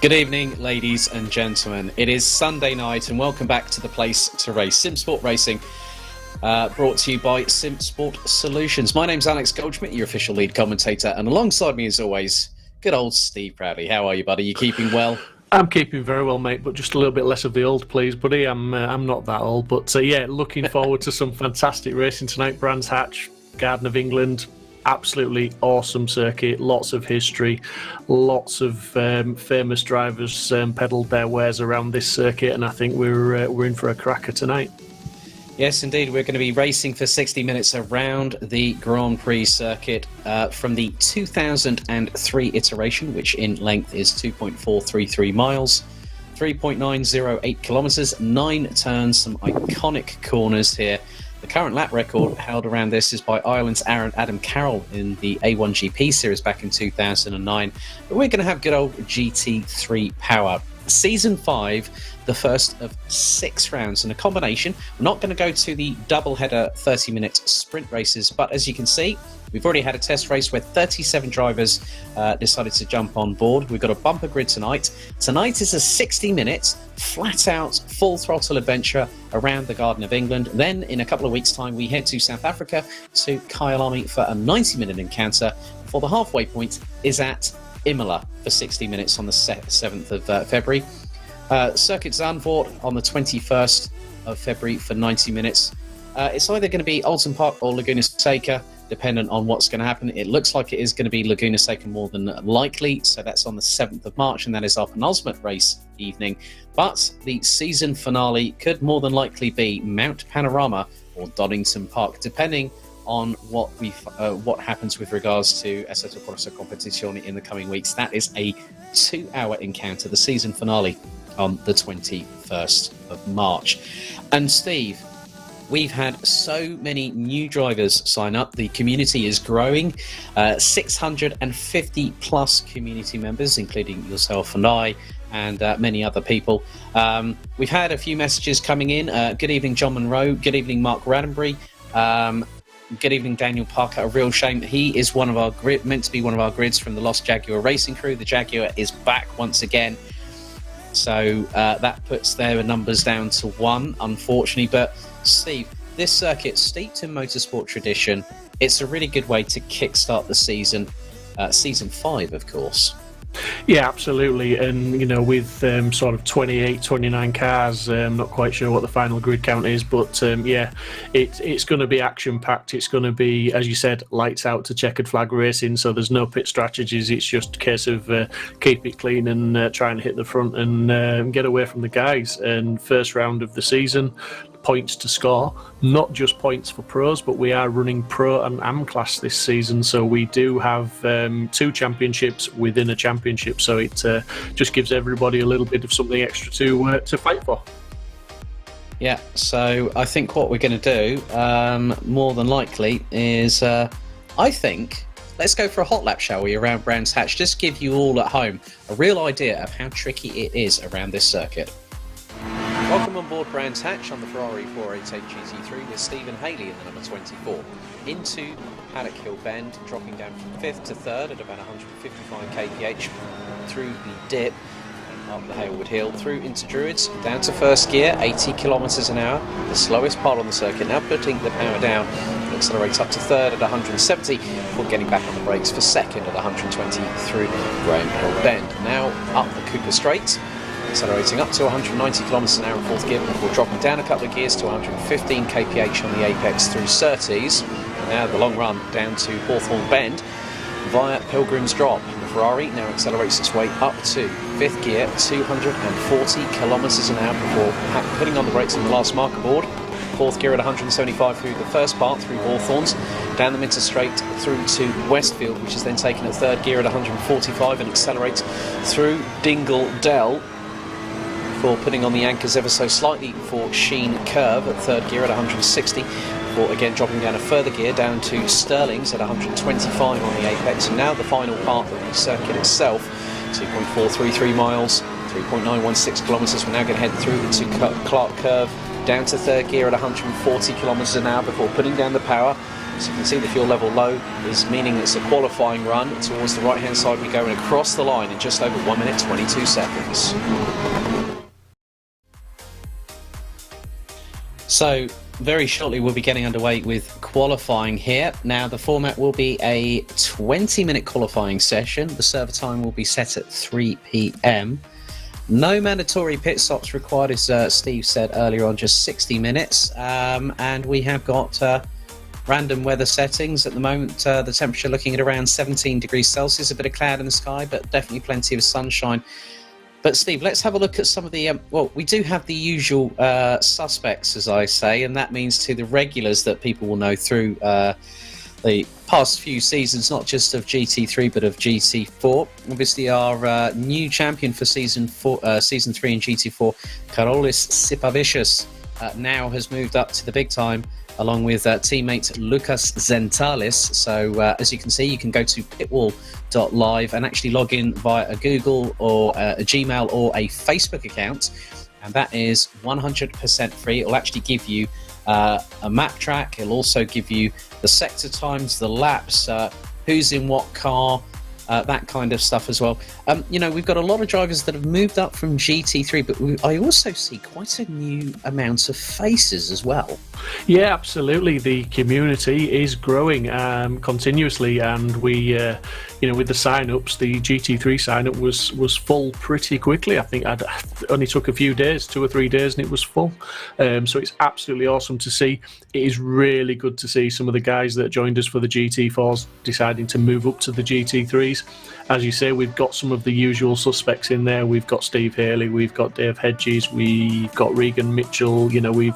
Good evening, ladies and gentlemen. It is Sunday night and welcome back to the place to race, Simsport Racing, brought to you by Simsport Solutions. My name's Alex Goldschmidt, your official lead commentator, and alongside me as always, good old Steve Proudley. How are you, buddy? You keeping well? I'm keeping very well, mate, but just a little bit less of the old, please, buddy. I'm not that old, but yeah, looking forward to some fantastic racing tonight. Brands Hatch, Garden of England. Absolutely awesome circuit, lots of history, lots of famous drivers pedalled their wares around this circuit, and I think we're in for a cracker tonight. Yes, indeed. We're going to be racing for 60 minutes around the Grand Prix circuit from the 2003 iteration, which in length is 2.433 miles, 3.908 kilometres, 9 turns, some iconic corners here. The current lap record held around this is by Ireland's Adam Carroll in the A1GP series back in 2009. But we're going to have good old GT3 power. Season 5, the first of 6 rounds in a combination. We're not going to go to the double-header 30-minute sprint races, but as you can see, we've already had a test race where 37 drivers decided to jump on board. We've got a bumper grid tonight. Tonight is a 60-minute, flat-out, full-throttle adventure around the Garden of England. Then, in a couple of weeks' time, we head to South Africa, to Kyalami for a 90-minute encounter, before the halfway point is at Imola for 60 minutes on the 7th of February. Circuit Zandvoort on the 21st of February for 90 minutes. It's either going to be Alton Park or Laguna Seca, dependent on what's going to happen. It looks like it is going to be Laguna Seca more than likely, so that's on the 7th of March, and that is our penultimate race evening. But the season finale could more than likely be Mount Panorama or Donington Park, depending on what happens with regards to Assetto Corsa Competizione in the coming weeks. That is a 2-hour encounter, the season finale on the 21st of March. And Steve, we've had so many new drivers sign up. The community is growing. 650 plus community members, including yourself and I, and many other people. We've had a few messages coming in. Good evening, John Monroe. Good evening, Mark Raddenbury. Good evening, Daniel Parker. A real shame. He is one of our meant to be one of our grids from the Lost Jaguar Racing crew. The Jaguar is back once again. So that puts their numbers down to 1, unfortunately. But Steve, this circuit, steeped in motorsport tradition, it's a really good way to kickstart the season. Season 5, of course. Yeah, absolutely. And, you know, with sort of 28, 29 cars, not quite sure what the final grid count is, but yeah, it's going to be action-packed. It's going to be, as you said, lights out to checkered flag racing, so there's no pit strategies. It's just a case of keep it clean and try and hit the front and get away from the guys. And first round of the season, points to score, not just points for pros, but we are running pro and AM class this season, so we do have 2 championships within a championship, so it just gives everybody a little bit of something extra to fight for. Yeah, so I think what we're going to do more than likely is I think let's go for a hot lap, shall we, around Brands Hatch, just give you all at home a real idea of how tricky it is around this circuit. Welcome on board Brands Hatch on the Ferrari 488 GT3 with Stephen Haley in the number 24. Into Paddock Hill Bend, dropping down from 5th to 3rd at about 155 kph through the dip and up the Haywood Hill, through into Druids, down to first gear, 80 kilometres an hour, the slowest part on the circuit, now putting the power down, accelerates up to 3rd at 170 before getting back on the brakes for 2nd at 120 through Graham Hill Bend. Now up the Cooper Straight, accelerating up to 190 kilometres an hour in 4th gear before dropping down a couple of gears to 115 kph on the apex through Surtees. Now the long run down to Hawthorne Bend via Pilgrim's Drop. The Ferrari now accelerates its way up to 5th gear, 240 kilometres an hour before putting on the brakes on the last marker board. 4th gear at 175 through the first part through Hawthorns, down the Minter Straight through to Westfield, which is then taken at 3rd gear at 145 and accelerates through Dingle Dell, for putting on the anchors ever so slightly for Sheen Curve at 3rd gear at 160, before again dropping down a further gear down to Stirling's at 125 on the apex. And now the final part of the circuit itself, 2.433 miles, 3.916 kilometres. We're now going to head through into Clark Curve, down to 3rd gear at 140 kilometres an hour before putting down the power So you can see the fuel level low is meaning it's a qualifying run. Towards the right-hand side we go, and across the line in just over 1 minute 22 seconds. So very shortly we'll be getting underway with qualifying here. Now the format will be a 20-minute qualifying session. The server time will be set at 3 p.m. No mandatory pit stops required, as Steve said earlier on, just 60 minutes. And we have got random weather settings at the moment. The temperature looking at around 17 degrees Celsius, a bit of cloud in the sky, but definitely plenty of sunshine. But Steve, let's have a look at some of the, well, we do have the usual suspects, as I say, and that means to the regulars that people will know through the past few seasons, not just of GT3, but of GT4. Obviously, our new champion for Season 3 in GT4, Karolis Sipavicius, now has moved up to the big time, along with teammate Lucas Zentalis. So as you can see, you can go to Pitwall.live and actually log in via a Google or a Gmail or a Facebook account, and that is 100% free. It'll actually give you a map track. It'll also give you the sector times, the laps, who's in what car, that kind of stuff as well. You know, we've got a lot of drivers that have moved up from GT3, but I also see quite a new amount of faces as well. Yeah, absolutely. The community is growing continuously, and we, you know, with the sign-ups, the GT3 sign-up was full pretty quickly. I think it only took a few days, 2 or 3 days, and it was full. So it's absolutely awesome to see. It is really good to see some of the guys that joined us for the GT4s deciding to move up to the GT3s. As you say, we've got some of the usual suspects in there. We've got Steve Haley, we've got Dave Hedges, we've got Regan Mitchell, you know, we've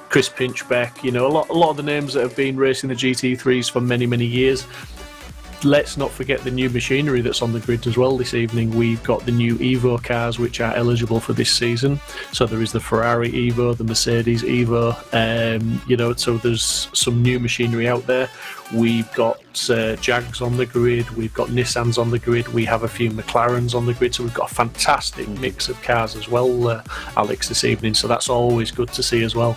Chris Pinchbeck, you know, a lot of the names that have been racing the GT3s for many, many years. Let's not forget the new machinery that's on the grid as well this evening. We've got the new Evo cars which are eligible for this season. So there is the Ferrari Evo, the Mercedes Evo, you know, so there's some new machinery out there. We've got Jags on the grid, we've got Nissans on the grid, we have a few McLarens on the grid, so we've got a fantastic mix of cars as well, Alex, this evening, so that's always good to see as well.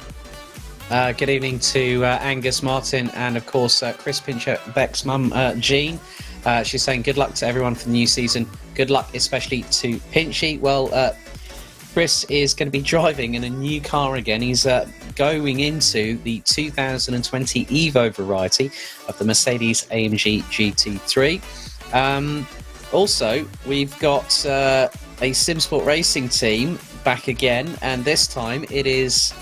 Good evening to Angus Martin and, of course, Chris Pinchbeck's mum, Jean. She's saying good luck to everyone for the new season. Good luck, especially to Pinchy. Well, Chris is going to be driving in a new car again. He's going into the 2020 Evo variety of the Mercedes AMG GT3. Also, we've got a Simsport Racing team back again, and this time it is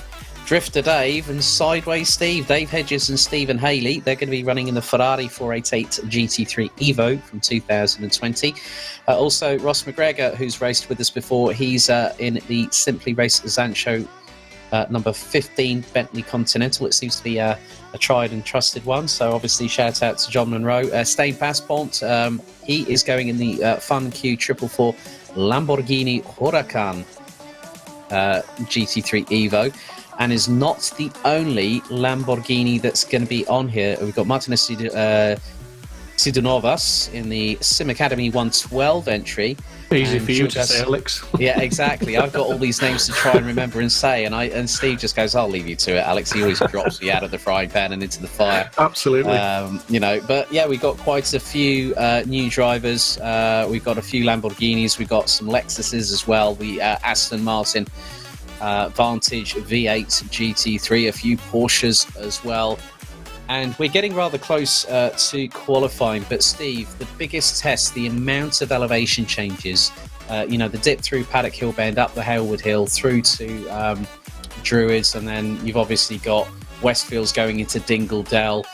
Drifter Dave and Sideways Steve, Dave Hedges and Stephen Haley. They're going to be running in the Ferrari 488 GT3 Evo from 2020. Also, Ross McGregor, who's raced with us before, he's in the Simply Race Zancho number 15 Bentley Continental. It seems to be a tried and trusted one. So obviously, shout out to John Monroe. Stain Passport, he is going in the Fun Q 444 Lamborghini Huracan GT3 Evo. And is not the only Lamborghini that's going to be on here. We've got Martinez Sidunovas in the Sim Academy 112 entry. Easy for you to say, Alex. Yeah, exactly. I've got all these names to try and remember and say, and Steve just goes, "I'll leave you to it, Alex." He always drops me out of the frying pan and into the fire. Absolutely. You know, but yeah, we've got quite a few new drivers. We've got a few Lamborghinis. We've got some Lexuses as well. The Aston Martin Vantage V8 GT3, a few Porsches as well, and we're getting rather close to qualifying. But Steve, the biggest test, the amount of elevation changes, you know, the dip through Paddock Hill Bend, up the Hailwood Hill through to Druids, and then you've obviously got Westfields going into Dingle Dell.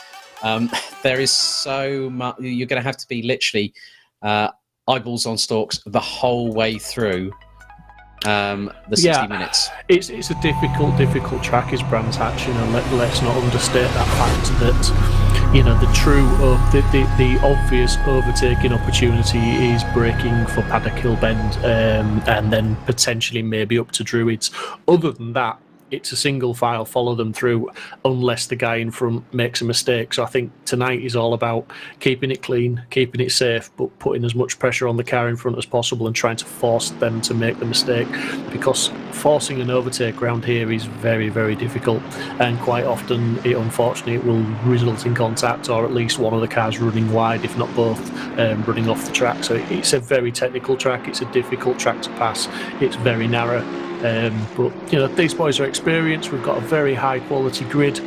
There is so much. You're going to have to be literally eyeballs on stalks the whole way through the 60 minutes. It's a difficult track, is Brands Hatch. You know, let's not understate that fact that, you know, the obvious overtaking opportunity is braking for Paddock Hill Bend, and then potentially maybe up to Druids. Other than that, it's a single file, follow them through unless the guy in front makes a mistake. So I think tonight is all about keeping it clean, keeping it safe, but putting as much pressure on the car in front as possible and trying to force them to make the mistake, because forcing an overtake around here is very, very difficult, and quite often it will result in contact, or at least one of the cars running wide, if not both, running off the track. So it's a very technical track, it's a difficult track to pass, it's very narrow, but you know, these boys are experienced. We've got a very high quality grid.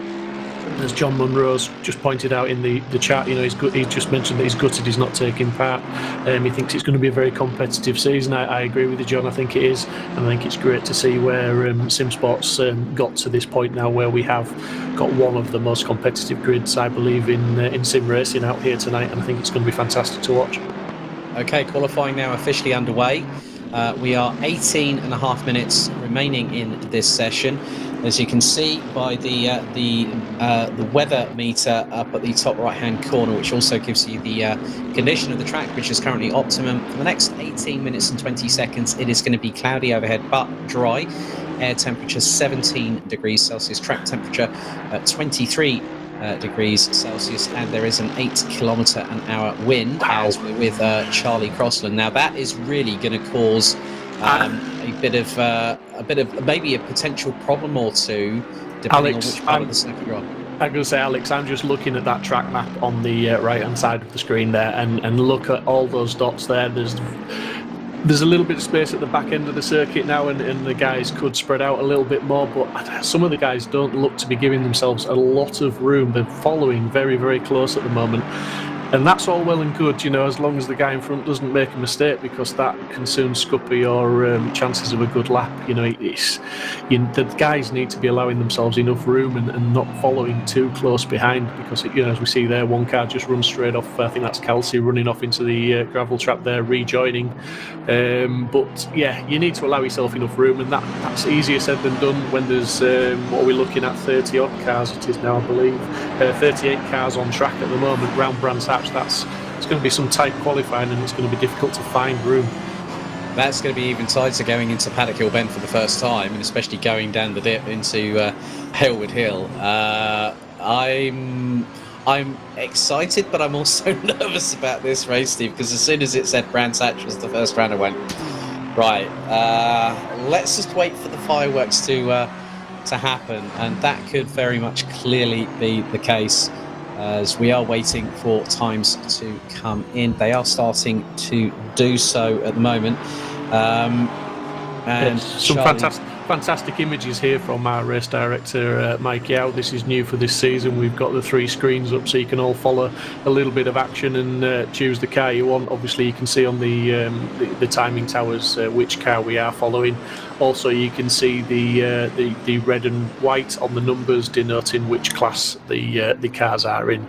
As John Munro's just pointed out in the chat, you know, he just mentioned that he's gutted he's not taking part. He thinks it's going to be a very competitive season. I agree with you, John. I think it is, and I think it's great to see where Simsport's got to this point now, where we have got one of the most competitive grids, I believe, in sim racing out here tonight, and I think it's going to be fantastic to watch. Okay, qualifying now officially underway. We are 18 and a half minutes remaining in this session. As you can see by the weather meter up at the top right-hand corner, which also gives you the condition of the track, which is currently optimum. For the next 18 minutes and 20 seconds, it is going to be cloudy overhead but dry. Air temperature 17 degrees Celsius, track temperature 23 degrees Celsius, and there is an 8 km/h wind. Wow. As we're with Charlie Crossland. Now that is really going to cause a bit of maybe a potential problem or two, depending on which part of the circuit you're on. I'm going to say, Alex, I'm just looking at that track map on the right-hand side of the screen there, and look at all those dots there. There's a little bit of space at the back end of the circuit now, and the guys could spread out a little bit more, but some of the guys don't look to be giving themselves a lot of room. They're following very, very close at the moment. And that's all well and good, you know, as long as the guy in front doesn't make a mistake, because that can soon scupper your chances of a good lap. You know, the guys need to be allowing themselves enough room and not following too close behind, because, you know, as we see there, one car just runs straight off. I think that's Kelsey running off into the gravel trap there, rejoining. But yeah, you need to allow yourself enough room, and that's easier said than done when there's, what are we looking at, 30 odd cars it is now, I believe. 38 cars on track at the moment, round Brands Hatch. It's going to be some tight qualifying, and it's going to be difficult to find room. That's going to be even tighter going into Paddock Hill Bend for the first time, and especially going down the dip into Halewood Hill. I'm excited, but I'm also nervous about this race, Steve, because as soon as it said Brands Hatch was the first round, I went, right, let's just wait for the fireworks to happen, and that could very much clearly be the case, as we are waiting for times to come in. They are starting to do so at the moment. And some fantastic images here from our race director, Mike Yao. This is new for this season. We've got the 3 screens up so you can all follow a little bit of action and choose the car you want. Obviously, you can see on the timing towers which car we are following. Also, you can see the red and white on the numbers denoting which class the cars are in.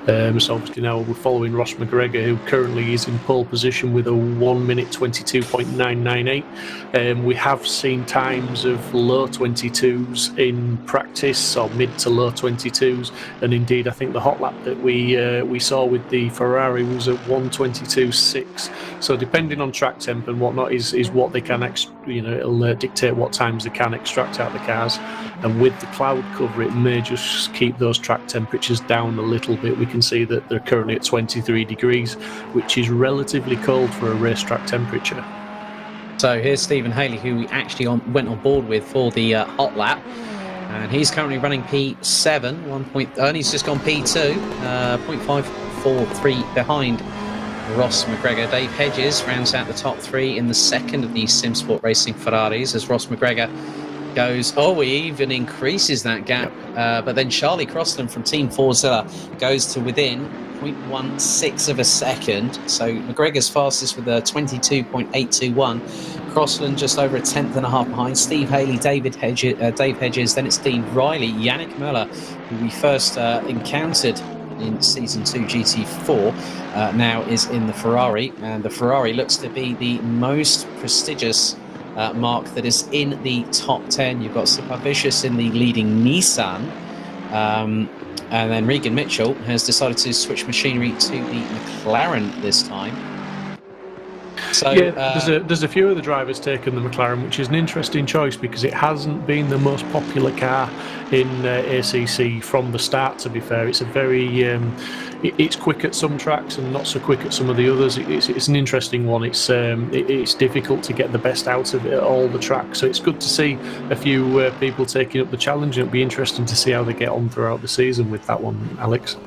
So obviously now we're following Ross McGregor, who currently is in pole position with a 1 minute 22.998. We have seen times of low 22s in practice, or mid to low 22s, and indeed I think the hot lap that we saw with the Ferrari was at 1:22.6. So depending on track temp and whatnot is what they can it'll dictate what times they can extract out of the cars. And with the cloud cover, it may just keep those track temperatures down a little bit. We can see that they're currently at 23 degrees, which is relatively cold for a racetrack temperature. So here's Stephen Haley, who we actually went on board with for the hot lap, and he's currently running P7, and he's just gone P2, 0.543 behind Ross McGregor. Dave Hedges rounds out the top 3 in the second of these Simsport Racing Ferraris, as Ross McGregor goes, he even increases that gap, but then Charlie Crossland from Team Forzilla goes to within 0.16 of a second. So McGregor's fastest with a 22.821. Crossland just over a tenth and a half behind. Steve Haley, Dave Hedges, then it's Dean Riley, Yannick Möller, who we first encountered in Season 2 GT4, now is in the Ferrari, and the Ferrari looks to be the most prestigious mark that is in the top 10. You've got Supervicious in the leading Nissan, and then Regan Mitchell has decided to switch machinery to the McLaren this time. So there's a few of the drivers taken the McLaren, which is an interesting choice because it hasn't been the most popular car in ACC from the start. To be fair, it's a very it's quick at some tracks and not so quick at some of the others. It's an interesting one. It's difficult to get the best out of it at all the tracks. So it's good to see a few people taking up the challenge. It'll be interesting to see how they get on throughout the season with that one, Alex.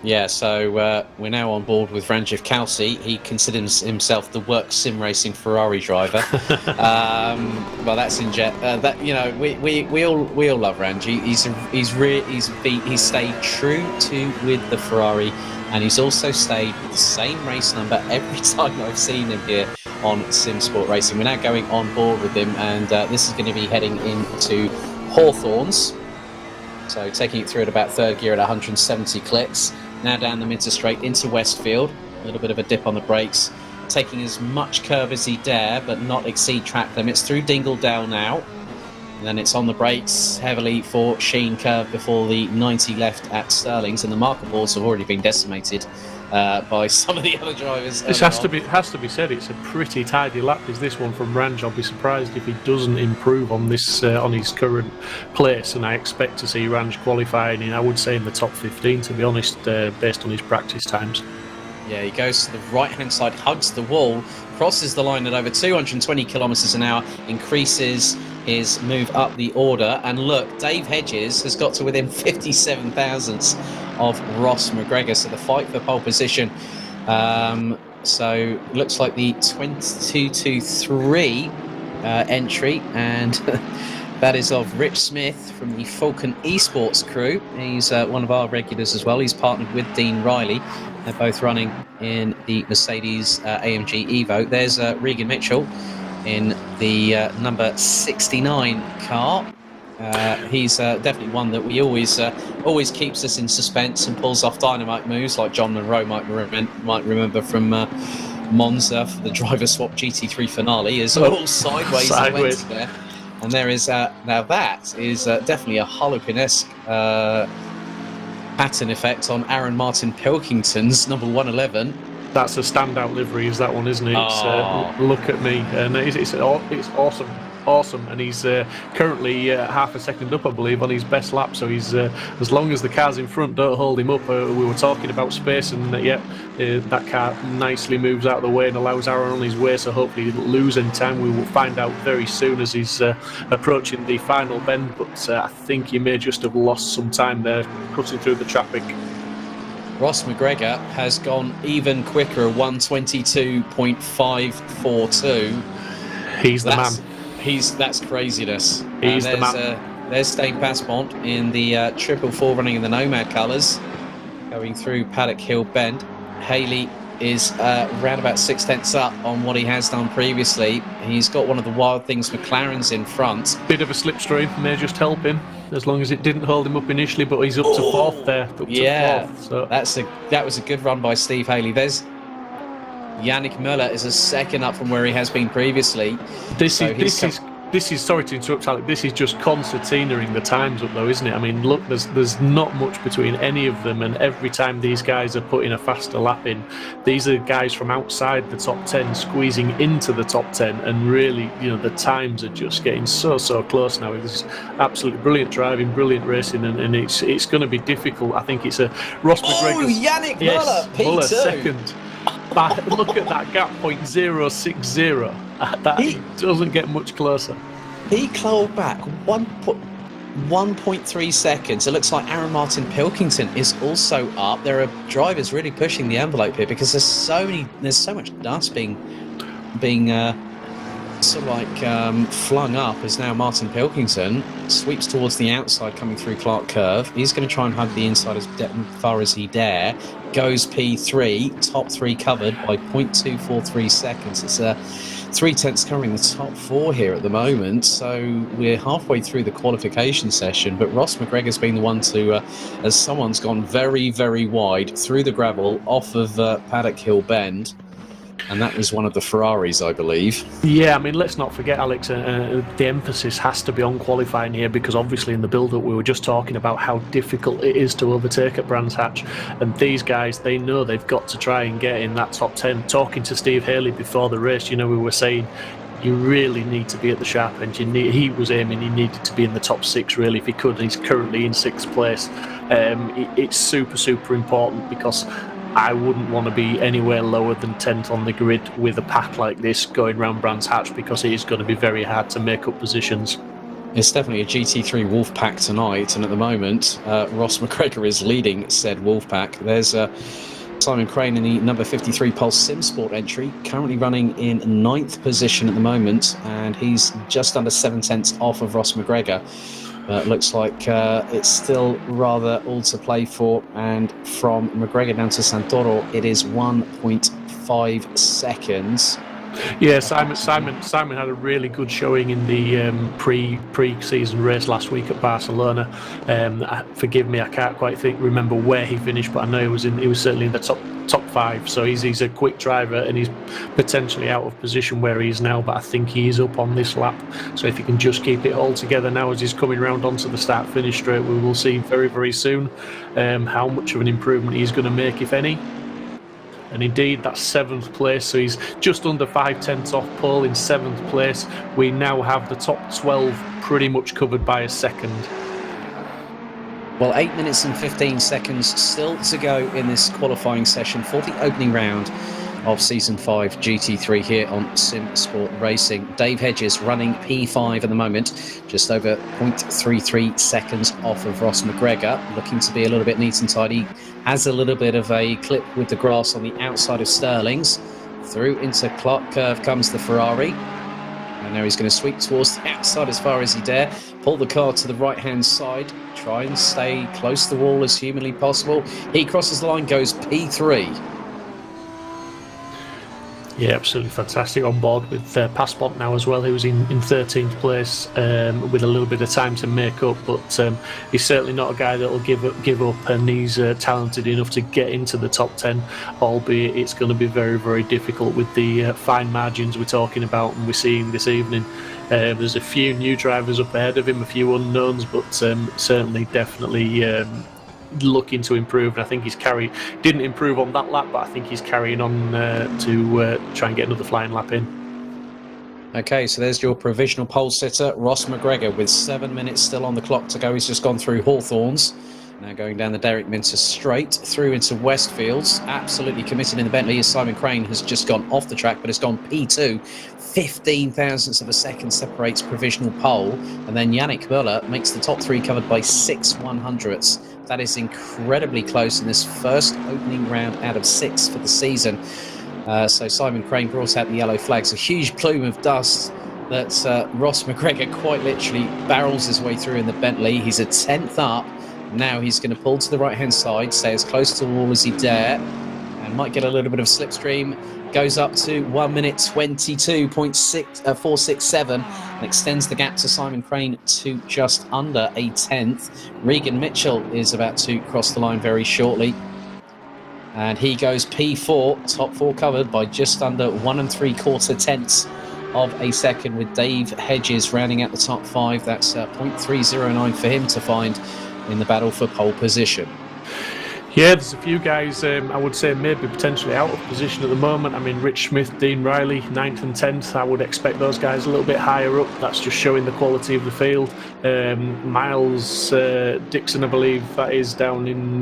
Yeah, so we're now on board with Ranjiv Kalsi. He considers himself the work sim racing Ferrari driver. Well, that's in jet. That we all love Ranji. He's stayed true to with the Ferrari, and he's also stayed with the same race number every time I've seen him here on Simsport Racing. We're now going on board with him, and this is going to be heading into Hawthorns. So taking it through at about third gear at 170 clicks. Now down the Minter Straight into Westfield. A little bit of a dip on the brakes. Taking as much curve as he dare, but not exceed track limits. Through Dingledale now. And then it's on the brakes heavily for Sheen curve before the 90 left at Stirling's. And the marker boards have already been decimated by some of the other drivers. This has to be said. It's a pretty tidy lap. Is this one from Ranj? I'll be surprised if he doesn't improve on this on his current place, and I expect to see Ranj qualifying in, I would say, in the top 15. To be honest, based on his practice times. Yeah, he goes to the right-hand side, hugs the wall, crosses the line at over 220 kilometres an hour, increases his move up the order, and look, Dave Hedges has got to within 57 thousandths of Ross McGregor, so the fight for pole position. So looks like the 22-3 entry, and that is of Rich Smith from the Falcon Esports crew. He's one of our regulars as well. He's partnered with Dean Riley. They're both running in the Mercedes AMG Evo. There's Regan Mitchell in the number 69 car. He's definitely one that we always keeps us in suspense and pulls off dynamite moves like John Monroe might remember from Monza for the driver swap GT3 finale. Is all sideways. There. And there is now that is definitely a Harlequin-esque pattern effect on Aaron Martin Pilkington's number 111. That's a standout livery, is that one, isn't it? Look at me, and it's awesome, and he's currently half a second up, I believe, on his best lap. So he's as long as the cars in front don't hold him up. We were talking about space, and that car nicely moves out of the way and allows Aaron on his way. So hopefully he doesn't lose any time. We will find out very soon as he's approaching the final bend. But I think he may just have lost some time there, cutting through the traffic. Ross McGregor has gone even quicker, 122.542. He's the man. That's craziness. He's the man. There's Stane Pasmont in the 444 running in the Nomad colours, going through Paddock Hill Bend. Haley is around about 6/10 up on what he has done previously. He's got one of the Wild Things McLarens in front. Bit of a slipstream, may just help him, as long as it didn't hold him up initially, but he's up to fourth there. So that was a good run by Steve Haley. There's Yannick Muller is a second up from where he has been previously. This is sorry to interrupt, Alec. This is just concertinaing the times up, though, isn't it? I mean, look, there's not much between any of them, and every time these guys are putting a faster lap in, these are guys from outside the top 10 squeezing into the top 10, and really, the times are just getting so close now. It's absolutely brilliant driving, brilliant racing, and it's going to be difficult. I think it's a Ross McGregor. Yannick Muller, P2. Muller second. Look at that gap, 0.060. That doesn't get much closer. He clawed back 1.3 seconds. It looks like Aaron Martin Pilkington is also up. There are drivers really pushing the envelope here because there's so much dust being flung up as now Martin Pilkington sweeps towards the outside coming through Clark Curve. He's going to try and hug the inside as far as he dare. Goes P3, top 3 covered by 0.243 seconds. It's 3/10 covering the top 4 here at the moment, so we're halfway through the qualification session, but Ross McGregor's been the one to, as someone's gone very, very wide through the gravel off of Paddock Hill Bend. And that was one of the Ferraris, I believe. Yeah, I mean, let's not forget, Alex, the emphasis has to be on qualifying here, because obviously in the build-up we were just talking about how difficult it is to overtake at Brands Hatch. And these guys, they know they've got to try and get in that top 10. Talking to Steve Haley before the race, we were saying, you really need to be at the sharp end. He was aiming, he needed to be in the top 6, really, if he could. He's currently in 6th place. It's super, super important, because I wouldn't want to be anywhere lower than 10th on the grid with a pack like this going round Brands Hatch, because it is going to be very hard to make up positions. It's definitely a GT3 wolf pack tonight, and at the moment, Ross McGregor is leading said wolf pack. There's Simon Crane in the number 53 Pulse Simsport entry, currently running in 9th position at the moment, and he's just under 7/10 off of Ross McGregor. Looks like it's still rather all to play for, and from McGregor down to Santoro, it is 1.5 seconds. Yeah, Simon had a really good showing in the pre-season race last week at Barcelona. Forgive me, I can't quite remember where he finished, but I know he was certainly in the top 5. So he's a quick driver, and he's potentially out of position where he is now, but I think he is up on this lap. So if he can just keep it all together now as he's coming round onto the start-finish straight, we will see very, very soon how much of an improvement he's going to make, if any. And indeed, that's 7th place, so he's just under 5/10 off pole in 7th place. We now have the top 12 pretty much covered by a second. Well, 8 minutes and 15 seconds still to go in this qualifying session for the opening round of Season 5 GT3 here on Simsport Racing. Dave Hedges running P5 at the moment, just over 0.33 seconds off of Ross McGregor, looking to be a little bit neat and tidy. Has a little bit of a clip with the grass on the outside of Sterling's. Through into Clark Curve comes the Ferrari. And now he's going to sweep towards the outside as far as he dare. Pull the car to the right-hand side. Try and stay close to the wall as humanly possible. He crosses the line, goes P3. Yeah, absolutely fantastic on board with Passport now as well. He was in 13th place with a little bit of time to make up, but he's certainly not a guy that will give up, and he's talented enough to get into the top 10, albeit it's going to be very, very difficult with the fine margins we're talking about and we're seeing this evening. There's a few new drivers up ahead of him, a few unknowns, but certainly definitely looking to improve, and I think didn't improve on that lap, but I think he's carrying on to try and get another flying lap in. Okay, so there's your provisional pole sitter, Ross McGregor, with 7 minutes still on the clock to go. He's just gone through Hawthorns, now going down the Derek Minter straight through into Westfields, absolutely committed in the Bentley as Simon Crane has just gone off the track, but has gone P2. 15 thousandths of a second separates provisional pole, and then Yannick Muller makes the top 3 covered by 6/100ths. That is incredibly close in this first opening round out of 6 for the season. So Simon Crane brought out the yellow flags, a huge plume of dust that Ross McGregor quite literally barrels his way through in the Bentley. He's a 10th up. Now he's going to pull to the right-hand side, stay as close to the wall as he dare, and might get a little bit of slipstream. Goes up to 1 minute 22.467 and extends the gap to Simon Crane to just under a 10th. Regan Mitchell is about to cross the line very shortly, and he goes P4, top 4 covered by just under 1 3/4 tenths of a second, with Dave Hedges rounding out the top 5. That's 0.309 for him to find in the battle for pole position. Yeah, there's a few guys I would say maybe potentially out of position at the moment. I mean, Rich Smith, Dean Riley, 9th and 10th. I would expect those guys a little bit higher up. That's just showing the quality of the field. Miles Dixon, I believe, that is down in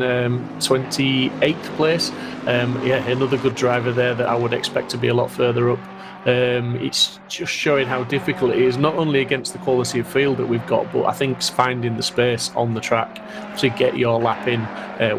28th place. Yeah, another good driver there that I would expect to be a lot further up. It's just showing how difficult it is, not only against the quality of field that we've got, but I think finding the space on the track to get your lap in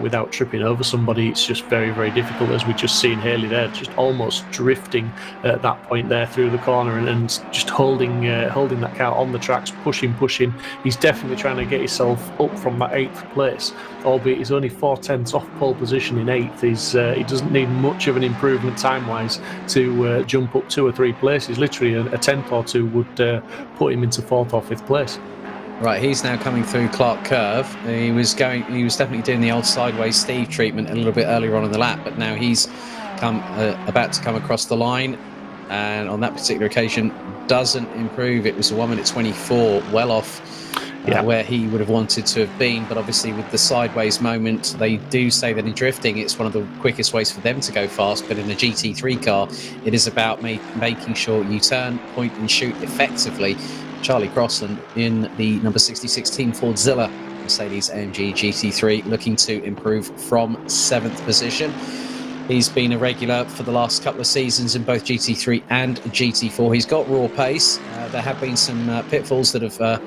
without tripping over somebody. It's just very, very difficult, as we just seen Haley there, just almost drifting at that point there through the corner and just holding that car on the tracks, pushing. He's definitely trying to get himself up from that 8th place, albeit he's only 4/10ths off pole position in 8th. He doesn't need much of an improvement time-wise to jump up 2 or 3 places. Literally a 10th or 2 would put him into 4th or 5th place. Right, he's now coming through Clark Curve. He was definitely doing the old sideways Steve treatment a little bit earlier on in the lap, but now he's about to come across the line, and on that particular occasion doesn't improve. It was a 1 minute 24, well off where he would have wanted to have been, but obviously with the sideways moment, they do say that in drifting it's one of the quickest ways for them to go fast, but in a GT3 car it is about making sure you turn, point and shoot effectively. Charlie Crossland in the number 66 Team Fordzilla Mercedes-AMG GT3 looking to improve from 7th position. He's been a regular for the last couple of seasons in both GT3 and GT4. He's got raw pace. There have been some pitfalls that have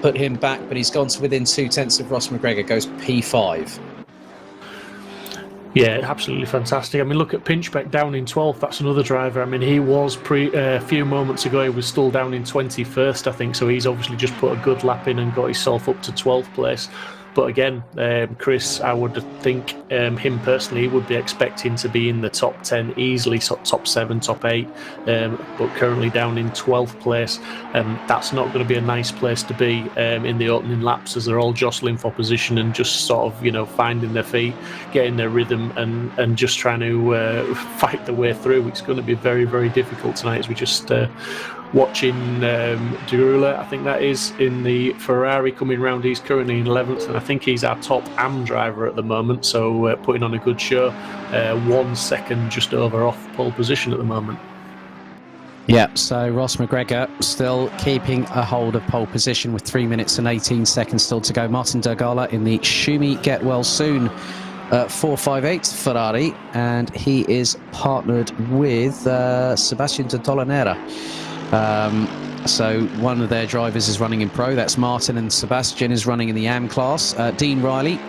put him back, but he's gone to within 2/10 of Ross McGregor, goes P5. Yeah, absolutely fantastic. I mean, look at Pinchbeck down in 12th. That's another driver. I mean, he was a few moments ago, he was still down in 21st, I think. So he's obviously just put a good lap in and got himself up to 12th place. But again, Chris, I would think him personally would be expecting to be in the top 10 easily, top 7, top 8, but currently down in 12th place. That's not going to be a nice place to be in the opening laps, as they're all jostling for position and just sort of, finding their feet, getting their rhythm, and just trying to fight their way through. It's going to be very, very difficult tonight, as we just watching Derula, I think that is, in the Ferrari coming round. He's currently in 11th, and I think he's our top AM driver at the moment, so putting on a good show. 1 second just over off pole position at the moment. Yeah, so Ross McGregor still keeping a hold of pole position with 3 minutes and 18 seconds still to go. Martin Dergala in the Schumi Get Well Soon 458 Ferrari, and he is partnered with Sebastian de Tolanera. So one of their drivers is running in Pro, that's Martin, and Sebastian is running in the AM class. Dean Riley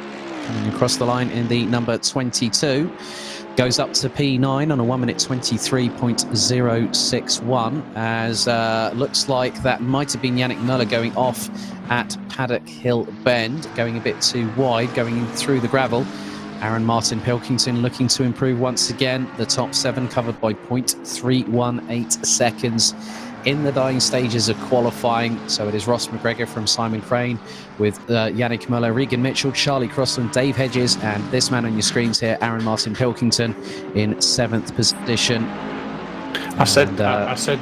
coming across the line in the number 22, goes up to P9 on a 1 minute 23.061, as looks like that might have been Yannick Muller going off at Paddock Hill Bend, going a bit too wide, going in through the gravel. Aaron Martin Pilkington looking to improve once again. The top 7 covered by 0.318 seconds in the dying stages of qualifying. So it is Ross McGregor from Simon Crane with Yannick Muller, Regan Mitchell, Charlie Crossland, Dave Hedges, and this man on your screens here, Aaron Martin Pilkington, in 7th position. I said,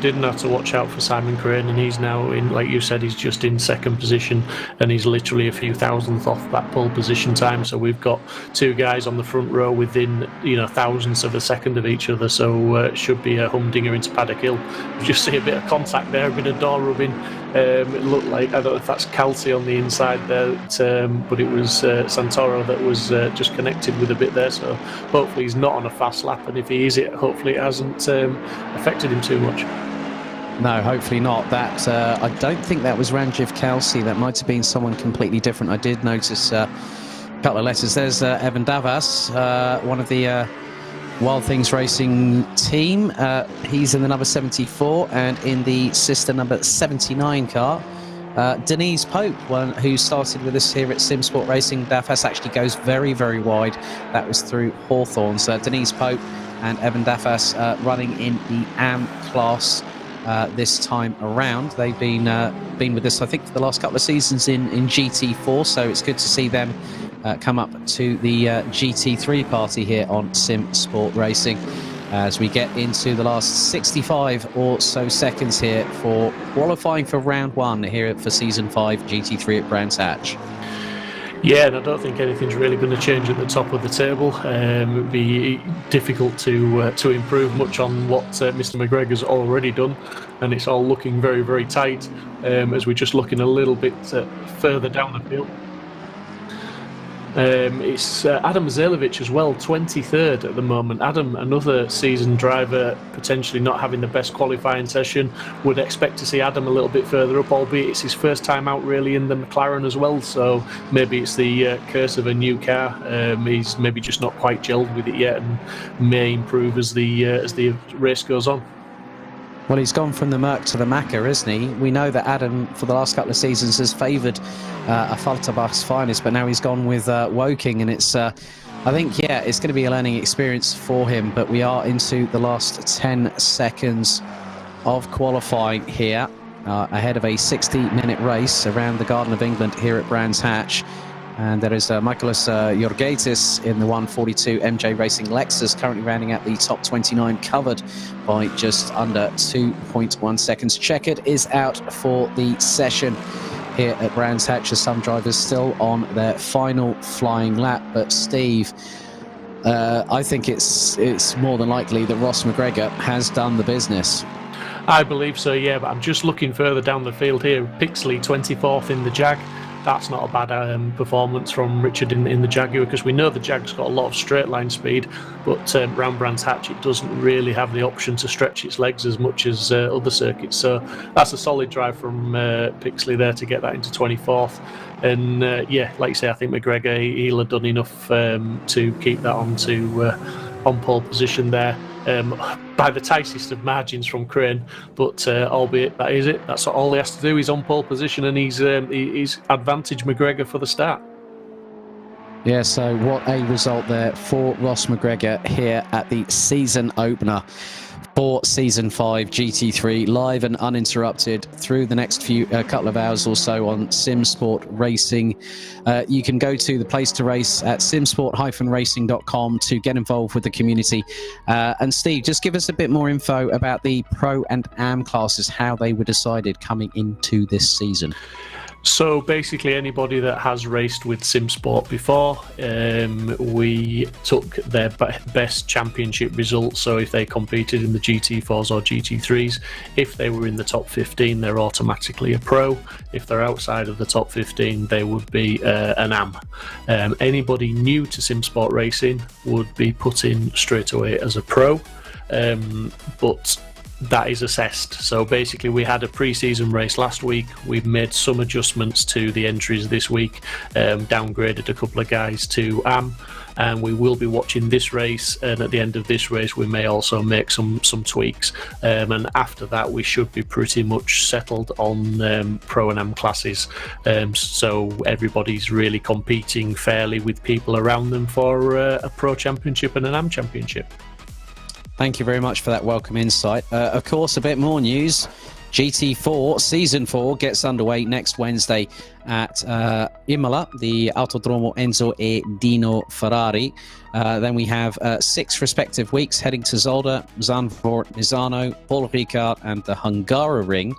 didn't I, to watch out for Simon Crane, and he's now in, like you said, he's just in 2nd position, and he's literally a few thousandth off that pole position time. So we've got 2 guys on the front row within, thousandths of a second of each other. So it should be a humdinger into Paddock Hill. You just see a bit of contact there, a bit of door rubbing. It looked like, I don't know if that's Calci on the inside there, but it was Santoro that was just connected with a bit there. So hopefully he's not on a fast lap, and if he is, hopefully it hasn't affected him too much. No, hopefully not. That I don't think that was Ranjiv Kalsi. That might have been someone completely different. I did notice a couple of letters. There's Evan Davas, one of the Wild Things Racing team. He's in the number 74, and in the sister number 79 car, Denise Pope, one who started with us here at Simsport Racing. Davas actually goes very, very wide. That was through Hawthorne. So Denise Pope and Evan Davas running in the AM class this time around. They've been with us, I think, for the last couple of seasons in GT4, so it's good to see them come up to the GT3 party here on Simsport Racing as we get into the last 65 or so seconds here for qualifying for round 1 here for Season 5 GT3 at Brands Hatch. Yeah, and I don't think anything's really going to change at the top of the table. It would be difficult to improve much on what Mr. McGregor's already done, and it's all looking very, very tight as we're just looking a little bit further down the field. It's Adam Zelic as well, 23rd at the moment. Adam, another seasoned driver, potentially not having the best qualifying session. Would expect to see Adam a little bit further up, albeit it's his first time out really in the McLaren as well, so maybe it's the curse of a new car. He's maybe just not quite gelled with it yet, and may improve as the race goes on. Well, he's gone from the Merc to the Macca, isn't he? We know that Adam, for the last couple of seasons, has favoured a Falterbach's finest, but now he's gone with Woking, and it's, I think, yeah, it's going to be a learning experience for him, but we are into the last 10 seconds of qualifying here. ahead of a 60-minute race around the Garden of England here at Brands Hatch. And there is Michaelis Jorgaitis in the 142 MJ Racing Lexus, currently rounding out the top 29, covered by just under 2.1 seconds. Checkered is out for the session here at Brands Hatch, as some drivers still on their final flying lap. But Steve, I think it's more than likely that Ross McGregor has done the business. I believe so, yeah, but I'm just looking further down the field here. Pixley 24th in the Jag. That's not a bad performance from Richard in the Jaguar, because we know the Jag's got a lot of straight line speed, but round Brands Hatch it doesn't really have the option to stretch its legs as much as other circuits. So that's a solid drive from Pixley there to get that into 24th. And yeah, like you say, I think McGregor, he'll have done enough to keep that on pole position there. By the tightest of margins from Crane, but albeit that is it. That's all he has to do. He's on pole position, and he's advantage McGregor for the start. Yeah, so what a result there for Ross McGregor here at the season opener for Season 5 GT3, live and uninterrupted through the next couple of hours or so on Simsport Racing. You can go to the place to race at simsport-racing.com to get involved with the community. And Steve, just give us a bit more info about the Pro and Am classes, how they were decided coming into this season. So basically, anybody that has raced with Simsport before, we took their best championship results. So if they competed in the GT4s or GT3s, if they were in the top 15, they're automatically a pro. If they're outside of the top 15, they would be an AM. Anybody new to Simsport Racing would be put in straight away as a pro, but that is assessed. So basically, we had a pre-season race last week. We've made some adjustments to the entries this week, downgraded a couple of guys to AM, and we will be watching this race, and at the end of this race we may also make some tweaks, and after that we should be pretty much settled on Pro and Am classes, so everybody's really competing fairly with people around them for a Pro Championship and an Am Championship. Thank you very much for that welcome insight. Of course, a bit more news. GT4 Season 4 gets underway next Wednesday at Imola, the Autodromo Enzo e Dino Ferrari. Then we have 6 respective weeks heading to Zolder, Zandvoort, Misano, Paul Ricard and the Hungaroring,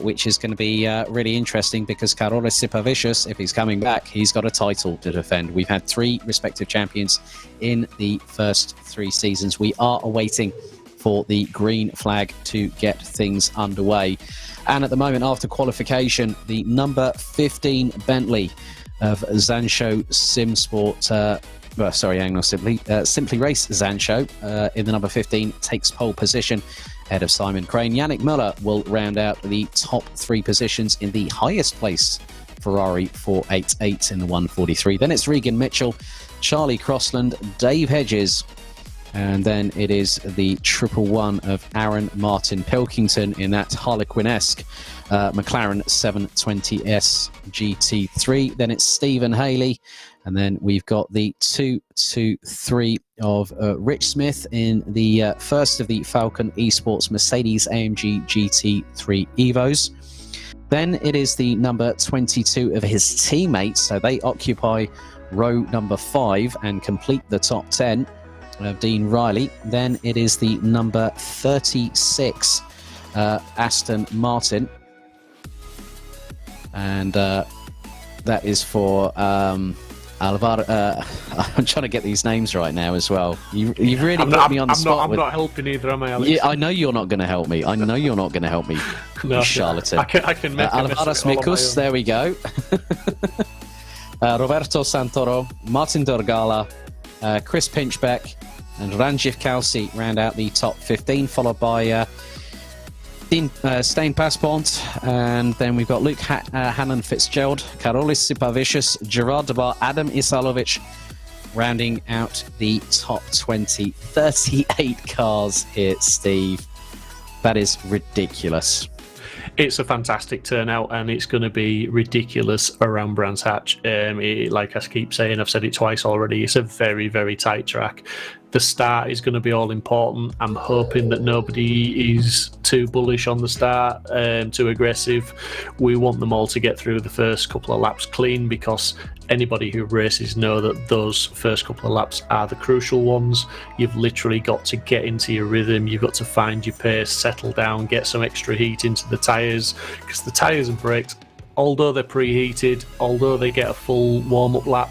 which is going to be really interesting because Carole Sipavicius, if he's coming back, he's got a title to defend. We've had 3 respective champions in the first 3 seasons. We are awaiting for the green flag to get things underway. And at the moment, after qualification, the number 15 Bentley of Zansho Simsport, Simply Race Zansho, in the number 15, takes pole position ahead of Simon Crane. Yannick Muller will round out the top 3 positions in the highest place Ferrari 488 in the 143. Then it's Regan Mitchell, Charlie Crossland, Dave Hedges, and then it is the 111 of Aaron Martin Pilkington in that Harlequin-esque McLaren 720S GT3. Then it's Stephen Haley, and then we've got the 223 of Rich Smith in the first of the Falcon Esports Mercedes AMG GT3 Evos. Then it is the number 22 of his teammates, so they occupy row number 5 and complete the top 10 of Dean Riley. Then it is the number 36 Aston Martin, and that is for Alvaro. I'm trying to get these names right now as well. You've really put me on the spot. I'm not helping either, am I, Alex? Yeah, I know you're not going to help me. No, you charlatan. I can make Alvaro Smikus, there we go. Roberto Santoro, Martin Dorgala, Chris Pinchbeck and Ranjif Kalsi round out the top 15, followed by Stijn Paspont, and then we've got Luke Hannon Fitzgerald, Karolis Sipavicius, Gerard Debar, Adam Isalovic rounding out the top 20. 38 cars here, Steve. That is ridiculous. It's a fantastic turnout, and it's going to be ridiculous around Brands Hatch. Like I keep saying, I've said it twice already, it's a very, very tight track. the start is going to be all important. I'm hoping that nobody is too bullish on the start, too aggressive. We want them all to get through the first couple of laps clean, because anybody who races know that those first couple of laps are the crucial ones. You've literally got to get into your rhythm, you've got to find your pace, settle down, get some extra heat into the tyres, because the tyres and brakes, although they're preheated, although they get a full warm-up lap,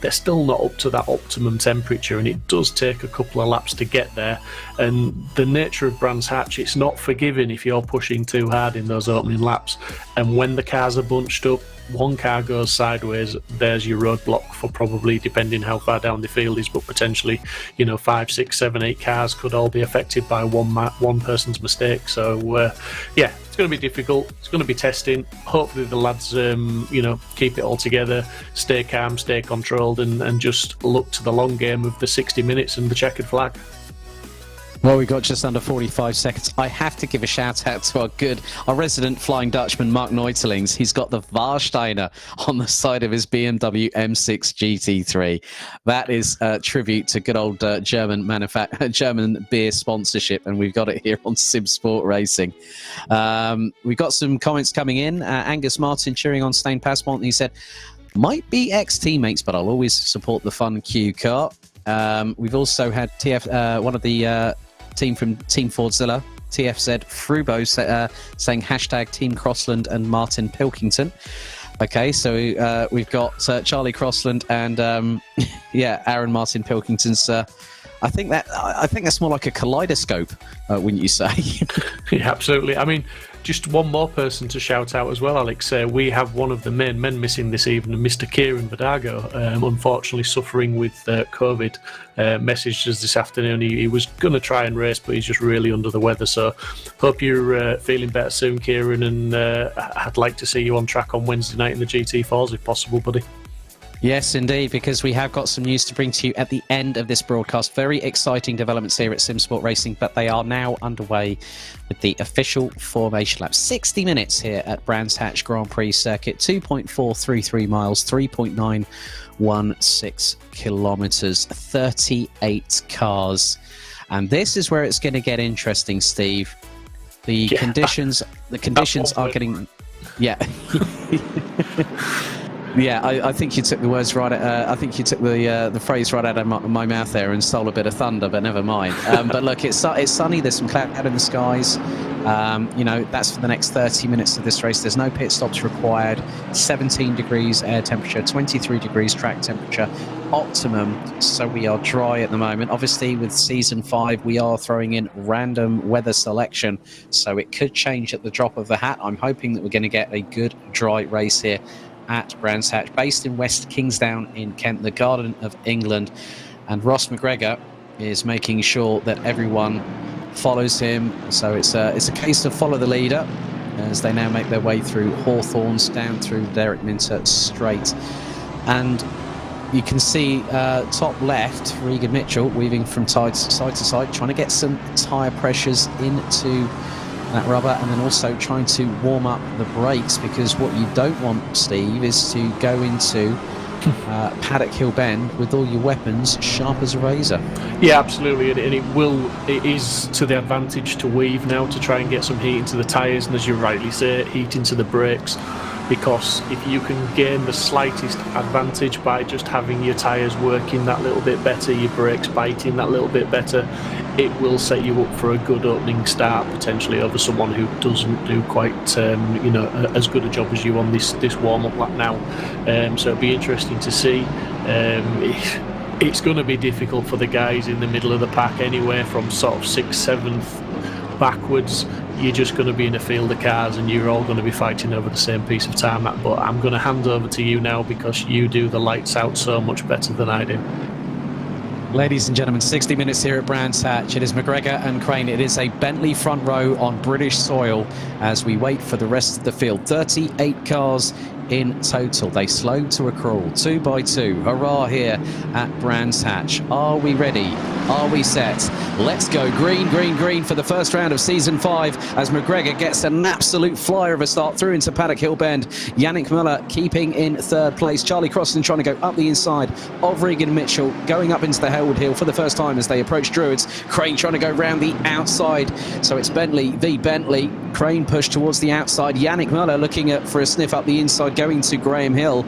they're still not up to that optimum temperature, and it does take a couple of laps to get there. And the nature of Brands Hatch, it's not forgiving if you're pushing too hard in those opening laps. And when the cars are bunched up, one car goes sideways, there's your roadblock for probably, depending how far down the field is, but potentially, 5, 6, 7, 8 cars could all be affected by one person's mistake. So, yeah, it's going to be difficult. It's going to be testing. Hopefully the lads, keep it all together, stay calm, stay controlled, and just look to the long game of the 60 minutes and the checkered flag. Well, we've got just under 45 seconds. I have to give a shout out to our resident Flying Dutchman, Mark Neutelings. He's got the Warsteiner on the side of his BMW M6 GT3. That is a tribute to good old German beer sponsorship, and we've got it here on Simsport Racing. We've got some comments coming in. Angus Martin cheering on Stain Passport. He said, might be ex-teammates, but I'll always support the fun Q car. We've also had one of the team from Team Fordzilla, TFZ Frubo, saying hashtag Team Crossland and Martin Pilkington. Okay, so we've got Charlie Crossland and Aaron Martin Pilkington's. I think that's more like a kaleidoscope, wouldn't you say? Yeah, absolutely. I mean, just one more person to shout out as well, Alex. We have one of the main men missing this evening, Mr. Kieran Vidago, unfortunately suffering with COVID. Messaged us this afternoon. He was going to try and race, but he's just really under the weather. So hope you're feeling better soon, Kieran, and I'd like to see you on track on Wednesday night in the GT4s if possible, buddy. Yes, indeed, because we have got some news to bring to you at the end of this broadcast. Very exciting developments here at Simsport Racing, but they are now underway with the official formation lap. 60 minutes here at Brands Hatch Grand Prix Circuit, 2.433 miles, 3.916 kilometres, 38 cars. And this is where it's going to get interesting, Steve. The conditions are getting... Yeah. Yeah, I think you took the words right. I think you took the phrase right out of my mouth there and stole a bit of thunder, but never mind. But look, it's sunny. There's some cloud in the skies. That's for the next 30 minutes of this race. There's no pit stops required. 17 degrees air temperature, 23 degrees track temperature, optimum. So we are dry at the moment. Obviously, with season 5, we are throwing in random weather selection, so it could change at the drop of the hat. I'm hoping that we're going to get a good dry race here at Brands Hatch, based in West Kingsdown in Kent, the Garden of England. And Ross McGregor is making sure that everyone follows him. So it's a case of follow the leader as they now make their way through Hawthorns, down through Derek Minter Straight. And you can see top left, Regan Mitchell weaving from side to side, trying to get some tyre pressures into that rubber, and then also trying to warm up the brakes, because what you don't want, Steve, is to go into Paddock Hill Bend with all your weapons sharp as a razor. Yeah, absolutely, and it is to the advantage to weave now to try and get some heat into the tyres, and as you rightly say, heat into the brakes, because if you can gain the slightest advantage by just having your tyres working that little bit better, your brakes biting that little bit better, it will set you up for a good opening start, potentially over someone who doesn't do quite as good a job as you on this warm-up lap now. So it'll be interesting to see. It's going to be difficult for the guys in the middle of the pack anyway, from sort of 6th, 7th backwards. You're just going to be in a field of cars and you're all going to be fighting over the same piece of tarmac. But I'm going to hand over to you now, because you do the lights out so much better than I do. Ladies and gentlemen, 60 minutes here at Brands Hatch. It is McGregor and Crane. It is a Bentley front row on British soil as we wait for the rest of the field. 38 cars in total. They slowed to a crawl, 2 by 2. Hurrah here at Brands Hatch. Are we ready? Are we set? Let's go. Green, green, green for the first round of Season 5 as McGregor gets an absolute flyer of a start through into Paddock Hill Bend. Yannick Muller keeping in third place. Charlie Crosland trying to go up the inside of Regan Mitchell, going up into the Hailwood Hill for the first time as they approach Druids. Crane trying to go round the outside. So it's Bentley v Bentley. Crane pushed towards the outside. Yannick Muller looking for a sniff up the inside, going to Graham Hill.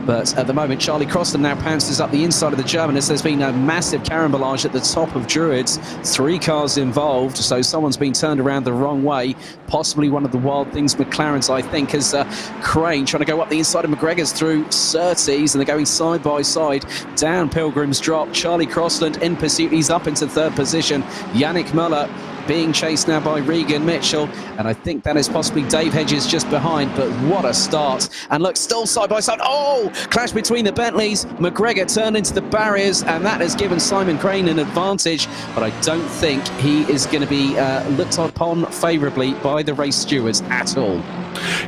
But at the moment, Charlie Crosland now pounces up the inside of the German as there's been a massive carambolage at the top of Druids. 3 cars involved, so someone's been turned around the wrong way. Possibly one of the Wild Things McLarens, I think, as Crane trying to go up the inside of McGregor's through Surtees, and they're going side by side. Down Pilgrim's Drop. Charlie Crosland in pursuit. He's up into third position. Yannick Muller being chased now by Regan Mitchell, and I think that is possibly Dave Hedges just behind. But what a start, and look, still side by side. Oh, clash between the Bentleys. McGregor turned into the barriers, and that has given Simon Crane an advantage, but I don't think he is going to be looked upon favourably by the race stewards at all.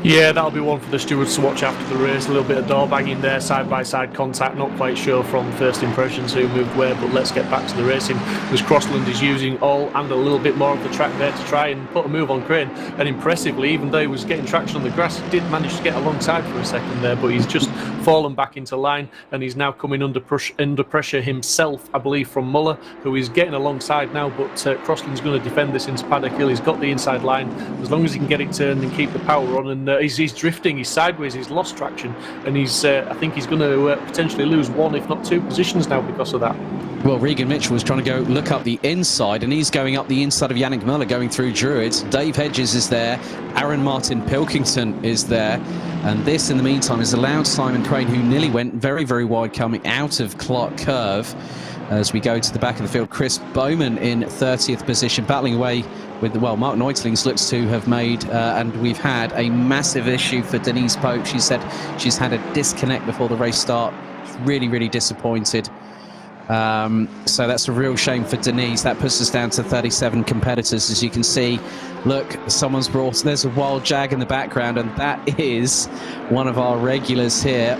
Yeah, that'll be one for the stewards to watch after the race. A little bit of door banging there, side-by-side contact. Not quite sure from first impressions who moved where, but let's get back to the racing, because Crosland is using all and a little bit more of the track there to try and put a move on Crane. And impressively, even though he was getting traction on the grass, he did manage to get alongside for a second there, but he's just fallen back into line, and he's now coming under pressure himself, I believe, from Muller, who is getting alongside now. But Crosland's going to defend this into Paddock Hill. He's got the inside line. As long as he can get it turned and keep the power on, and he's drifting, he's sideways, he's lost traction, and I think he's going to potentially lose 1 if not 2 positions now because of that. Well, Regan Mitchell was trying to go look up the inside, and he's going up the inside of Yannick Muller, going through Druids. Dave Hedges is there. Aaron Martin Pilkington is there. And this, in the meantime, has allowed Simon Crane, who nearly went very, very wide coming out of Clark Curve. As we go to the back of the field, Chris Bowman in 30th position, battling away with, well, Mark Neutlings looks to have made, and we've had a massive issue for Denise Pope. She said she's had a disconnect before the race start. She's really, really disappointed. So that's a real shame for Denise. That puts us down to 37 competitors, as you can see. Look, someone's brought, there's a wild jag in the background, and that is one of our regulars here.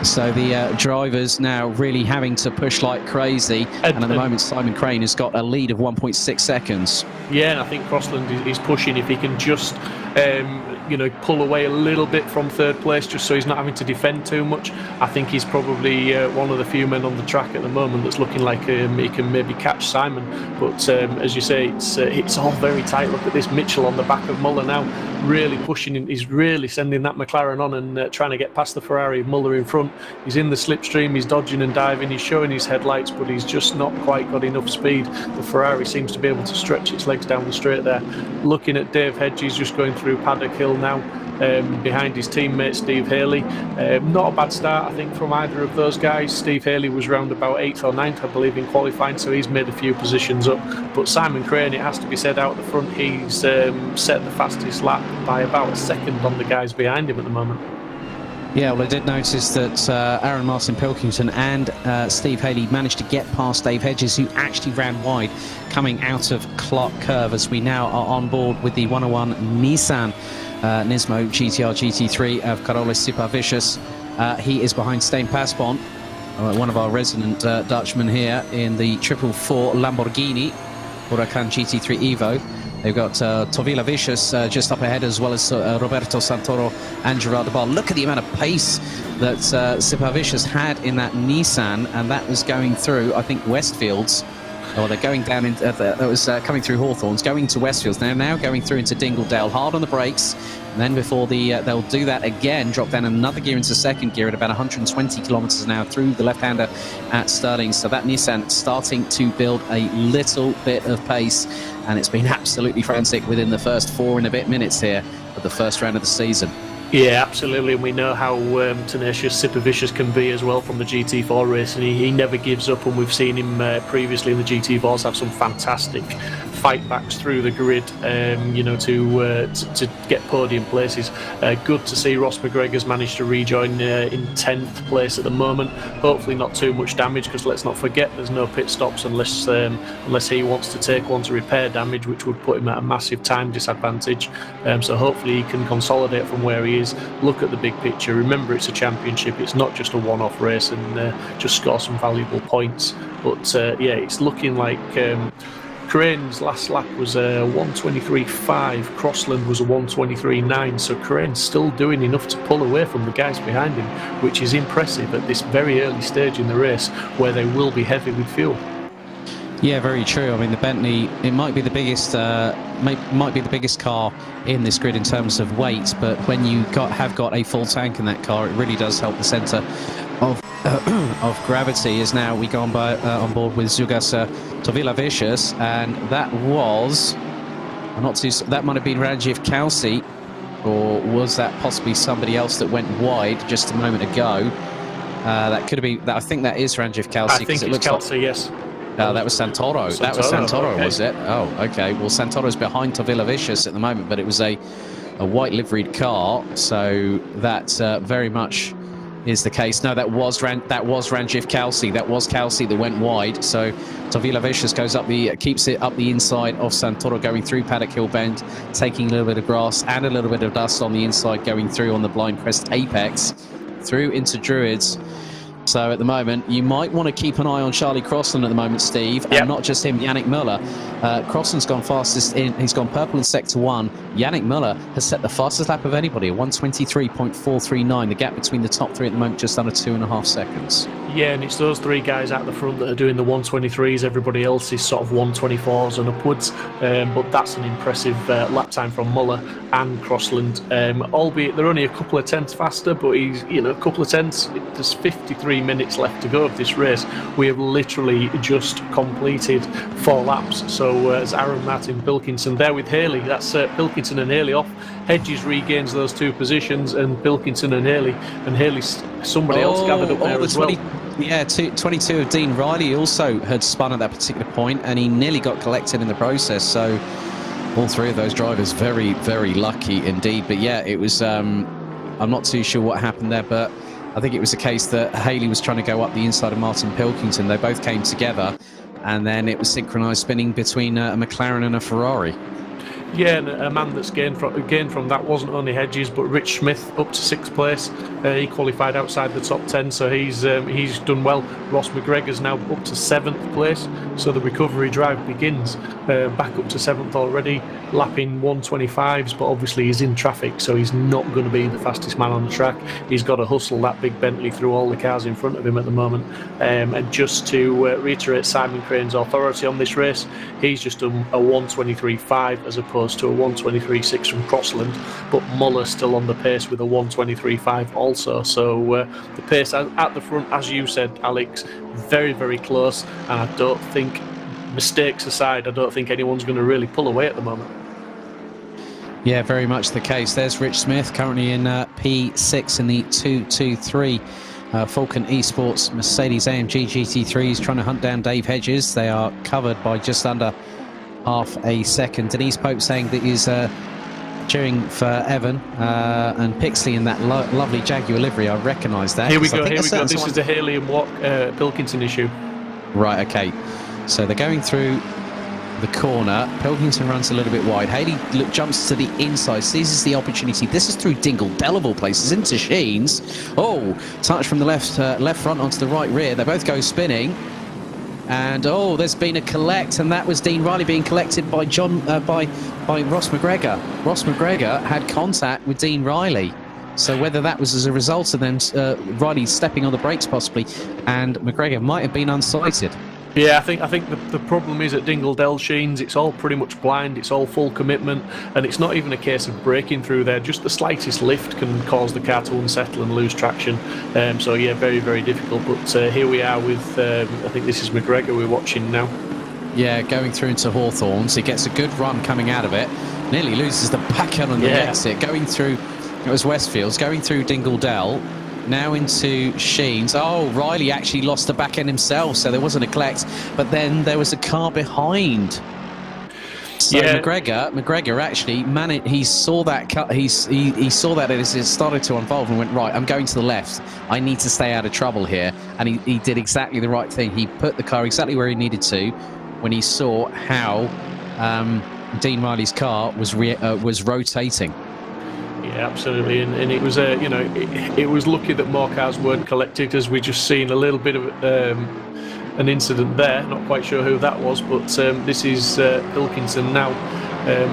So the drivers now really having to push like crazy, and at the moment Simon Crane has got a lead of 1.6 seconds. Yeah, and I think Crosland is pushing. If he can just pull away a little bit from third place, just so he's not having to defend too much, I think he's probably one of the few men on the track at the moment that's looking like he can maybe catch Simon. But as you say, it's all very tight. Look at this Mitchell on the back of Muller now, really pushing him. He's really sending that McLaren on and trying to get past the Ferrari. Muller in front. He's in the slipstream, he's dodging and diving, he's showing his headlights, but he's just not quite got enough speed. The Ferrari seems to be able to stretch its legs down the straight there. Looking at Dave Hedges just going through Paddock Hill now, behind his teammate Steve Haley. Not a bad start, I think, from either of those guys. Steve Haley was round about 8th or 9th, I believe, in qualifying, so he's made a few positions up. But Simon Crane, it has to be said, out the front, he's set the fastest lap by about a second on the guys behind him at the moment. Yeah, well, I did notice that Aaron Martin Pilkington and Steve Haley managed to get past Dave Hedges, who actually ran wide coming out of Clark Curve, as we now are on board with the 101 Nissan Nismo GTR GT3 of Carolus Supervicious. He is behind Stijn Paspon, one of our resident Dutchmen here, in the 444 Lamborghini Huracan GT3 Evo. They've got Tovila Vicious just up ahead, as well as Roberto Santoro and Gerard de Bar. Look at the amount of pace that Supervicious had in that Nissan, and that was going through, I think, Westfields. Or they're going down into that was coming through Hawthorns, going to Westfields. They're now going through into Dingledale, hard on the brakes, and then before they'll do that again, drop down another gear into second gear at about 120 kilometers an hour through the left-hander at Stirling. So that Nissan starting to build a little bit of pace, and it's been absolutely frantic within the first 4 and a bit minutes here of the first round of the season. Yeah, absolutely, and we know how tenacious Supervicious can be as well from the GT4 race, and he never gives up, and we've seen him previously in the GT4s have some fantastic fight backs through the grid, you know, to get podium places. Good to see Ross McGregor's managed to rejoin in 10th place at the moment. Hopefully not too much damage, because let's not forget there's no pit stops unless he wants to take one to repair damage, which would put him at a massive time disadvantage. So hopefully he can consolidate from where he is, look at the big picture, remember it's a championship, it's not just a one-off race, and just score some valuable points. But yeah, it's looking like Crane's last lap was a 1:23.5, Crossland was a 1:23.9, so Crane's still doing enough to pull away from the guys behind him, which is impressive at this very early stage in the race where they will be heavy with fuel. Yeah, very true. I mean, the Bentley, it might be the biggest, might be the biggest car in this grid in terms of weight, but when you have got a full tank in that car, it really does help the centre of gravity. Is now we go on board with Zugas Tovilavicius, and that was that might have been Ranjiv Kalsi, or was that possibly somebody else that went wide just a moment ago? That could have been. I think that is Ranjiv Kalsi. I think it's Kalsi, yes. That was Santoro. That was Santoro, okay. Was it? Oh, okay. Well, Santoro's behind Tovilavicius at the moment, but it was a white liveried car, so that very much is the case. No, that was Ranjiv Kalsi. That was Kalsi that went wide. So Tovilavicius goes up keeps it up the inside of Santoro, going through Paddock Hill Bend, taking a little bit of grass and a little bit of dust on the inside, going through on the Blind Crest Apex, through into Druids. So at the moment, you might want to keep an eye on Charlie Crossland at the moment, Steve, yep. And not just him, Yannick Muller. Crossland's gone fastest in, he's gone purple in Sector 1. Yannick Muller has set the fastest lap of anybody, 1:23.439. The gap between the top three at the moment, just under 2.5 seconds. Yeah, and it's those three guys at the front that are doing the 1:23s. Everybody else is sort of 1:24s and upwards. But that's an impressive lap time from Muller and Crossland. Albeit they're only a couple of tenths faster, but he's, you know, a couple of tenths. There's 53 minutes left to go of this race. We have literally just completed 4 laps. So as Aaron Martin Pilkinson there with Haley, that's Pilkinson and Haley off. Hedges regains those 2 positions, and Pilkinson and Haley's somebody else gathered up there as well. Yeah, 22 of Dean Riley also had spun at that particular point, and he nearly got collected in the process. So all 3 of those drivers very, very lucky indeed. But yeah, it was, I'm not too sure what happened there, but I think it was a case that Haley was trying to go up the inside of Martin Pilkington. They both came together, and then it was synchronised spinning between a McLaren and a Ferrari. Yeah, and a man that's gained from that wasn't only Hedges, but Rich Smith up to 6th place. He qualified outside the top 10, so he's done well. Ross McGregor's now up to 7th place, so the recovery drive begins. Back up to 7th already, lapping 1:25s, but obviously he's in traffic, so he's not going to be the fastest man on the track. He's got to hustle that big Bentley through all the cars in front of him at the moment. And just to reiterate Simon Crane's authority on this race, he's just done a 1:23.5 as opposed to a 1:23.6 from Crossland, but Muller's still on the pace with a 1:23.5 also. So the pace at the front, as you said, Alex, very, very close, and I don't think, mistakes aside, I don't think anyone's going to really pull away at the moment. Yeah, very much the case. There's Rich Smith, currently in P6 in the 223 Falcon Esports Mercedes AMG GT3s, trying to hunt down Dave Hedges. They are covered by just under half a second. Denise Pope saying that he's cheering for Evan and Pixley in that lovely Jaguar livery. I recognise that. Here we go. This is the Haley and Pilkington issue. Right, okay. So they're going through the corner. Pilkington runs a little bit wide. Haley jumps to the inside, seizes the opportunity. This is through Dingle Dell of all places, into Sheens. Oh, touch from the left front onto the right rear. They both go spinning. And oh, there's been a collect, and that was Dean Riley being collected by by Ross McGregor. Ross McGregor had contact with Dean Riley. So whether that was as a result of them Riley stepping on the brakes possibly, and McGregor might have been unsighted. Yeah, I think the problem is at Dingle Dell Sheens, it's all pretty much blind, it's all full commitment, and it's not even a case of breaking through there. Just the slightest lift can cause the car to unsettle and lose traction. So yeah, very, very difficult. But here we are with, I think this is McGregor we're watching now. Yeah, going through into Hawthorns. He gets a good run coming out of it. Nearly loses the back end on the exit. Going through, it was Westfields, going through Dingle Dell. Now into Sheens. Oh, Riley actually lost the back end himself, so there wasn't a collect, but then there was a car behind. So Yeah. McGregor actually he saw that cut. He saw that as it started to unfold and went, right, I'm going to the left. I need to stay out of trouble here. And he did exactly the right thing. He put the car exactly where he needed to when he saw how Dean Riley's car was rotating. Yeah, absolutely, and it was it was lucky that more cars weren't collected, as we just seen a little bit of an incident there. Not quite sure who that was, but this is Pilkington now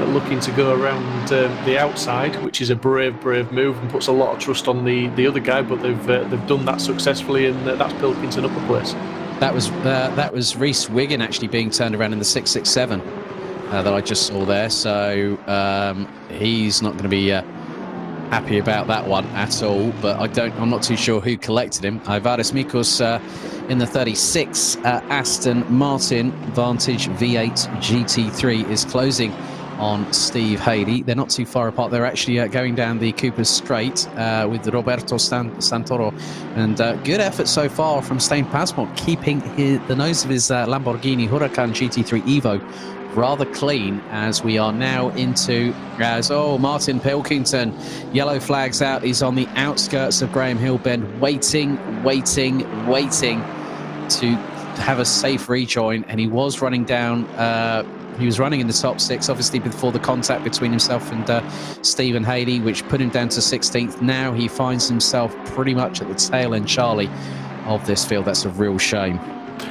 looking to go around the outside, which is a brave move and puts a lot of trust on the other guy. But they've done that successfully, and that's Pilkington up a place. That was Reese Wiggin actually being turned around in the 667 that I just saw there. So he's not going to be happy about that one at all. But I'm not too sure who collected him. Ivaris Mikos in the 36 Aston Martin Vantage V8 GT3 is closing on Steve Haley. They're not too far apart. They're actually going down the Cooper's Straight with Roberto Santoro. And good effort so far from Stein Pasmont, keeping the nose of his Lamborghini Huracan GT3 Evo rather clean, as we are now into Martin Pilkington, yellow flags out. He's on the outskirts of Graham Hill Bend, waiting to have a safe rejoin, and he was running down he was running in the top 6, obviously before the contact between himself and Stephen Haley, which put him down to 16th. Now he finds himself pretty much at the tail end, Charlie, of this field. That's a real shame.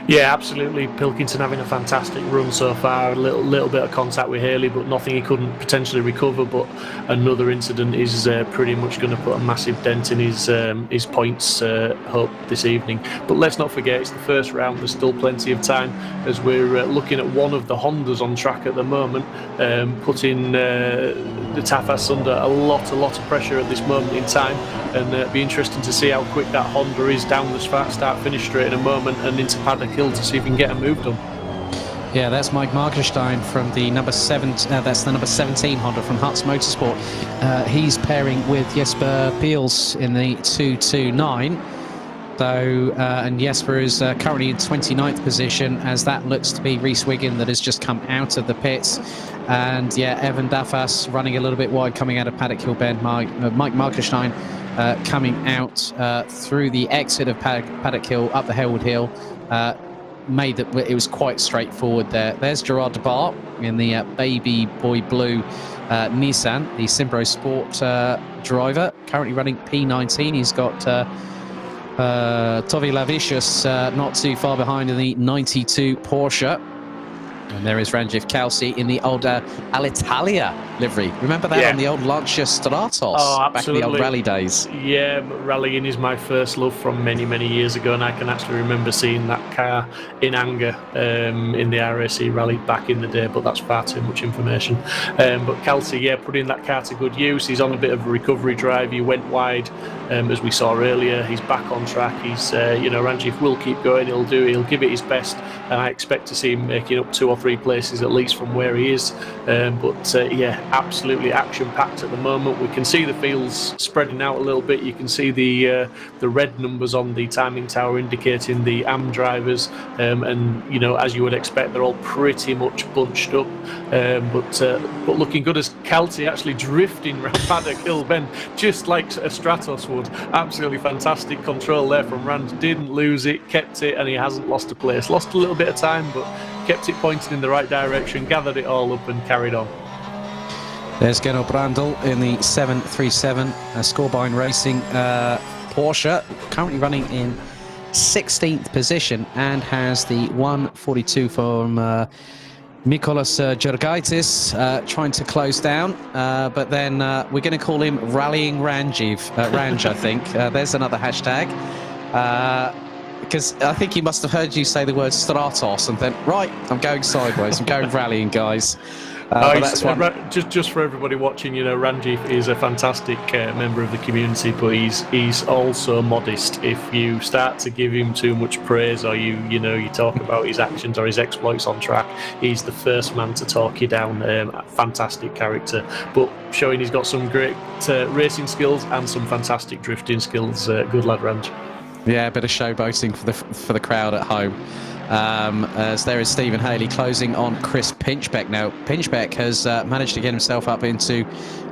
Yeah, absolutely. Pilkington having a fantastic run so far. A little bit of contact with Haley, but nothing he couldn't potentially recover. But another incident is pretty much going to put a massive dent in his points hope this evening. But let's not forget, it's the first round. There's still plenty of time, as we're looking at one of the Hondas on track at the moment, putting the Tafas under a lot of pressure at this moment in time. And it'll be interesting to see how quick that Honda is down the start-finish straight in a moment and into Paddock Hill to see if we can get a move done. Yeah, that's Mike Markerstein from the number 7. That's the number 17 Honda from Hutz Motorsport. He's pairing with Jesper Peels in the 229. Though, and Jesper is currently in 29th position, as that looks to be Reese Wiggin that has just come out of the pits. And yeah, Evan Dafas running a little bit wide coming out of Paddock Hill Bend. Mike Markerstein coming out through the exit of Paddock Hill up the Hellwood Hill. Made that it was quite straightforward there. There's Gerard DeBar in the baby boy blue Nissan, the Simbro Sport driver, currently running P19. He's got Tovi Lavicius not too far behind in the 92 Porsche. And there is Ranjiv Kalsi in the old Alitalia livery. Remember that on the old Lancia Stratos back in the old rally days? Yeah, rallying is my first love from many years ago, and I can actually remember seeing that car in anger in the RAC rally back in the day, but that's far too much information. But Kalsi, putting that car to good use. He's on a bit of a recovery drive. He went wide, as we saw earlier. He's back on track. He's, Ranjiv will keep going. He'll give it his best, and I expect to see him making up 2 or 3 places at least from where he is. Absolutely action-packed at the moment. We can see the fields spreading out a little bit. You can see the red numbers on the timing tower indicating the AM drivers, and as you would expect, they're all pretty much bunched up, but looking good, as Kalsi actually drifting around Paddock Hill Bend just like a Stratos would. Absolutely fantastic control there from Rand. Didn't lose it, kept it, and he hasn't lost a place. Lost a little bit of time, but kept it pointed in the right direction, gathered it all up and carried on. There's Geno Brandl in the 737 Scorbine Racing Porsche, currently running in 16th position, and has the 142 from Mikolas Jurgaitis trying to close down, but then we're going to call him Rallying Ranjiv. Ranj, I think. There's another hashtag. Because I think he must have heard you say the word Stratos and then, right, I'm going sideways, I'm going rallying, guys. That's just for everybody watching, Ranjiv is a fantastic member of the community, but he's also modest. If you start to give him too much praise, or you talk about his actions or his exploits on track, he's the first man to talk you down. Fantastic character, but showing he's got some great racing skills and some fantastic drifting skills. Good lad, Ranj. Yeah, a bit of showboating for the crowd at home. as there is Stephen Haley closing on Chris Pinchbeck. Now, Pinchbeck has managed to get himself up into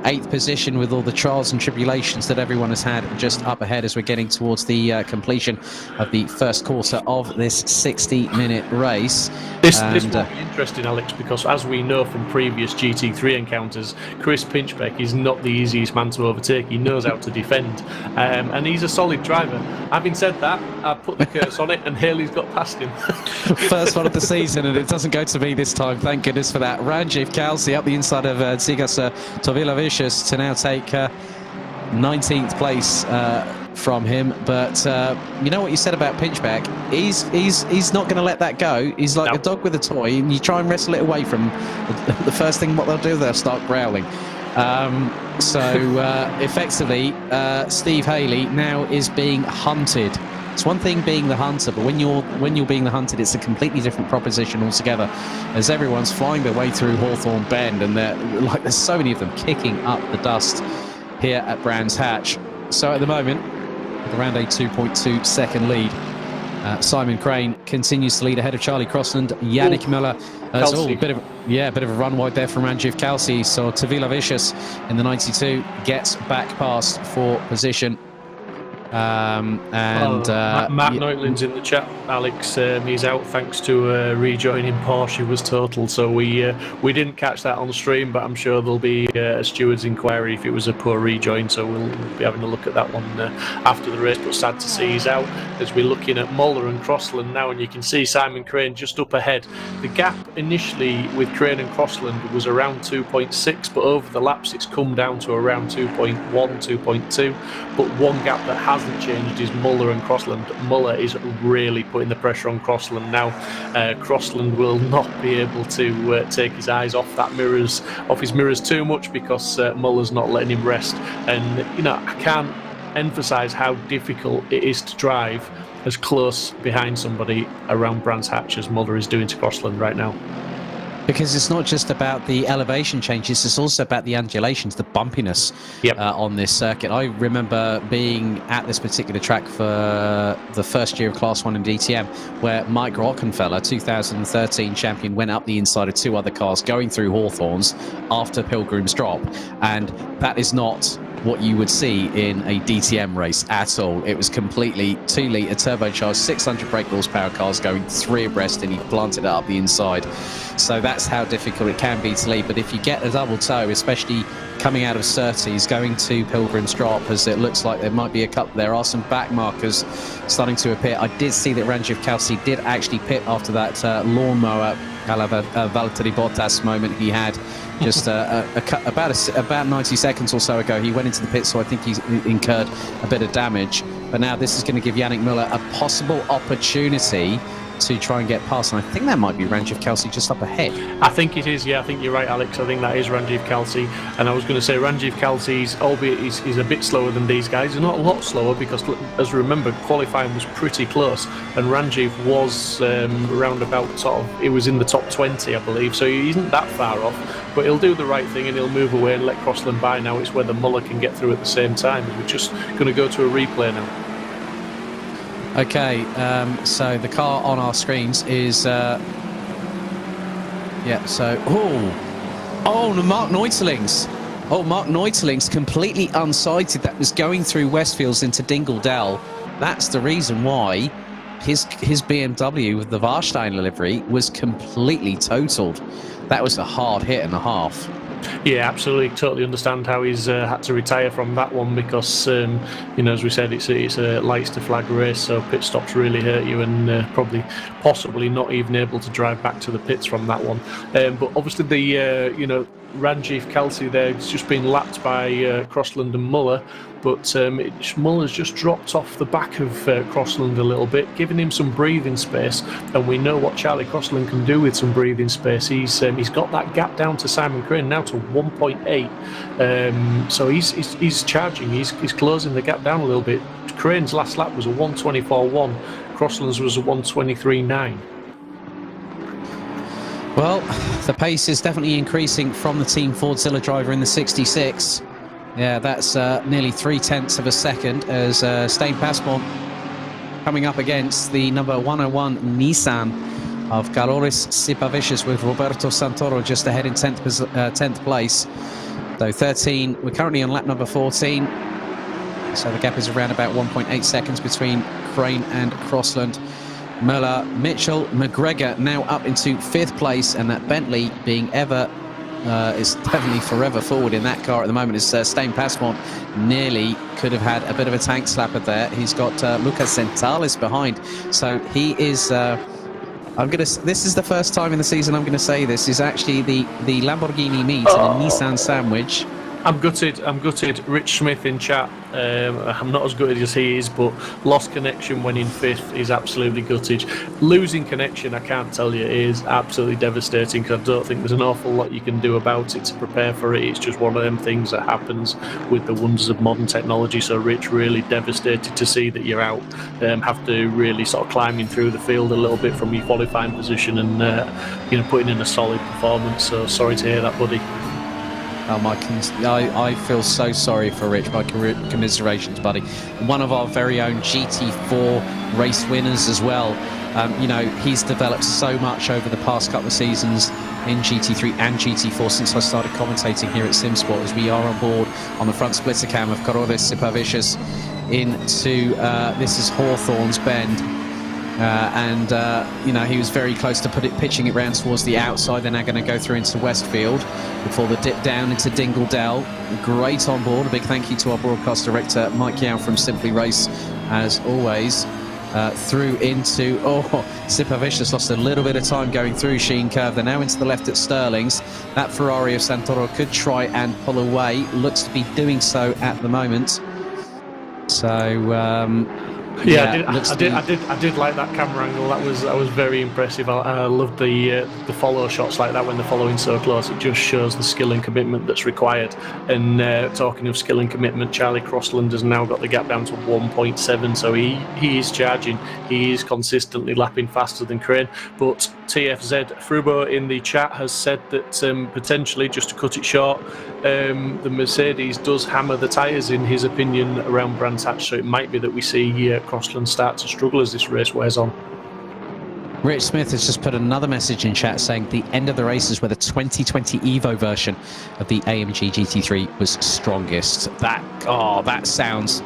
8th position with all the trials and tribulations that everyone has had just up ahead as we're getting towards the completion of the first quarter of this 60-minute race. This will be interesting, Alex, because as we know from previous GT3 encounters, Chris Pinchbeck is not the easiest man to overtake. He knows how to defend, and he's a solid driver. Having said that, I put the curse on it, and Haley's got past him. First one of the season, and it doesn't go to me this time. Thank goodness for that. Ranjiv Kalsi up the inside of Zigas Tovilavicius to now take 19th place from him. But you know what you said about Pinchbeck? He's not going to let that go. He's like a dog with a toy, and you try and wrestle it away from the first thing what they'll do, they'll start growling. Effectively, Steve Haley now is being hunted. It's one thing being the hunter, but when you're being the hunted, it's a completely different proposition altogether, as everyone's flying their way through Hawthorne Bend, and there's so many of them kicking up the dust here at Brands Hatch. So at the moment, with around a 2.2 second lead, Simon Crane continues to lead ahead of Charlie Crossland. Yannick Muller has a bit of a run wide there from Ranjiv Kalsi. So Tovilavicius in the 92 gets back past for position. Matt Neutland's in the chat, Alex. He's out thanks to rejoining Porsche was total, so we didn't catch that on stream, but I'm sure there'll be a steward's inquiry if it was a poor rejoin, so we'll be having a look at that one after the race. But sad to see he's out, as we're looking at Muller and Crossland now, and you can see Simon Crane just up ahead. The gap initially with Crane and Crossland was around 2.6, but over the laps it's come down to around 2.1, 2.2. But one gap that hasn't changed is Muller and Crossland. Muller is really putting the pressure on Crossland now. Crossland will not be able to take his eyes off his mirrors too much, because Muller's not letting him rest. And I can't emphasise how difficult it is to drive as close behind somebody around Brands Hatch as Muller is doing to Crossland right now. Because it's not just about the elevation changes, it's also about the undulations, the bumpiness on this circuit. I remember being at this particular track for the first year of Class 1 in DTM, where Mike Rockenfeller, 2013 champion, went up the inside of 2 other cars going through Hawthorns after Pilgrim's Drop. And that is not what you would see in a DTM race at all. It was completely 2-litre turbocharged 600 brake horsepower cars going 3 abreast, and he planted it up the inside. So that's how difficult it can be to lead. But if you get a double toe, especially coming out of Surtees going to Pilgrim's Drop, as it looks like there might be a couple, there are some back markers starting to appear. I did see that Ranjiv Kalsi did actually pit after that lawnmower Valtteri Bottas moment he had just about 90 seconds or so ago. He went into the pit, so I think he's incurred a bit of damage. But now this is going to give Yannick Muller a possible opportunity to try and get past, and I think that might be Ranjiv Kalsi just up ahead. I think it is, I think you're right, Alex. I think that is Ranjiv Kalsi, and I was going to say Ranjiv Kalsi's, albeit he's a bit slower than these guys, he's not a lot slower, because as remember, qualifying was pretty close, and Ranjiv was round about it was in the top 20, I believe, so he isn't that far off, but he'll do the right thing and he'll move away and let Crossland by. Now it's whether Muller can get through at the same time. We're just going to go to a replay now. Okay, so the car on our screens is Mark Neutelings. Mark Neutelings completely unsighted. That was going through Westfields into Dingledell. That's the reason why his BMW with the Warstein livery was completely totaled. That was a hard hit and a half. Yeah, absolutely. Totally understand how he's had to retire from that one, because as we said, it's a lights to flag race, so pit stops really hurt you, and possibly not even able to drive back to the pits from that one. But obviously the Ranjiv Kalsi there, it's just been lapped by Crossland and Muller, but Muller's just dropped off the back of Crossland a little bit, giving him some breathing space, and we know what Charlie Crossland can do with some breathing space. He's got that gap down to Simon Crane now to 1.8, so he's charging, he's closing the gap down a little bit. Crane's last lap was a 1:24.1, Crossland's was a 1:23.9. Well, the pace is definitely increasing from the Team Fordzilla driver in the 66. Yeah, that's nearly 0.3 of a second as Stijn Pasborn coming up against the number 101 Nissan of Galoris Sipavicius, with Roberto Santoro just ahead in 10th place. So 13, we're currently on lap number 14. So the gap is around about 1.8 seconds between Crane and Crossland. Muller, Mitchell, McGregor now up into 5th place, and that Bentley being is definitely forever forward in that car at the moment. Is Stain Pasmont nearly could have had a bit of a tank slapper there. He's got Lucas Centales behind, so he is. This is the first time in the season I'm going to say this is actually the Lamborghini meet and a Nissan sandwich. I'm gutted. Rich Smith in chat. I'm not as gutted as he is, but lost connection when in 5th is absolutely gutted. Losing connection, I can't tell you, is absolutely devastating, because I don't think there's an awful lot you can do about it to prepare for it. It's just one of them things that happens with the wonders of modern technology. So Rich, really devastated to see that you're out. Have to really sort of climbing through the field a little bit from your qualifying position and putting in a solid performance. So sorry to hear that, buddy. I feel so sorry for Rich. My commiserations, buddy. One of our very own GT4 race winners as well. He's developed so much over the past couple of seasons in GT3 and GT4 since I started commentating here at Simsport, as we are on board on the front splitter cam of Galoris Sipavicius into this is Hawthorne's Bend. He was very close to pitching it round towards the outside. They're now going to go through into Westfield before the dip down into Dingle Dell. Great on board. A big thank you to our broadcast director, Mike Yow from Simply Race, as always. Through into... Sipavicius lost a little bit of time going through Sheen Curve. They're now into the left at Sterling's. That Ferrari of Santoro could try and pull away. Looks to be doing so at the moment. So... I did like that camera angle. That was very impressive. I loved the follow shots like that when they're following so close. It just shows the skill and commitment that's required. And talking of skill and commitment, Charlie Crossland has now got the gap down to 1.7. So he is charging. He is consistently lapping faster than Crane. But TFZ Frubo in the chat has said that potentially, just to cut it short, the Mercedes does hammer the tyres, in his opinion, around Brands Hatch. So it might be that we see Crossland start to struggle as this race wears on. Rich Smith has just put another message in chat saying the end of the race is where the 2020 Evo version of the AMG GT3 was strongest. That sounds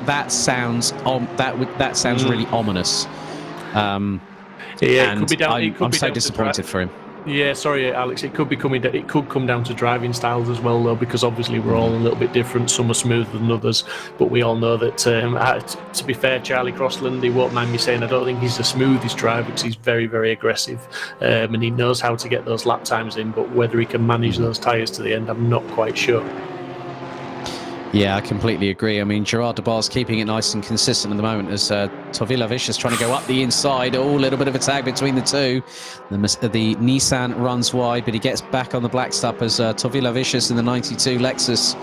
really ominous. Yeah, it could be down. I'm so disappointed for him. Yeah, sorry, Alex. It could come down to driving styles as well, though, because obviously we're all a little bit different. Some are smoother than others, but we all know that. To be fair, Charlie Crossland, he won't mind me saying, I don't think he's the smoothest driver, because he's very, very aggressive, and he knows how to get those lap times in. But whether he can manage those tyres to the end, I'm not quite sure. Yeah, I completely agree. I mean, Gerard de Bar's keeping it nice and consistent at the moment as Tovila Vicious trying to go up the inside. Oh, a little bit of a tag between the two. The Nissan runs wide, but he gets back on the black stuff as Tovila Vicious in the 92 Lexus.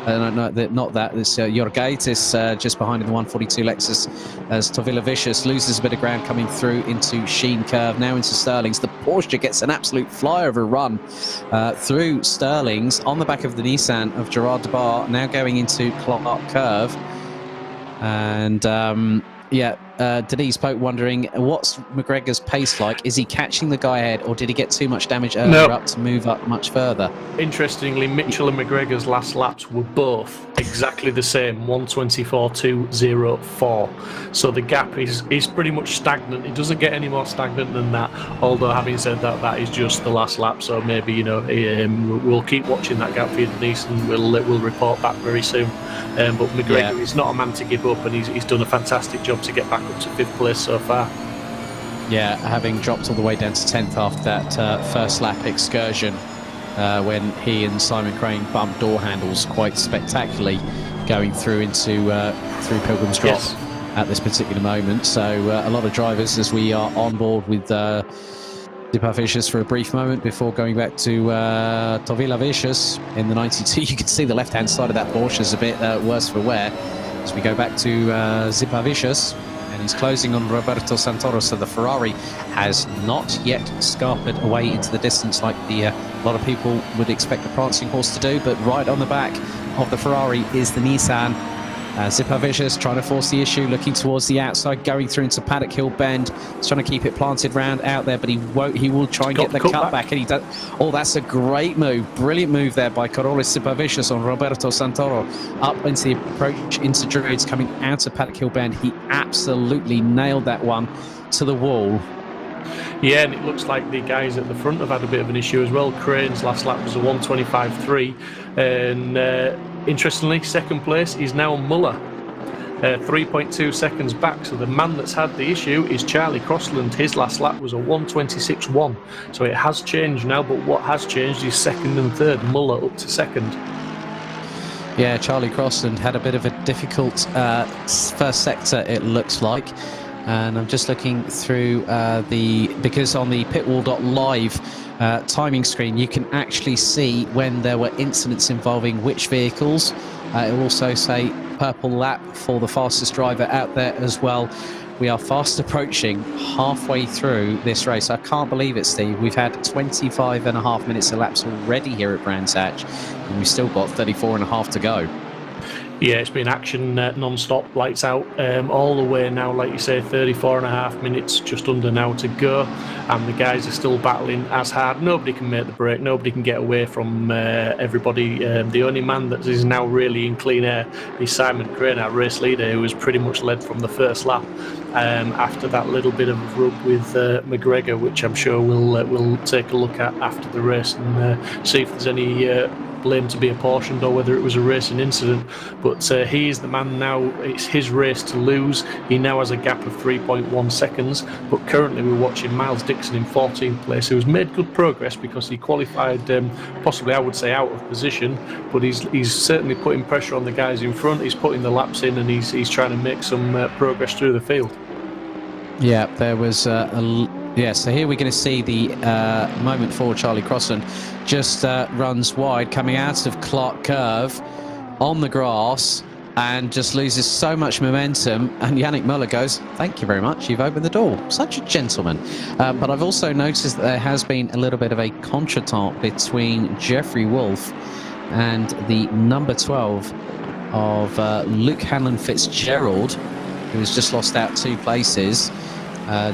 Not that. It's Jorgaitis just behind in the 142 Lexus as Tovila Vicious loses a bit of ground coming through into Sheen Curve, now into Sterling's. The Porsche gets an absolute flyer of a run through Sterling's on the back of the Nissan of Gerard de Bar, now going into Clark Curve. And Denise Pope wondering, what's McGregor's pace like? Is he catching the guy ahead, or did he get too much damage earlier up to move up much further? Interestingly, Mitchell and McGregor's last laps were both exactly the same, 1:24.204. So the gap is pretty much stagnant. It doesn't get any more stagnant than that. Although, having said that, that is just the last lap. So maybe we'll keep watching that gap for you, Denise, and we'll report back very soon. But McGregor is not a man to give up, and he's done a fantastic job to get back up to 5th place so far. Yeah, having dropped all the way down to 10th after that first lap excursion, when he and Simon Crane bumped door handles quite spectacularly going through through Pilgrim's Drop at this particular moment. So a lot of drivers, as we are on board with Sipavicius for a brief moment before going back to Tovila Vicious in the 92. You can see the left-hand side of that Porsche is a bit worse for wear as we go back to Sipavicius. And he's closing on Roberto Santoro, so the Ferrari has not yet scarpered away into the distance like a lot of people would expect the prancing horse to do. But right on the back of the Ferrari is the Nissan Zipper Vicious trying to force the issue, looking towards the outside, going through into Paddock Hill Bend. He's trying to keep it planted round out there, but he won't. He will try and get the cut back, and he does. Oh, that's a great move. Brilliant move there by Carlos Zipper Vicious on Roberto Santoro. Up into the approach into Druids, coming out of Paddock Hill Bend. He absolutely nailed that one to the wall. Yeah, and it looks like the guys at the front have had a bit of an issue as well. Crane's last lap was a 1:25.3, and interestingly, second place is now Muller, 3.2 seconds back. So the man that's had the issue is Charlie Crossland. His last lap was a 1:26.1. So it has changed now, but what has changed is second and third. Muller up to second. Yeah, Charlie Crossland had a bit of a difficult first sector, it looks like. And I'm just looking through because on the Pitwall.live timing screen, you can actually see when there were incidents involving which vehicles. It will also say purple lap for the fastest driver out there as well. We are fast approaching halfway through this race. I can't believe it, Steve. We've had 25 and a half minutes elapsed already here at Brands Hatch, and we've still got 34 and a half to go. Yeah, it's been action non-stop, lights out, all the way now, like you say, 34 and a half minutes, just under now to go, and the guys are still battling as hard. Nobody can make the break, nobody can get away from everybody. The only man that is now really in clean air is Simon Crane, our race leader, who was pretty much led from the first lap after that little bit of a rub with McGregor, which I'm sure we'll take a look at after the race and see if there's any blame to be apportioned or whether it was a racing incident. But he is the man now. It's his race to lose. He now has a gap of 3.1 seconds, but currently we're watching Miles Dixon in 14th place, who has made good progress because he qualified possibly, I would say, out of position, but he's certainly putting pressure on the guys in front. He's putting the laps in, and he's trying to make some progress through the field. Yeah, there was yeah, so here we're going to see the moment for Charlie Crossland. Just runs wide, coming out of Clark Curve on the grass, and just loses so much momentum. And Yannick Muller goes, "Thank you very much, you've opened the door." Such a gentleman. But I've also noticed that there has been a little bit of a contretemps between Jeffrey Wolf and the number 12 of Luke Hanlon Fitzgerald, who has just lost out 2 places.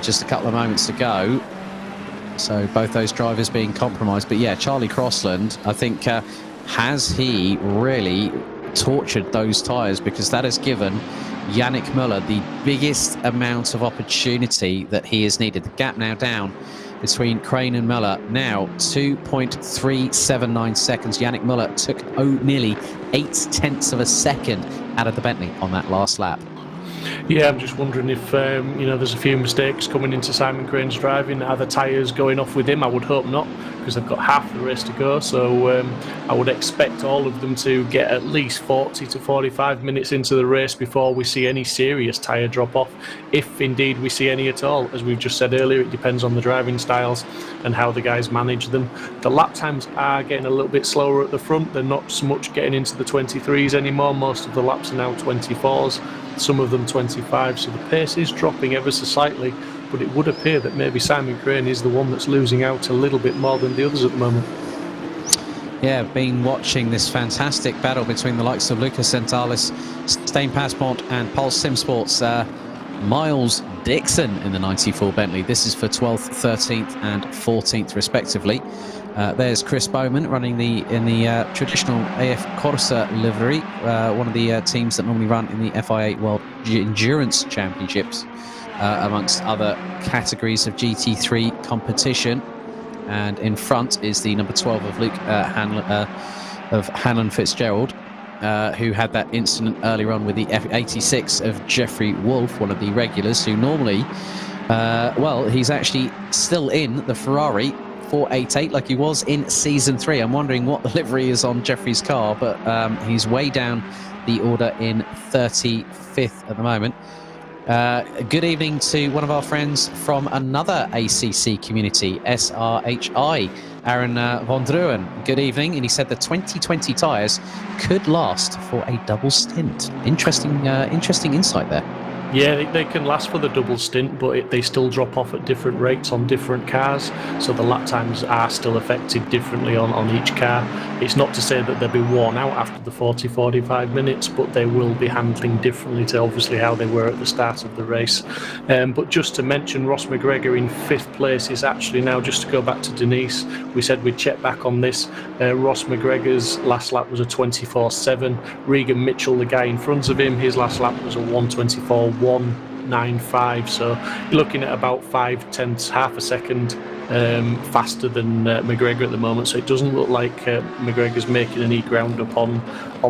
Just a couple of moments to go. So both those drivers being compromised. But yeah, Charlie Crossland, I think, has he really tortured those tyres, because that has given Yannick Muller the biggest amount of opportunity that he has needed. The gap now down between Crane and Muller, now 2.379 seconds. Yannick Muller took nearly 0.8 of a second out of the Bentley on that last lap. Yeah, I'm just wondering if there's a few mistakes coming into Simon Crane's driving. Are the tyres going off with him? I would hope not, because they've got half the race to go. So I would expect all of them to get at least 40 to 45 minutes into the race before we see any serious tyre drop off, if indeed we see any at all. As we've just said earlier, it depends on the driving styles and how the guys manage them. The lap times are getting a little bit slower at the front. They're not so much getting into the 23s anymore. Most of the laps are now 24s, some of them 25, so the pace is dropping ever so slightly, but it would appear that maybe Simon Crane is the one that's losing out a little bit more than the others at the moment. Yeah, been watching this fantastic battle between the likes of Lucas Sentalis, Stain Passport and Pulse Simsport's Miles Dixon in the 94 Bentley. This is for 12th, 13th and 14th respectively. There's Chris Bowman running in the traditional AF Corsa livery, one of the teams that normally run in the FIA World Endurance Championships, amongst other categories of GT3 competition. And in front is the number 12 of Luke Hanlon Fitzgerald, who had that incident earlier on with the F86 of Jeffrey Wolf, one of the regulars, who normally, he's actually still in the Ferrari 488 like he was in season 3. I'm wondering what the livery is on Jeffrey's car, but he's way down the order in 35th at the moment. Good evening to one of our friends from another ACC community, SRHI, Aaron von Druen. Good evening, and he said the 2020 tyres could last for a double stint. Interesting insight there. Yeah, they can last for the double stint, but they still drop off at different rates on different cars, so the lap times are still affected differently on each car. It's not to say that they'll be worn out after the 40-45 minutes, but they will be handling differently to obviously how they were at the start of the race. But just to mention, Ross McGregor in 5th place is actually now, just to go back to Denise, we said we'd check back on this. Ross McGregor's last lap was a 24.7. Regan Mitchell, the guy in front of him, his last lap was a 1:24.195. So you're looking at about 5/10, half a second faster than McGregor at the moment. So it doesn't look like McGregor's making any ground up on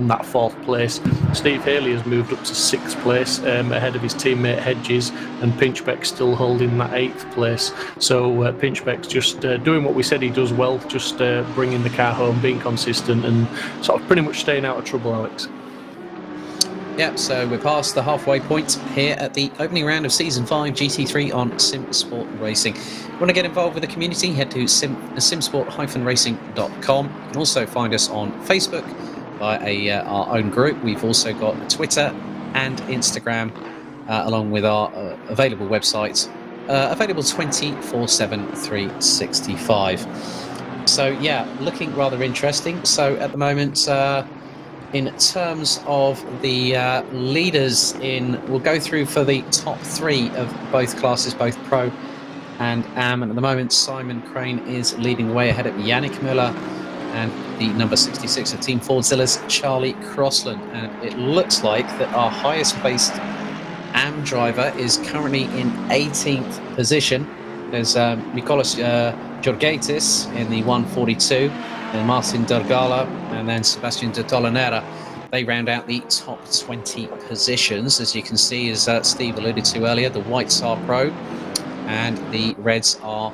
that 4th place. Steve Haley has moved up to 6th place ahead of his teammate Hedges, and Pinchbeck's still holding that 8th place. So Pinchbeck's just doing what we said he does well, just bringing the car home, being consistent, and sort of pretty much staying out of trouble, Alex. Yep, so we're past the halfway point here at the opening round of Season 5 GT3 on Simsport Racing. If you want to get involved with the community, head to simsport-racing.com. You can also find us on Facebook by our own group. We've also got Twitter and Instagram, along with our available websites, available 24/7, 365. So yeah, looking rather interesting. So at the moment, in terms of the leaders we'll go through for the top 3 of both classes, both Pro and Am. And at the moment, Simon Crane is leading the way ahead of Yannick Müller and the number 66 of Team Fordzilla's Charlie Crossland. And it looks like that our highest placed Am driver is currently in 18th position. There's Mikolas Georgaitis in the 1:42. And Martin Dergala and then Sebastian de Tolanera. They round out the top 20 positions. As you can see, as Steve alluded to earlier, the whites are Pro and the reds are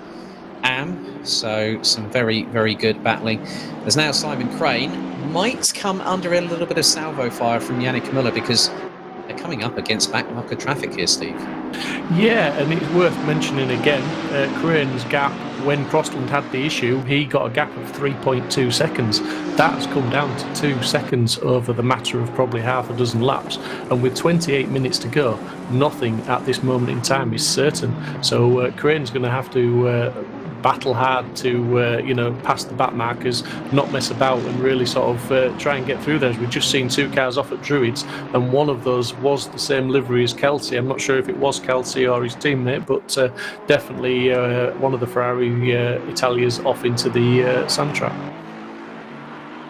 Am. So some very, very good battling. There's now Simon Crane. Might come under a little bit of salvo fire from Yannick Müller because they're coming up against backmarker traffic here, Steve. Yeah, and it's worth mentioning again, Crane's gap, when Crossland had the issue, he got a gap of 3.2 seconds. That's come down to 2 seconds over the matter of probably half a dozen laps. And with 28 minutes to go, nothing at this moment in time is certain. So Crane's going to have to battle hard to pass the back markers, not mess about, and really sort of try and get through those. We've just seen 2 cars off at Druids, and one of those was the same livery as Kelsey. I'm not sure if it was Kelsey or his teammate, but definitely one of the Ferrari Italians off into the sand trap.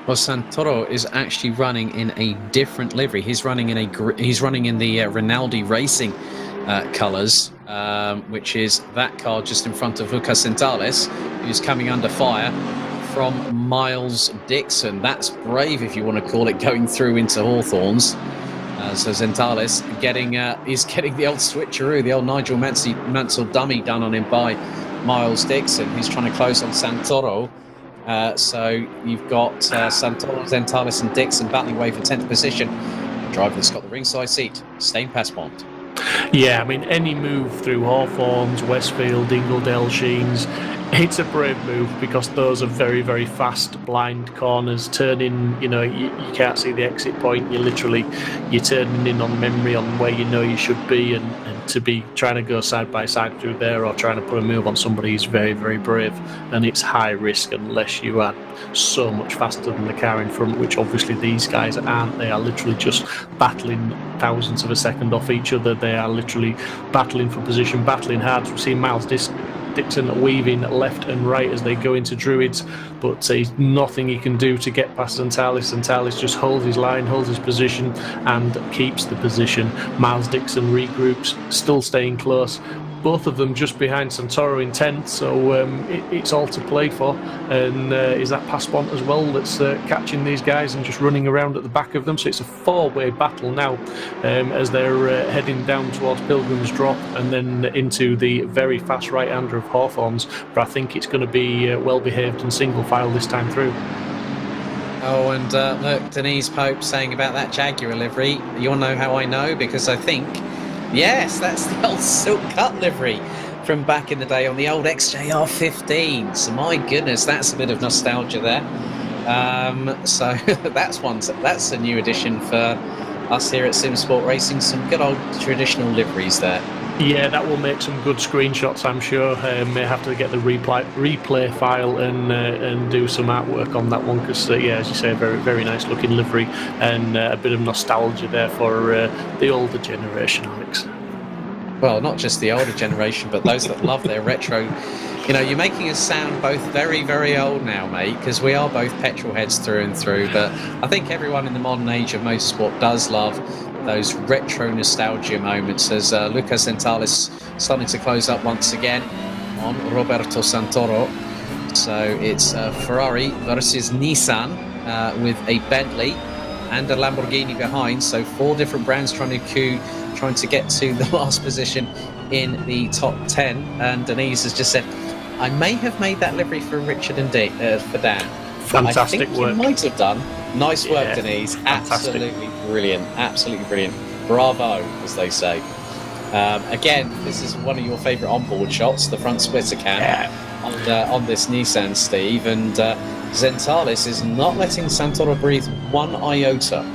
Well, Santoro is actually running in a different livery. He's running in the Rinaldi Racing colours, which is that car just in front of Lucas Centales, who's coming under fire from Miles Dixon. That's brave, if you want to call it, going through into Hawthorns. So Centales is getting the old switcheroo, the old Nigel Mansell dummy done on him by Miles Dixon. He's trying to close on Santoro. So you've got Santoro, Centales and Dixon battling away for 10th position. The driver that's got the ringside seat, Stijn Pasbond. Yeah, I mean, any move through Hawthorns, Westfield, Ingledale, Sheens, it's a brave move because those are very, very fast, blind corners. Turning, you can't see the exit point. You're turning in on memory on where you should be, and to be trying to go side by side through there or trying to put a move on somebody is very, very brave, and it's high risk unless you are so much faster than the car in front, which obviously these guys aren't. They are literally just battling thousandths of a second off each other. They are literally battling for position, battling hard. We've seen Miles Dixon weaving left and right as they go into Druids, but there's nothing he can do to get past Centales. Centales just holds his line, holds his position, and keeps the position. Miles Dixon regroups, still staying close. Both of them just behind Santoro in 10th, so it's all to play for. And is that Passpont as well that's catching these guys and just running around at the back of them? So it's a 4-way battle now as they're heading down towards Pilgrim's Drop and then into the very fast right-hander of Hawthorns. But I think it's going to be well behaved and single file this time through. Oh, and look, Denise Pope saying about that Jaguar livery. You want to know how I know? Because I think, yes, that's the old Silk Cut livery from back in the day on the old XJR 15. So my goodness, that's a bit of nostalgia there. So that's a new addition for us here at Simsport Racing. Some good old traditional liveries there. Yeah, that will make some good screenshots, I'm sure. May have to get the replay file and do some artwork on that one because, yeah, as you say, very, very nice looking livery and a bit of nostalgia there for the older generation, Alex. Well, not just the older generation, but those that love their retro. You know, you're making us sound both very, very old now, mate, because we are both petrol heads through and through. But I think everyone in the modern age of motorsport does love those retro nostalgia moments as Lucas Zentales starting to close up once again on Roberto Santoro. So it's Ferrari versus Nissan with a Bentley and a Lamborghini behind. So 4 different brands trying to get to the last position in the top 10. And Denise has just said, I may have made that livery for Richard and for Dan. Fantastic I think work. You might have done. Nice work, Yeah, Denise. fantastic. Absolutely brilliant. Absolutely brilliant. Bravo, as they say. Again, this is one of your favourite onboard shots, the front splitter cam on this Nissan, Steve. And Zentales is not letting Santoro breathe one iota.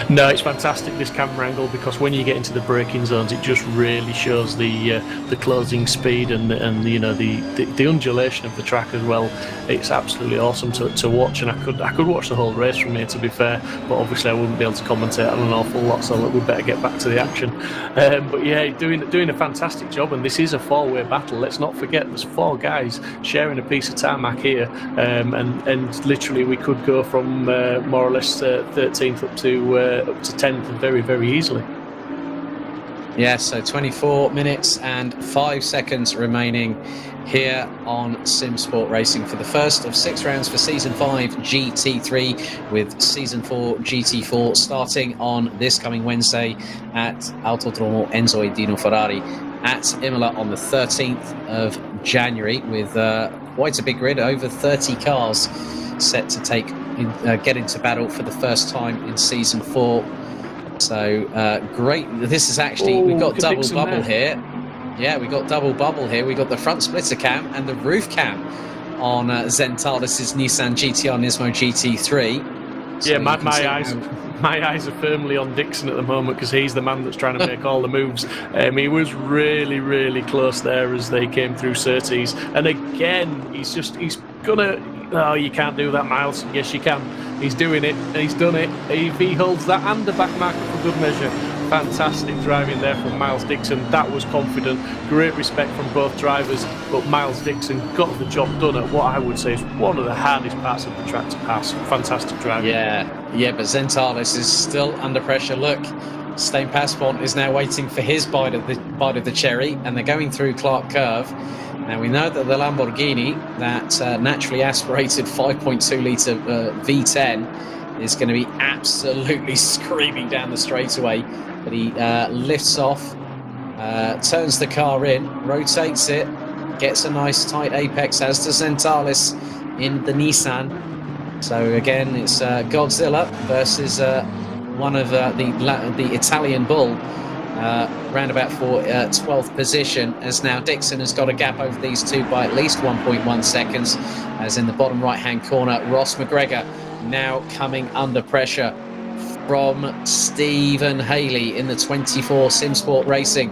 No, it's fantastic, this camera angle, because when you get into the braking zones, it just really shows the closing speed and you know the undulation of the track as well. It's absolutely awesome to watch, and I could watch the whole race from here, to be fair, but obviously I wouldn't be able to commentate on an awful lot, so we better get back to the action. But yeah, doing a fantastic job, and this is a 4-way battle. Let's not forget there's 4 guys sharing a piece of tarmac here, and literally we could go from more or less 13th up to 10th very, very easily. Yeah, so 24 minutes and 5 seconds remaining here on Simsport Racing for the first of 6 rounds for Season 5 GT3, with Season 4 GT4 starting on this coming Wednesday at Autodromo Enzo e Dino Ferrari at Imola on the 13th of January, with quite a big grid, over 30 cars set to get into battle for the first time in Season 4. So great. This is actually, we've got double bubble here. Yeah, we got double bubble here. We got the front splitter cam and the roof cam on Zentales' Nissan GTR Nismo GT3. So yeah, my eyes are firmly on Dixon at the moment because he's the man that's trying to make all the moves. He was really, really close there as they came through Surtees. And again, he's gonna. Oh, you can't do that, Miles. Yes, you can. He's doing it. He's done it. If he holds that and the back marker for good measure. Fantastic driving there from Miles Dixon. That was confident. Great respect from both drivers. But Miles Dixon got the job done at what I would say is one of the hardest parts of the track to pass. Fantastic driving. Yeah, but Zentales is still under pressure. Look, Stijn Passpont is now waiting for his bite of the cherry, and they're going through Clark Curve. Now, we know that the Lamborghini, that naturally aspirated 5.2 litre V10, is going to be absolutely screaming down the straightaway. But he lifts off, turns the car in, rotates it, gets a nice tight apex, as does Zentales in the Nissan. So again, it's Godzilla versus one of the Italian Bull. Roundabout for 12th position, as now Dixon has got a gap over these two by at least 1.1 seconds, as in the bottom right hand corner Ross McGregor now coming under pressure from Stephen Haley in the 24 Simsport Racing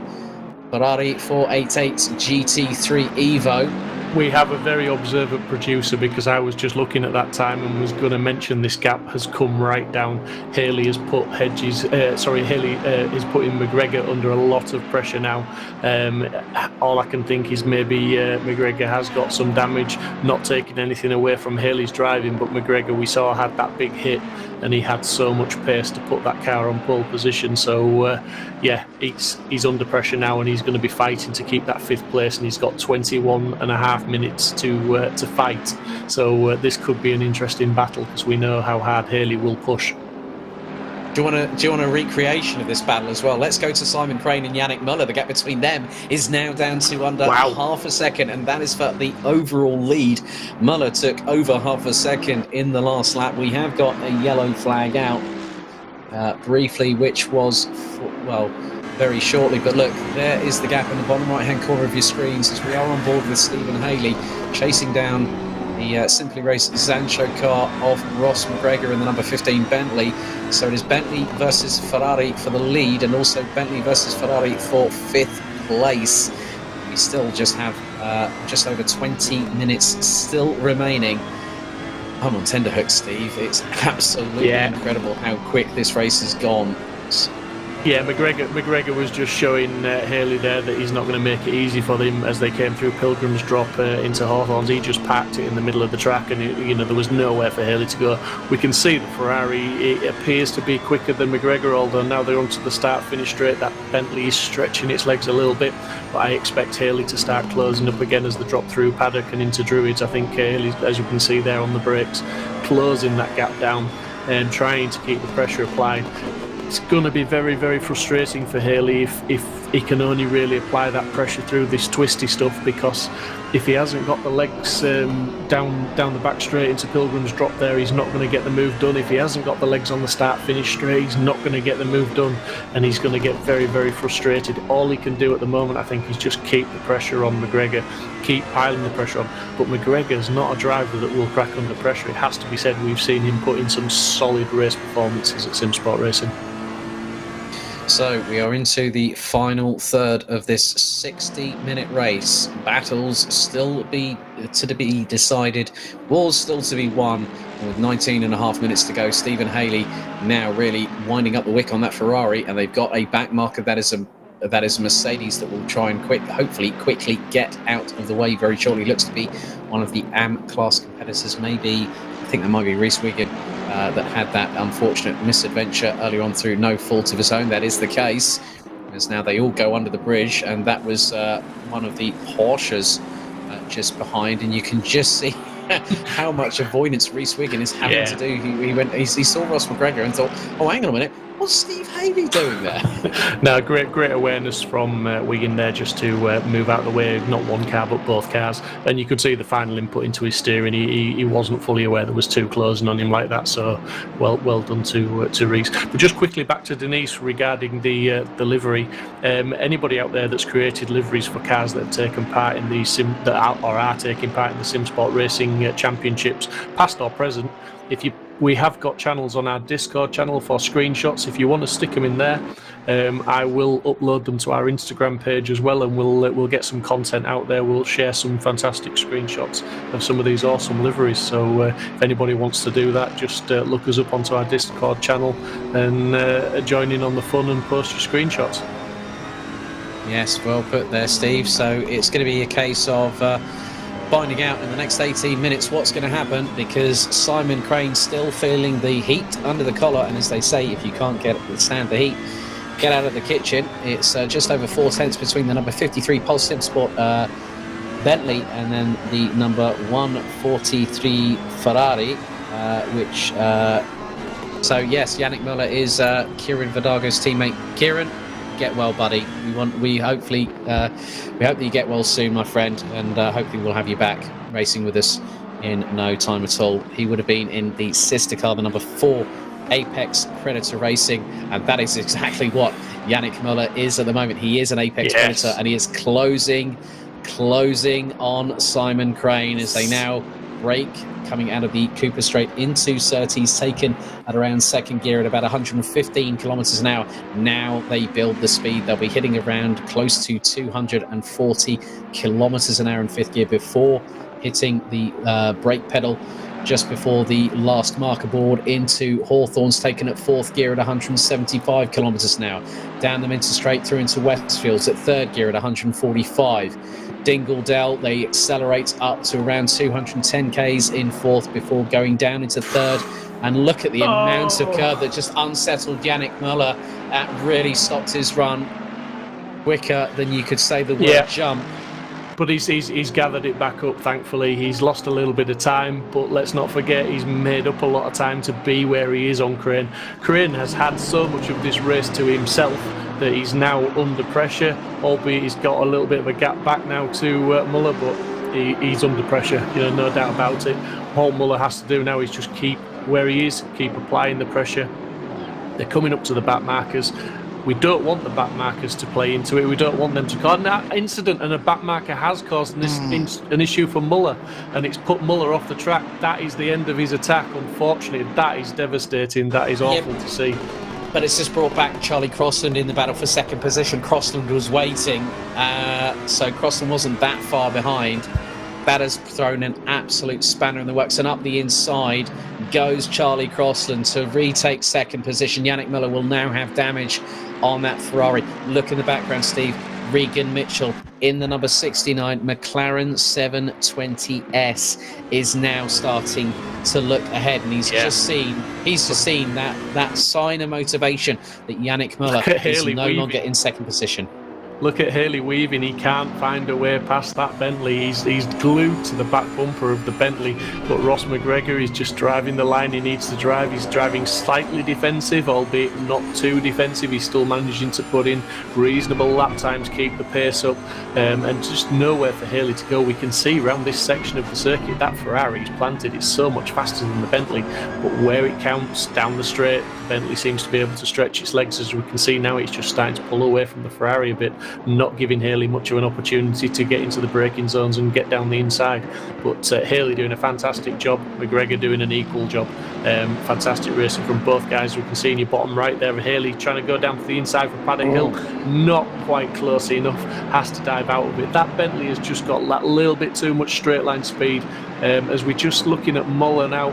Ferrari 488 GT3 Evo. We have a very observant producer, because I was just looking at that time and was going to mention this gap has come right down. Haley has put is putting McGregor under a lot of pressure now. All I can think is maybe McGregor has got some damage, not taking anything away from Haley's driving, but McGregor, we saw, had that big hit and he had so much pace to put that car on pole position. So yeah, he's under pressure now, and he's going to be fighting to keep that 5th place, and he's got 21.5 minutes to fight. So this could be an interesting battle, because we know how hard Haley will push. Do you want a recreation of this battle as well? Let's go to Simon Crane and Yannick Muller. The gap between them is now down to under half a second, and that is for the overall lead. Muller took over half a second in the last lap. We have got a yellow flag out briefly, which was, very shortly. But look, there is the gap in the bottom right-hand corner of your screens, as we are on board with Stephen Haley, chasing down the Simply Race Zancho car of Ross McGregor in the number 15 Bentley. So it is Bentley versus Ferrari for the lead, and also Bentley versus Ferrari for 5th place. We still just have just over 20 minutes still remaining. I'm on tenterhooks, Steve. It's absolutely incredible how quick this race has gone. Yeah, McGregor was just showing Haley there that he's not going to make it easy for them as they came through Pilgrim's Drop into Hawthorns. He just parked it in the middle of the track, and there was nowhere for Haley to go. We can see the Ferrari, it appears to be quicker than McGregor, although now they're onto the start-finish straight. That Bentley is stretching its legs a little bit, but I expect Haley to start closing up again as they drop through Paddock and into Druids. I think Haley, as you can see there on the brakes, closing that gap down and trying to keep the pressure applied. It's going to be very, very frustrating for Haley if he can only really apply that pressure through this twisty stuff, because if he hasn't got the legs down the back straight into Pilgrim's Drop there, he's not going to get the move done. If he hasn't got the legs on the start-finish straight, he's not going to get the move done, and he's going to get very, very frustrated. All he can do at the moment, I think, is just keep the pressure on McGregor, keep piling the pressure on. But McGregor's not a driver that will crack under pressure. It has to be said, we've seen him put in some solid race performances at Simsport Racing. So we are into the final third of this 60-minute race. Battles still to be decided, wars still to be won. And with 19 and a half minutes to go, Stephen Haley now really winding up the wick on that Ferrari, and they've got a back marker that is a Mercedes that will try and hopefully quickly get out of the way very shortly. Looks to be one of the AM class competitors, maybe. I think that might be Reese Wiggin that had that unfortunate misadventure earlier on through no fault of his own. That is the case, as now they all go under the bridge, and that was one of the Porsches just behind, and you can just see how much avoidance Reese Wiggin is having to do. He saw Ross McGregor and thought, oh, hang on a minute, what's Steve Haley doing there? No, great awareness from Wiggin there, just to move out of the way, not one car but both cars. And you could see the final input into his steering. He wasn't fully aware there was two closing on him like that. So well done to Reese. But just quickly back to Denise regarding the livery. Anybody out there that's created liveries for cars that have taken part in the are taking part in the Simsport Racing Championships, past or present, we have got channels on our Discord channel for screenshots. If you want to stick them in there, I will upload them to our Instagram page as well, and we'll get some content out there. We'll share some fantastic screenshots of some of these awesome liveries. So if anybody wants to do that, just look us up onto our Discord channel and join in on the fun and post your screenshots. Yes, well put there, Steve. So it's going to be a case of finding out in the next 18 minutes what's going to happen, because Simon Crane's still feeling the heat under the collar, and as they say, if you can't stand the heat, get out of the kitchen. It's just over 4 tenths between the number 53 Pulse Simsport Bentley and then the number 143 Ferrari, so yes, Yannick Muller is Kieran Vidago's teammate. Kieran, get well, buddy. We hope that you get well soon, my friend, and hopefully we'll have you back racing with us in no time at all. He would have been in the sister car, the number 4 Apex Predator Racing, and that is exactly what Yannick Muller is at the moment. He is an Apex Predator, and he is closing on Simon Crane as they now brake coming out of the Cooper Straight into Surtees, taken at around second gear at about 115 kilometers an hour. Now they build the speed. They'll be hitting around close to 240 kilometers an hour in fifth gear before hitting the brake pedal just before the last marker board into Hawthorns, taken at fourth gear at 175 kilometers an hour. Down the Minster Straight through into Westfields at third gear at 145. Dingledell, they accelerate up to around 210 k's in fourth before going down into third. And look at the amount of curve that just unsettled Yannick Muller. That really stopped his run quicker than you could say the word jump. But he's gathered it back up, thankfully. He's lost a little bit of time, but let's not forget he's made up a lot of time to be where he is on Crane. Crane has had so much of this race to himself that he's now under pressure, albeit he's got a little bit of a gap back now to Muller, but he's under pressure, no doubt about it. All Muller has to do now is just keep where he is, keep applying the pressure. They're coming up to the back markers. We don't want the back markers to play into it. We don't want them to cause an incident, and a back marker has caused an issue for Muller, and it's put Muller off the track. That is the end of his attack, unfortunately. That is devastating. That is awful to see. but it's just brought back Charlie Crossland in the battle for second position. Crossland was waiting, so Crossland wasn't that far behind. That has thrown an absolute spanner in the works, and up the inside goes Charlie Crossland to retake second position. Yannick Muller will now have damage on that Ferrari. Look in the background, Steve. Regan Mitchell in the number 69 McLaren 720S is now starting to look ahead, and he's just seen that sign of motivation that Yannick Muller is no longer in second position. Look at Haley weaving. He can't find a way past that Bentley. He's glued to the back bumper of the Bentley. But Ross McGregor is just driving the line he needs to drive. He's driving slightly defensive, albeit not too defensive. He's still managing to put in reasonable lap times, keep the pace up, and just nowhere for Haley to go. We can see around this section of the circuit that Ferrari is planted. It's so much faster than the Bentley. But where it counts down the straight, the Bentley seems to be able to stretch its legs. As we can see now, it's just starting to pull away from the Ferrari a bit, not giving Haley much of an opportunity to get into the braking zones and get down the inside. But Haley doing a fantastic job, McGregor doing an equal job. Fantastic racing from both guys. We can see in your bottom right there, Haley trying to go down to the inside for Paddock Hill, not quite close enough, has to dive out of it. That Bentley has just got that little bit too much straight line speed. As we're just looking at Muller now,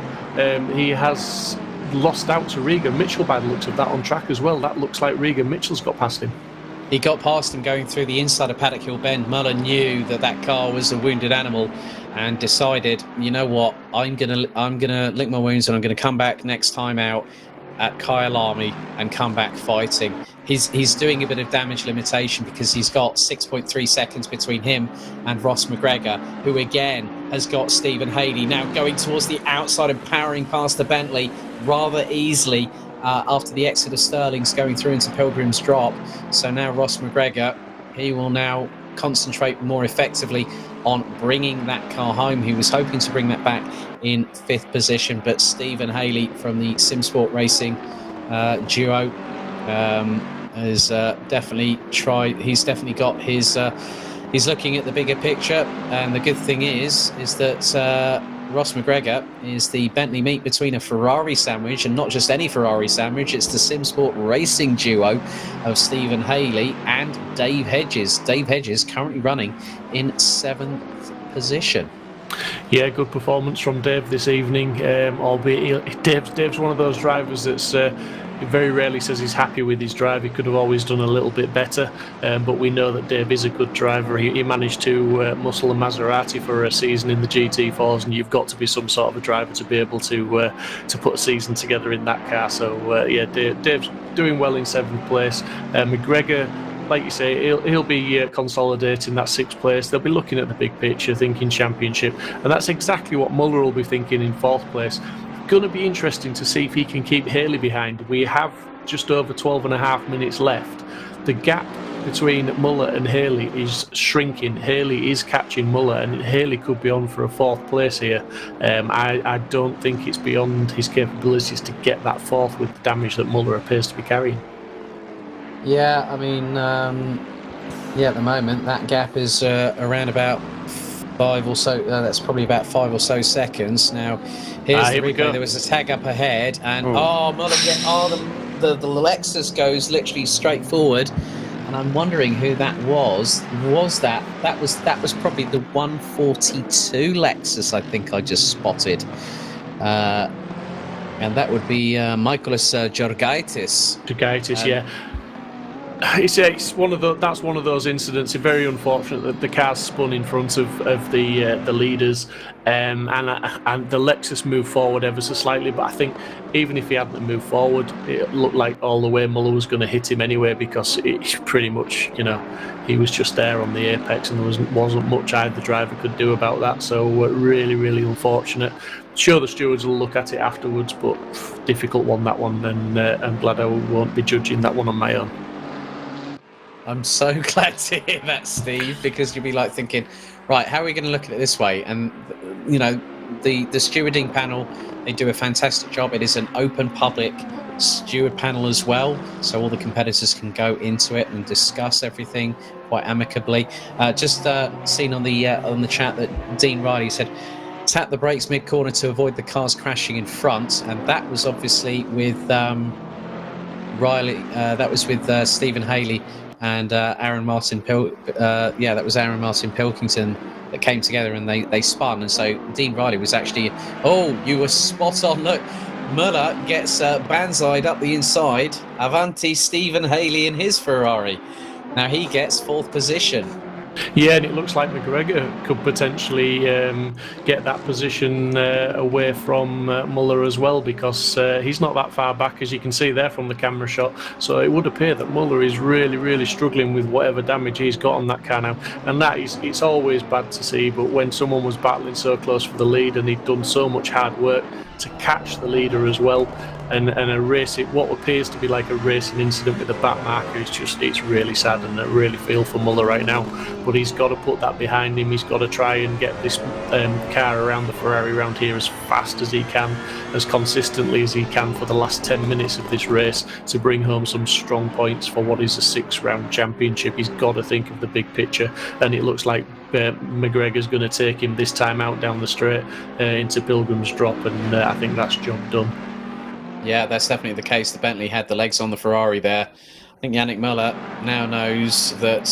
he has lost out to Regan Mitchell by the looks of that on track as well. That looks like Regan Mitchell's got past him. He got past him going through the inside of Paddock Hill Bend. Muller knew that car was a wounded animal and decided, you know what, I'm gonna lick my wounds and I'm gonna come back next time out at Kyalami and come back fighting. He's doing a bit of damage limitation because he's got 6.3 seconds between him and Ross McGregor, who again has got Stephen Haley now going towards the outside and powering past the Bentley rather easily. After the exit of Sterling's going through into Pilgrim's Drop. So now Ross McGregor, he will now concentrate more effectively on bringing that car home. He was hoping to bring that back in 5th position, but Stephen Haley from the Simsport Racing duo has definitely tried. He's definitely got his. He's looking at the bigger picture, and the good thing is that Ross McGregor is the Bentley meat between a Ferrari sandwich, and not just any Ferrari sandwich. It's the Simsport Racing duo of Stephen Haley and Dave Hedges. Dave Hedges currently running in 7th position. Yeah, good performance from Dave this evening. Albeit Dave's one of those drivers that's he very rarely says he's happy with his drive. He could have always done a little bit better, but we know that Dave is a good driver. He managed to muscle a Maserati for a season in the GT4s, and you've got to be some sort of a driver to be able to put a season together in that car. So yeah, Dave's doing well in 7th place. McGregor, like you say, he'll be consolidating that 6th place. They'll be looking at the big picture, thinking championship, and that's exactly what Muller will be thinking in 4th place. Going to be interesting to see if he can keep Haley behind. We have just over 12.5 minutes left. The gap between Muller and Haley is shrinking. Haley is catching Muller, and Haley could be on for a 4th place here. I don't think it's beyond his capabilities to get that 4th with the damage that Muller appears to be carrying. Yeah, I mean, yeah, at the moment that gap is around about 5 or so. That's probably about 5 or so seconds. Now, here's the replay. There was a tag up ahead, and Muller the Lexus goes literally straight forward, and I'm wondering who that was. That was probably the 142 Lexus I think I just spotted, and that would be Michaelis Georgaitis. Yeah. It's one of that's one of those incidents. It's very unfortunate that the car spun in front of the leaders, and the Lexus moved forward ever so slightly. But I think even if he hadn't moved forward, it looked like all the way Muller was going to hit him anyway, because it's pretty much, he was just there on the apex, and there wasn't much either driver could do about that. So really, really unfortunate. Sure, the stewards will look at it afterwards, but difficult one, that one, and I'm glad I won't be judging that one on my own. I'm so glad to hear that, Steve, because you'll be like thinking, right, how are we going to look at it this way? And, the stewarding panel, they do a fantastic job. It is an open public steward panel as well, so all the competitors can go into it and discuss everything quite amicably. Just seen on the chat that Dean Riley said, tap the brakes mid-corner to avoid the cars crashing in front, and that was obviously with Riley. That was with Stephen Haley and Aaron Martin. That was Aaron Martin Pilkington that came together, and they spun. And so Dean Riley was actually. Oh, you were spot on. Look, Muller gets banzaied up the inside. Avanti, Stephen Haley in his Ferrari. Now he gets 4th position. Yeah, and it looks like McGregor could potentially get that position away from Muller as well, because he's not that far back, as you can see there from the camera shot. So it would appear that Muller is really, really struggling with whatever damage he's got on that car now. And it's always bad to see, but when someone was battling so close for the lead and he'd done so much hard work to catch the leader as well, and what appears to be like a racing incident with a back marker, it's really sad, and I really feel for Muller right now. But he's got to put that behind him. He's got to try and get this car around the Ferrari around here as fast as he can, as consistently as he can for the last 10 minutes of this race, to bring home some strong points for what is a 6-round championship. He's got to think of the big picture, and it looks like McGregor's going to take him this time out down the straight into Pilgrim's Drop, and I think that's job done. Yeah, that's definitely the case. The Bentley had the legs on the Ferrari there. I think Yannick Muller now knows that,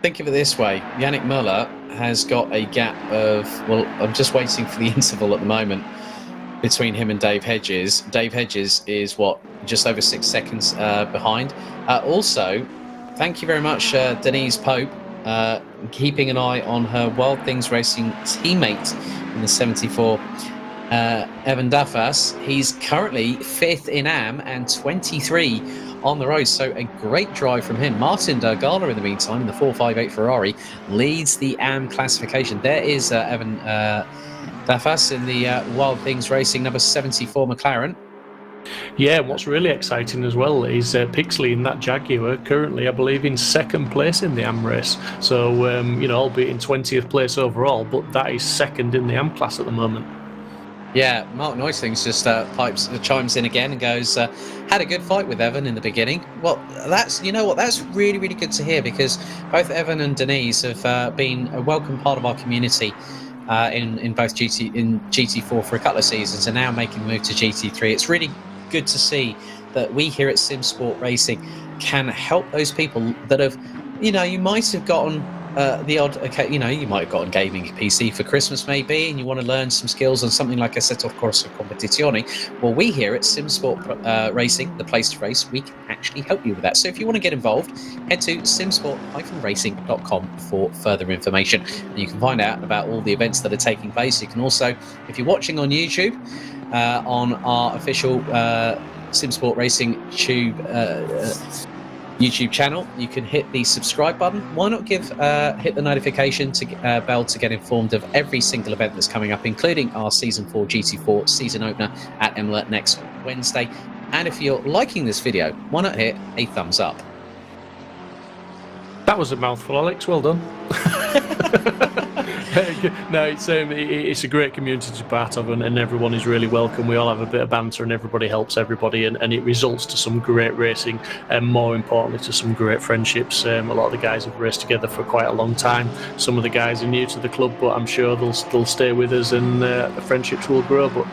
think of it this way. Yannick Muller has got a gap of, I'm just waiting for the interval at the moment between him and Dave Hedges. Dave Hedges is, just over 6 seconds behind. Also, thank you very much, Denise Pope, keeping an eye on her Wild Things Racing teammate in the 74. Evan Duffas, he's currently 5th in AM and 23 on the road, so a great drive from him. Martin Dergala, in the meantime, in the 458 Ferrari, leads the AM classification. There is Evan Duffas in the Wild Things Racing number 74 McLaren. Yeah, what's really exciting as well is Pixley in that Jaguar, currently, I believe, in 2nd place in the AM race. So, albeit in 20th place overall, but that is 2nd in the AM class at the moment. Yeah, Mark Neusings just chimes in again and goes, had a good fight with Evan in the beginning. Well, that's really, really good to hear, because both Evan and Denise have been a welcome part of our community in both GT4 for a couple of seasons, and now making the move to GT3. It's really good to see that we here at Simsport Racing can help those people that have, you might have gotten the odd, you might have got a gaming PC for Christmas maybe, and you want to learn some skills on something like Assetto Corsa Competizione. Well, we here at Simsport Racing, the place to race, we can actually help you with that. So if you want to get involved, head to simsport-racing.com for further information. And you can find out about all the events that are taking place. You can also, if you're watching on YouTube, on our official Simsport Racing YouTube channel, you can hit the subscribe button. Why not hit the notification bell to get informed of every single event that's coming up, including our Season 4 GT4 season opener at Imola next Wednesday. And if you're liking this video, why not hit a thumbs up? That was a mouthful, Alex. Well done. No, it's a great community to be part of, and everyone is really welcome. We all have a bit of banter, and everybody helps everybody, and it results to some great racing, and more importantly, to some great friendships. A lot of the guys have raced together for quite a long time. Some of the guys are new to the club, but I'm sure they'll still stay with us, and the friendships will grow. But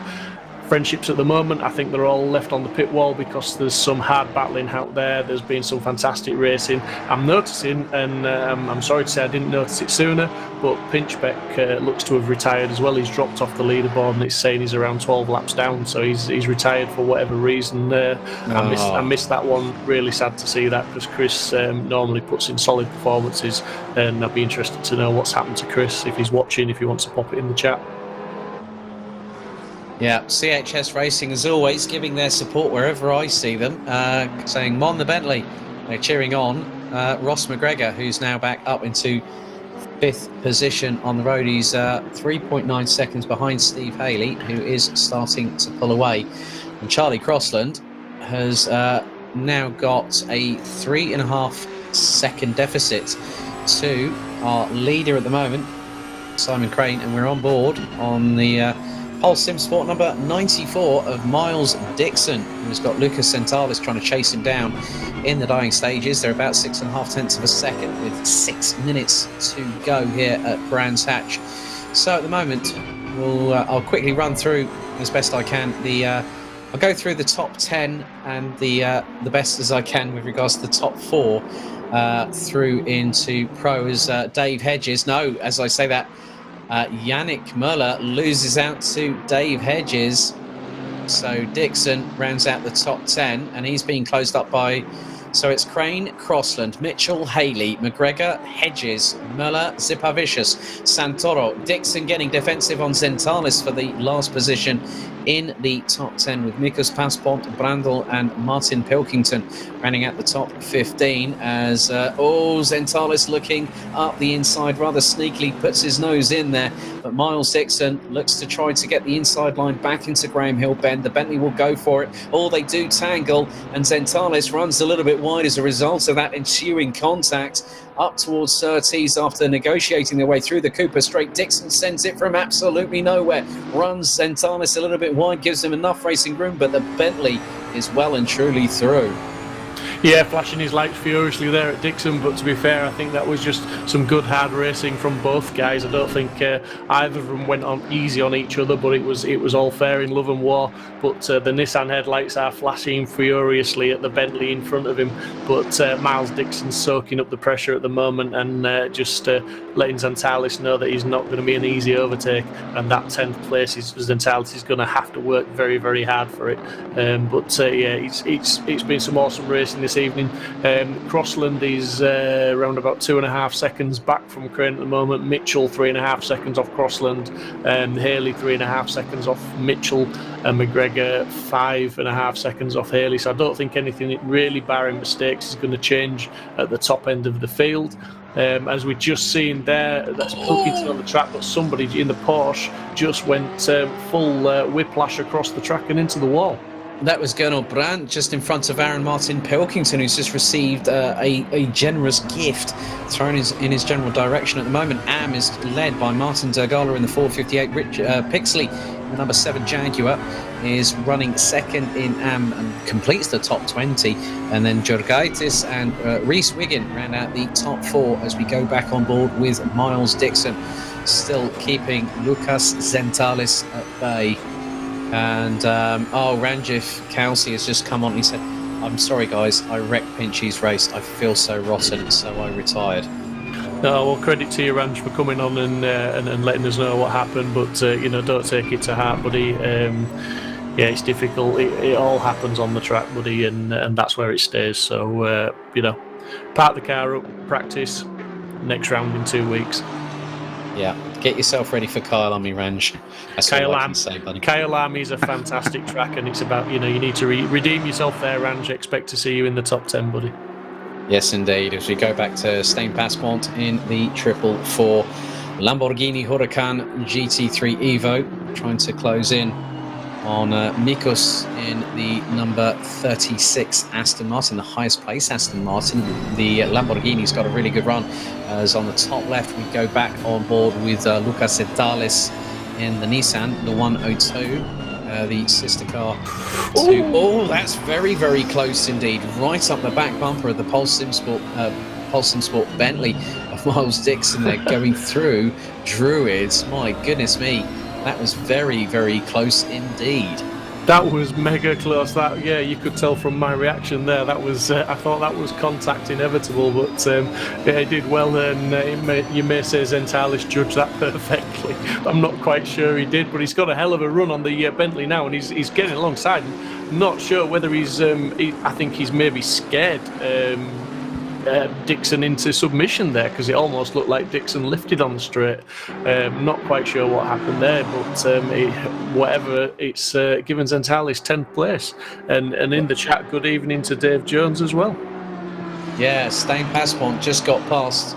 friendships at the moment, I think they're all left on the pit wall, because there's some hard battling out there. There's been some fantastic racing. I'm noticing, and I'm sorry to say I didn't notice it sooner, but Pinchbeck looks to have retired as well. He's dropped off the leaderboard, and it's saying he's around 12 laps down, so he's retired for whatever reason. I missed that one. Really sad to see that, because Chris normally puts in solid performances, and I'd be interested to know what's happened to Chris, if he's watching, if he wants to pop it in the chat. Yeah, CHS Racing, as always, giving their support wherever I see them, saying, "Mon the Bentley." They're cheering on Ross McGregor, who's now back up into 5th position on the road. He's 3.9 seconds behind Steve Haley, who is starting to pull away. And Charlie Crossland has now got a 3.5 second deficit to our leader at the moment, Simon Crane, and we're on board on the Pole Simsport number 94 of Miles Dixon, who's got Lucas Centalis trying to chase him down in the dying stages. They're about 6.5 tenths of a second with 6 minutes to go here at Brands Hatch. So at the moment, I'll quickly run through as best I can the I'll go through the top 10 and the best as I can with regards to the top 4 through into pros. Dave Hedges, no, as I say that, Yannick Muller loses out to Dave Hedges. So Dixon rounds out the top 10, and he's being closed up by, so it's Crane, Crossland, Mitchell, Haley, McGregor, Hedges, Muller, Zipavicius, Santoro. Dixon getting defensive on Zentalis for the last position in the top 10, with Mikos Passport, Brandl and Martin Pilkington rounding out the top 15 as Zentalis looking up the inside rather sneakily, puts his nose in there, but Miles Dixon looks to try to get the inside line back into Graham Hill Bend. The Bentley will go for it. They do tangle, and Zentalis runs a little bit wide as a result of that ensuing contact up towards Surtees after negotiating their way through the Cooper Straight. Dixon sends it from absolutely nowhere, runs Zentalis a little bit wide, gives him enough racing room, but the Bentley is well and truly through. Yeah, flashing his lights furiously there at Dixon, but to be fair, I think that was just some good hard racing from both guys. I don't think either of them went on easy on each other, but it was all fair in love and war. But the Nissan headlights are flashing furiously at the Bentley in front of him, but Miles Dixon's soaking up the pressure at the moment and just letting Zentalis know that he's not going to be an easy overtake, and that 10th place Zentalis is going to have to work very, very hard for it. It's been some awesome racing this evening. Crossland is around about 2.5 seconds back from Crane at the moment. Mitchell 3.5 seconds off Crossland, Haley 3.5 seconds off Mitchell, and McGregor 5.5 seconds off Haley. So I don't think anything really barring mistakes is going to change at the top end of the field. As we just seen there, that's Pilkington on the track, but somebody in the Porsche just went full whiplash across the track and into the wall. That was Gernot Brandt just in front of Aaron Martin Pilkington, who's just received a generous gift thrown in his general direction at the moment. AM is led by Martin Dergala in the 458. Rich Pixley, the number 7 Jaguar, is running second in AM and completes the top 20. And then Jorgaitis and Reese Wiggin round out the top 4 as we go back on board with Miles Dixon, still keeping Lucas Zentalis at bay. And Ranjith Kelsey has just come on. He said, "I'm sorry guys, I wrecked Pinchy's race. I feel so rotten, so I retired." No, well, credit to you, Ranj, for coming on and letting us know what happened. But don't take it to heart, buddy. It's difficult. It all happens on the track, buddy, and that's where it stays. So park the car up, practice. Next round in 2 weeks. Yeah, get yourself ready for Kyalami, Ranj. That's all I can say, buddy. Kyalami is a fantastic track, and it's about, you need to redeem yourself there, Ranj. Expect to see you in the top 10, buddy. Yes, indeed. As we go back to Stain Passport in the 444 Lamborghini Huracan GT3 Evo, trying to close in on Mikos in the number 36 Aston Martin, the highest place Aston Martin. The Lamborghini's got a really good run. As on the top left, we go back on board with Lucas Zentalis in the Nissan, the 102, the sister car to... Oh, that's very, very close indeed. Right up the back bumper of the Pulse Simsport Bentley of Miles Dixon there going through Druids. My goodness me. That was very, very close indeed. That was mega close. That, you could tell from my reaction there. That was, I thought that was contact inevitable, but it did well. And you may say Zentalis judged that perfectly. I'm not quite sure he did, but he's got a hell of a run on the Bentley now, and he's getting alongside. Not sure whether he's. I think he's maybe scared Dixon into submission there, because it almost looked like Dixon lifted on the straight. Not quite sure what happened there, but it's given Zentalis 10th place. And in the chat, good evening to Dave Jones as well. Yeah, Stain Passport just got past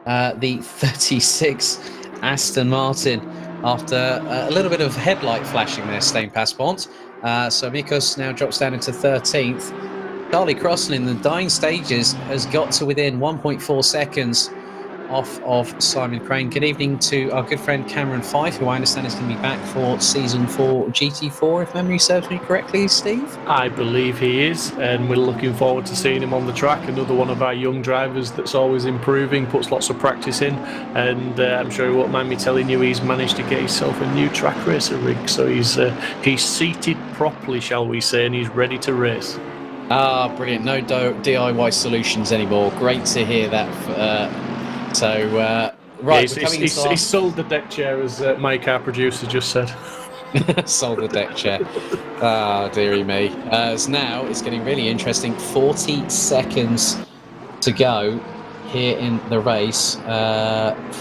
the 36 Aston Martin after a little bit of headlight flashing there, Stain Passport. So Mikos now drops down into 13th. Charlie Crossland in the dying stages has got to within 1.4 seconds off of Simon Crane. Good evening to our good friend Cameron Fife, who I understand is going to be back for season 4 GT4, if memory serves me correctly, Steve? I believe he is, and we're looking forward to seeing him on the track. Another one of our young drivers that's always improving, puts lots of practice in, and I'm sure he won't mind me telling you he's managed to get himself a new track racer rig, so he's seated properly, shall we say, and he's ready to race. Ah, brilliant. No DIY solutions anymore. Great to hear that. Right, yeah, he's sold the deck chair, as Mike, our producer, just said. Sold the deck chair. Ah, dearie me. So now it's getting really interesting. 40 seconds to go here in the race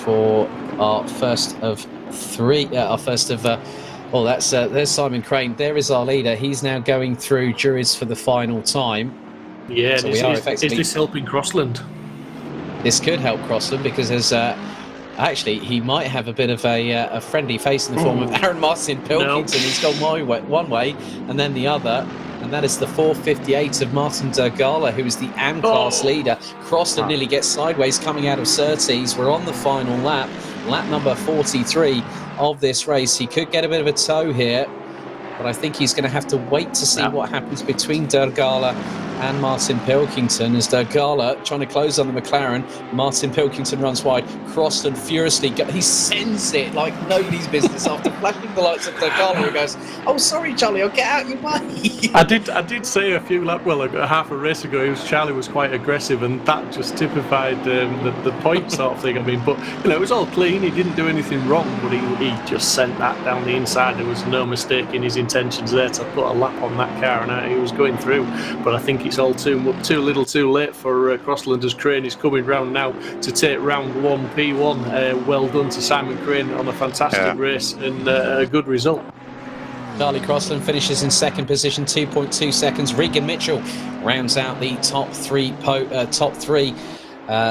for our first of three. There's Simon Crane. There is our leader. He's now going through juries for the final time. Yeah, so is this helping Crossland? This could help Crossland because there's actually he might have a bit of a friendly face in the form of Aaron Martin Pilkington. He's gone one way and then the other, and that is the 4:58 of Martin Dergala, who is the AM class leader. Crossland nearly gets sideways coming out of Surtees. We're on the final lap number 43 of this race. He could get a bit of a tow here, but I think he's going to have to wait to see what happens between Dergala and Martin Pilkington. As Dergala trying to close on the McLaren, Martin Pilkington runs wide. Crossland furiously he sends it like nobody's business after flashing the lights of Dergala. He goes, "Oh, sorry, Charlie, I'll get out your way." I did say half a race ago, Charlie was quite aggressive, and that just typified the point sort of thing. I mean, but it was all clean. He didn't do anything wrong, but he just sent that down the inside. There was no mistake in his intentions there to put a lap on that car, and he was going through. But I think it's all too little too late for Crossland, as Crane is coming round now to take round 1 P1. Well done to Simon Crane on a fantastic race and a good result. Charlie Crossland finishes in second position, 2.2 seconds. Regan Mitchell rounds out the top three.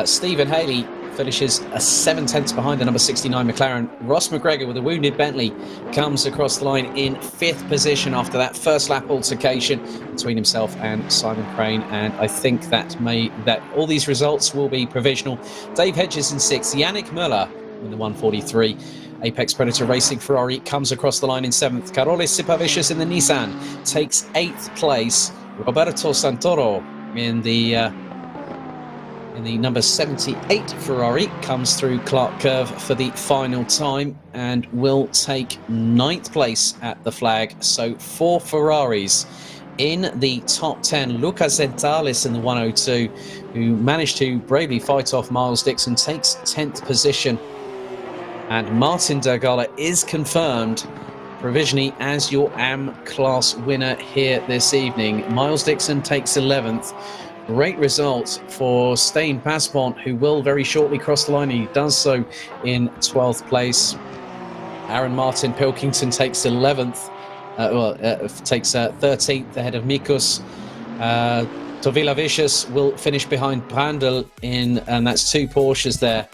Stephen Haley finishes 7/10 behind the number 69 McLaren. Ross McGregor with a wounded Bentley comes across the line in 5th position after that first lap altercation between himself and Simon Crane, and I think that all these results will be provisional. Dave Hedges in 6th, Yannick Muller in the 143. Apex Predator Racing Ferrari comes across the line in 7th. Carolis Sipavicius in the Nissan takes 8th place. Roberto Santoro in the number 78 Ferrari comes through Clark Curve for the final time and will take 9th place at the flag. So 4 Ferraris in the top 10. Lucas Zentales in the 102, who managed to bravely fight off Miles Dixon, takes 10th position. And Martin Dergala is confirmed provisionally as your AM class winner here this evening. Miles Dixon takes 11th. Great result for Stein Paspont, who will very shortly cross the line. He does so in 12th place. Aaron Martin Pilkington takes 11th. Takes 13th ahead of Mikos. Tovila Vicious will finish behind Brandl and that's 2 Porsches there.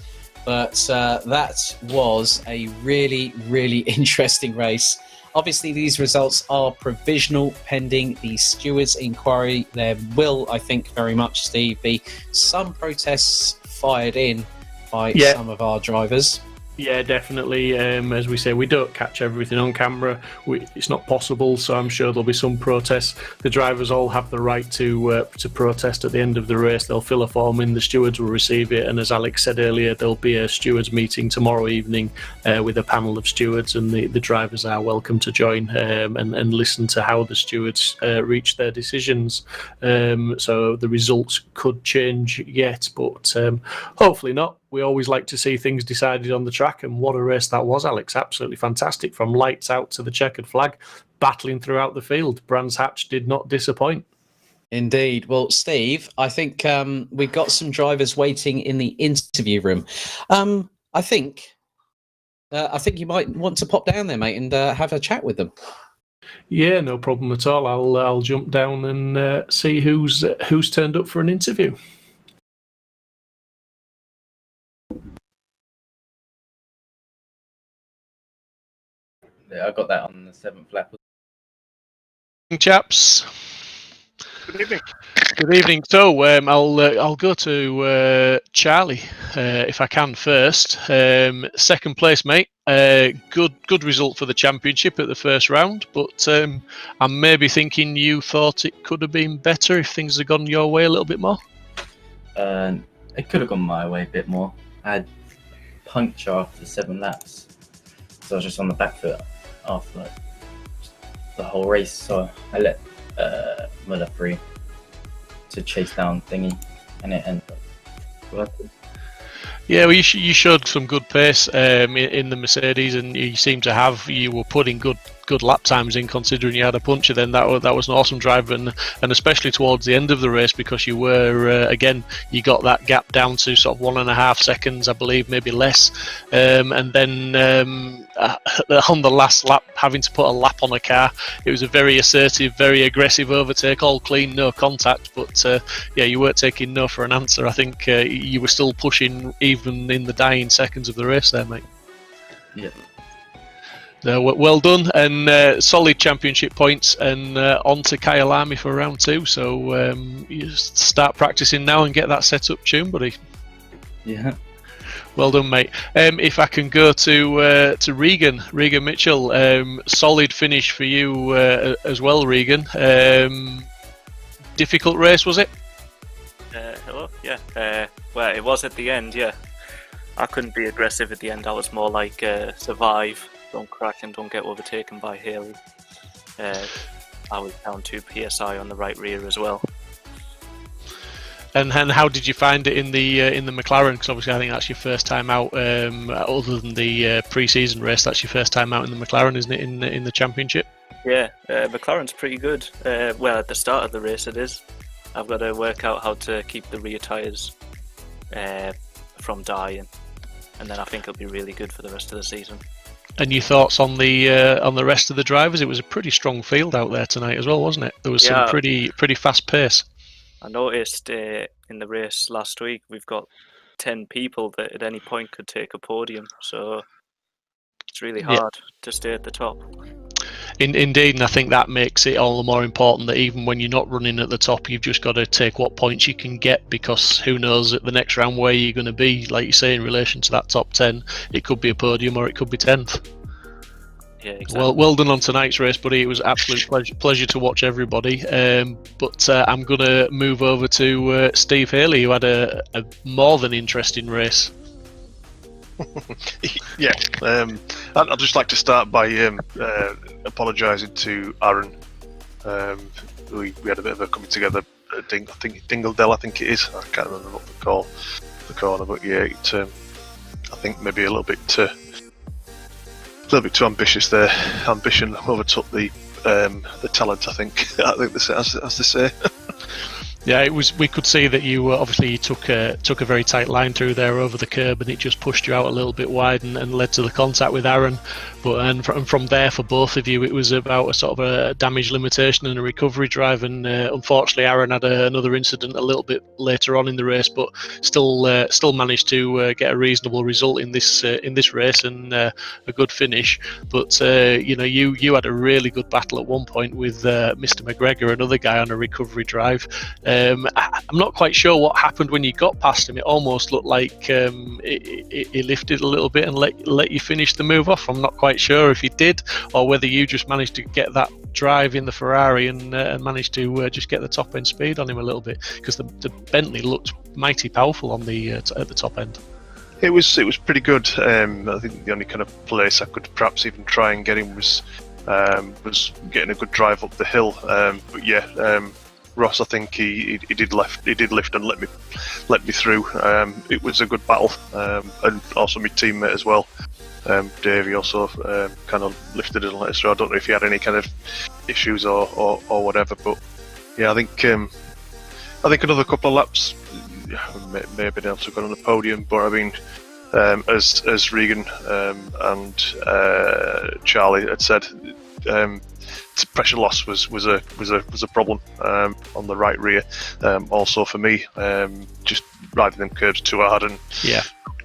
But that was a really, really interesting race. Obviously, these results are provisional pending the stewards' inquiry. There will, I think, very much, Steve, be some protests fired in by some of our drivers. Yeah, definitely. As we say, we don't catch everything on camera. It's not possible, so I'm sure there'll be some protests. The drivers all have the right to protest at the end of the race. They'll fill a form in, the stewards will receive it, and as Alex said earlier, there'll be a stewards meeting tomorrow evening with a panel of stewards, and the drivers are welcome to join and listen to how the stewards reach their decisions. So the results could change yet, but hopefully not. We always like to see things decided on the track, and what a race that was, Alex. Absolutely fantastic. From lights out to the checkered flag, battling throughout the field. Brands Hatch did not disappoint. Indeed. Well, Steve, I think we've got some drivers waiting in the interview room. I think you might want to pop down there, mate, and have a chat with them. Yeah, no problem at all. I'll jump down and see who's turned up for an interview. Yeah, I got that on the 7th lap. Chaps, Good evening. Good evening. So I'll go to Charlie if I can first. Second place, mate. Good result for the championship at the first round, but I'm maybe thinking you thought it could have been better if things had gone your way a little bit more. It could have gone my way a bit more. I had puncture after 7 laps, so I was just on the back foot after the whole race. So I let Muller free to chase down Thingy, and it ended up working. Yeah, well, you showed some good pace in the Mercedes, and you were putting good lap times in, considering you had a puncher. Then that was an awesome drive, and especially towards the end of the race, because you were again, you got that gap down to sort of 1.5 seconds, I believe, maybe less, and then on the last lap, having to put a lap on a car, it was a very assertive, very aggressive overtake, all clean, no contact, but yeah, you weren't taking no for an answer. I think you were still pushing even in the dying seconds of the race there, mate. Yeah. Well done, and solid championship points, and on to Kyalami for round 2. So you start practicing now and get that set up tune, buddy. Yeah. Well done, mate. If I can go to Regan Mitchell, solid finish for you as well, Regan. Difficult race, was it? Hello. Yeah. Well, it was at the end. Yeah. I couldn't be aggressive at the end. I was more like survive. Don't crash and don't get overtaken by Haley. I was down 2 psi on the right rear as well. And how did you find it in the McLaren? Because obviously I think that's your first time out, other than the pre-season race. That's your first time out in the McLaren, isn't it? In the championship. Yeah, McLaren's pretty good. Well, at the start of the race it is. I've got to work out how to keep the rear tyres from dying, and then I think it'll be really good for the rest of the season. And your thoughts on the rest of the drivers? It was a pretty strong field out there tonight as well, wasn't it? There was some pretty fast pace. I noticed in the race last week we've got 10 people that at any point could take a podium, so it's really hard to stay at the top. Indeed, and I think that makes it all the more important that even when you're not running at the top, you've just got to take what points you can get, because who knows at the next round where you're going to be. Like you say, in relation to that top 10, it could be a podium or it could be 10th. Yeah, exactly. Well done on tonight's race, buddy. It was absolute pleasure to watch everybody. But I'm going to move over to Steve Haley, who had a more than interesting race. Yeah, I'd just like to start by apologising to Aaron. We had a bit of a coming together. I think Dingledale, I think it is. I can't remember what they call the corner, but yeah, I think maybe a little bit too ambitious there. Ambition overtook the talent, I think. I think as they say. Yeah, it was. We could see that you obviously took a very tight line through there over the curb, and it just pushed you out a little bit wide and led to the contact with Aaron. But from there, for both of you, it was about a sort of a damage limitation and a recovery drive. And unfortunately, Aaron had another incident a little bit later on in the race, but still managed to get a reasonable result in this race and a good finish. But you had a really good battle at one point with Mr. McGregor, another guy on a recovery drive. I'm not quite sure what happened when you got past him. It almost looked like he lifted a little bit and let you finish the move off. I'm not quite sure if he did, or whether you just managed to get that drive in the Ferrari and managed to just get the top end speed on him a little bit, because the Bentley looked mighty powerful on the at the top end. It was pretty good. I think the only kind of place I could perhaps even try and get him was getting a good drive up the hill. But yeah. Ross, I think he did lift and let me through. It was a good battle, and also my teammate as well, Davey, also kind of lifted and let us through. I don't know if he had any kind of issues or whatever, but yeah, I think another couple of laps, may have been able to go on the podium. But I mean, as Regan and Charlie had said. Pressure loss was a problem on the right rear. Also for me, just riding them curbs too hard and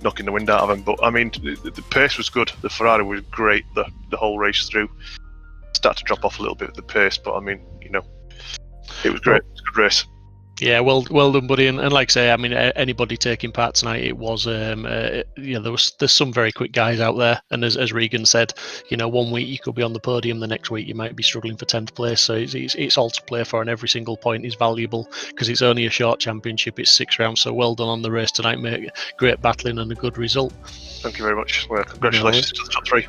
knocking the wind out of them. But I mean, the pace was good. The Ferrari was great the whole race through. Started to drop off a little bit at the pace, but I mean, it was great. It was a good race. Yeah, well done, buddy. And like I say, I mean, anybody taking part tonight, it was, there's some very quick guys out there. And as Regan said, 1 week you could be on the podium, the next week you might be struggling for 10th place. So it's all to play for, and every single point is valuable because it's only a short championship. It's 6 rounds. So well done on the race tonight, mate. Great battling and a good result. Thank you very much. Well, congratulations to the top 3.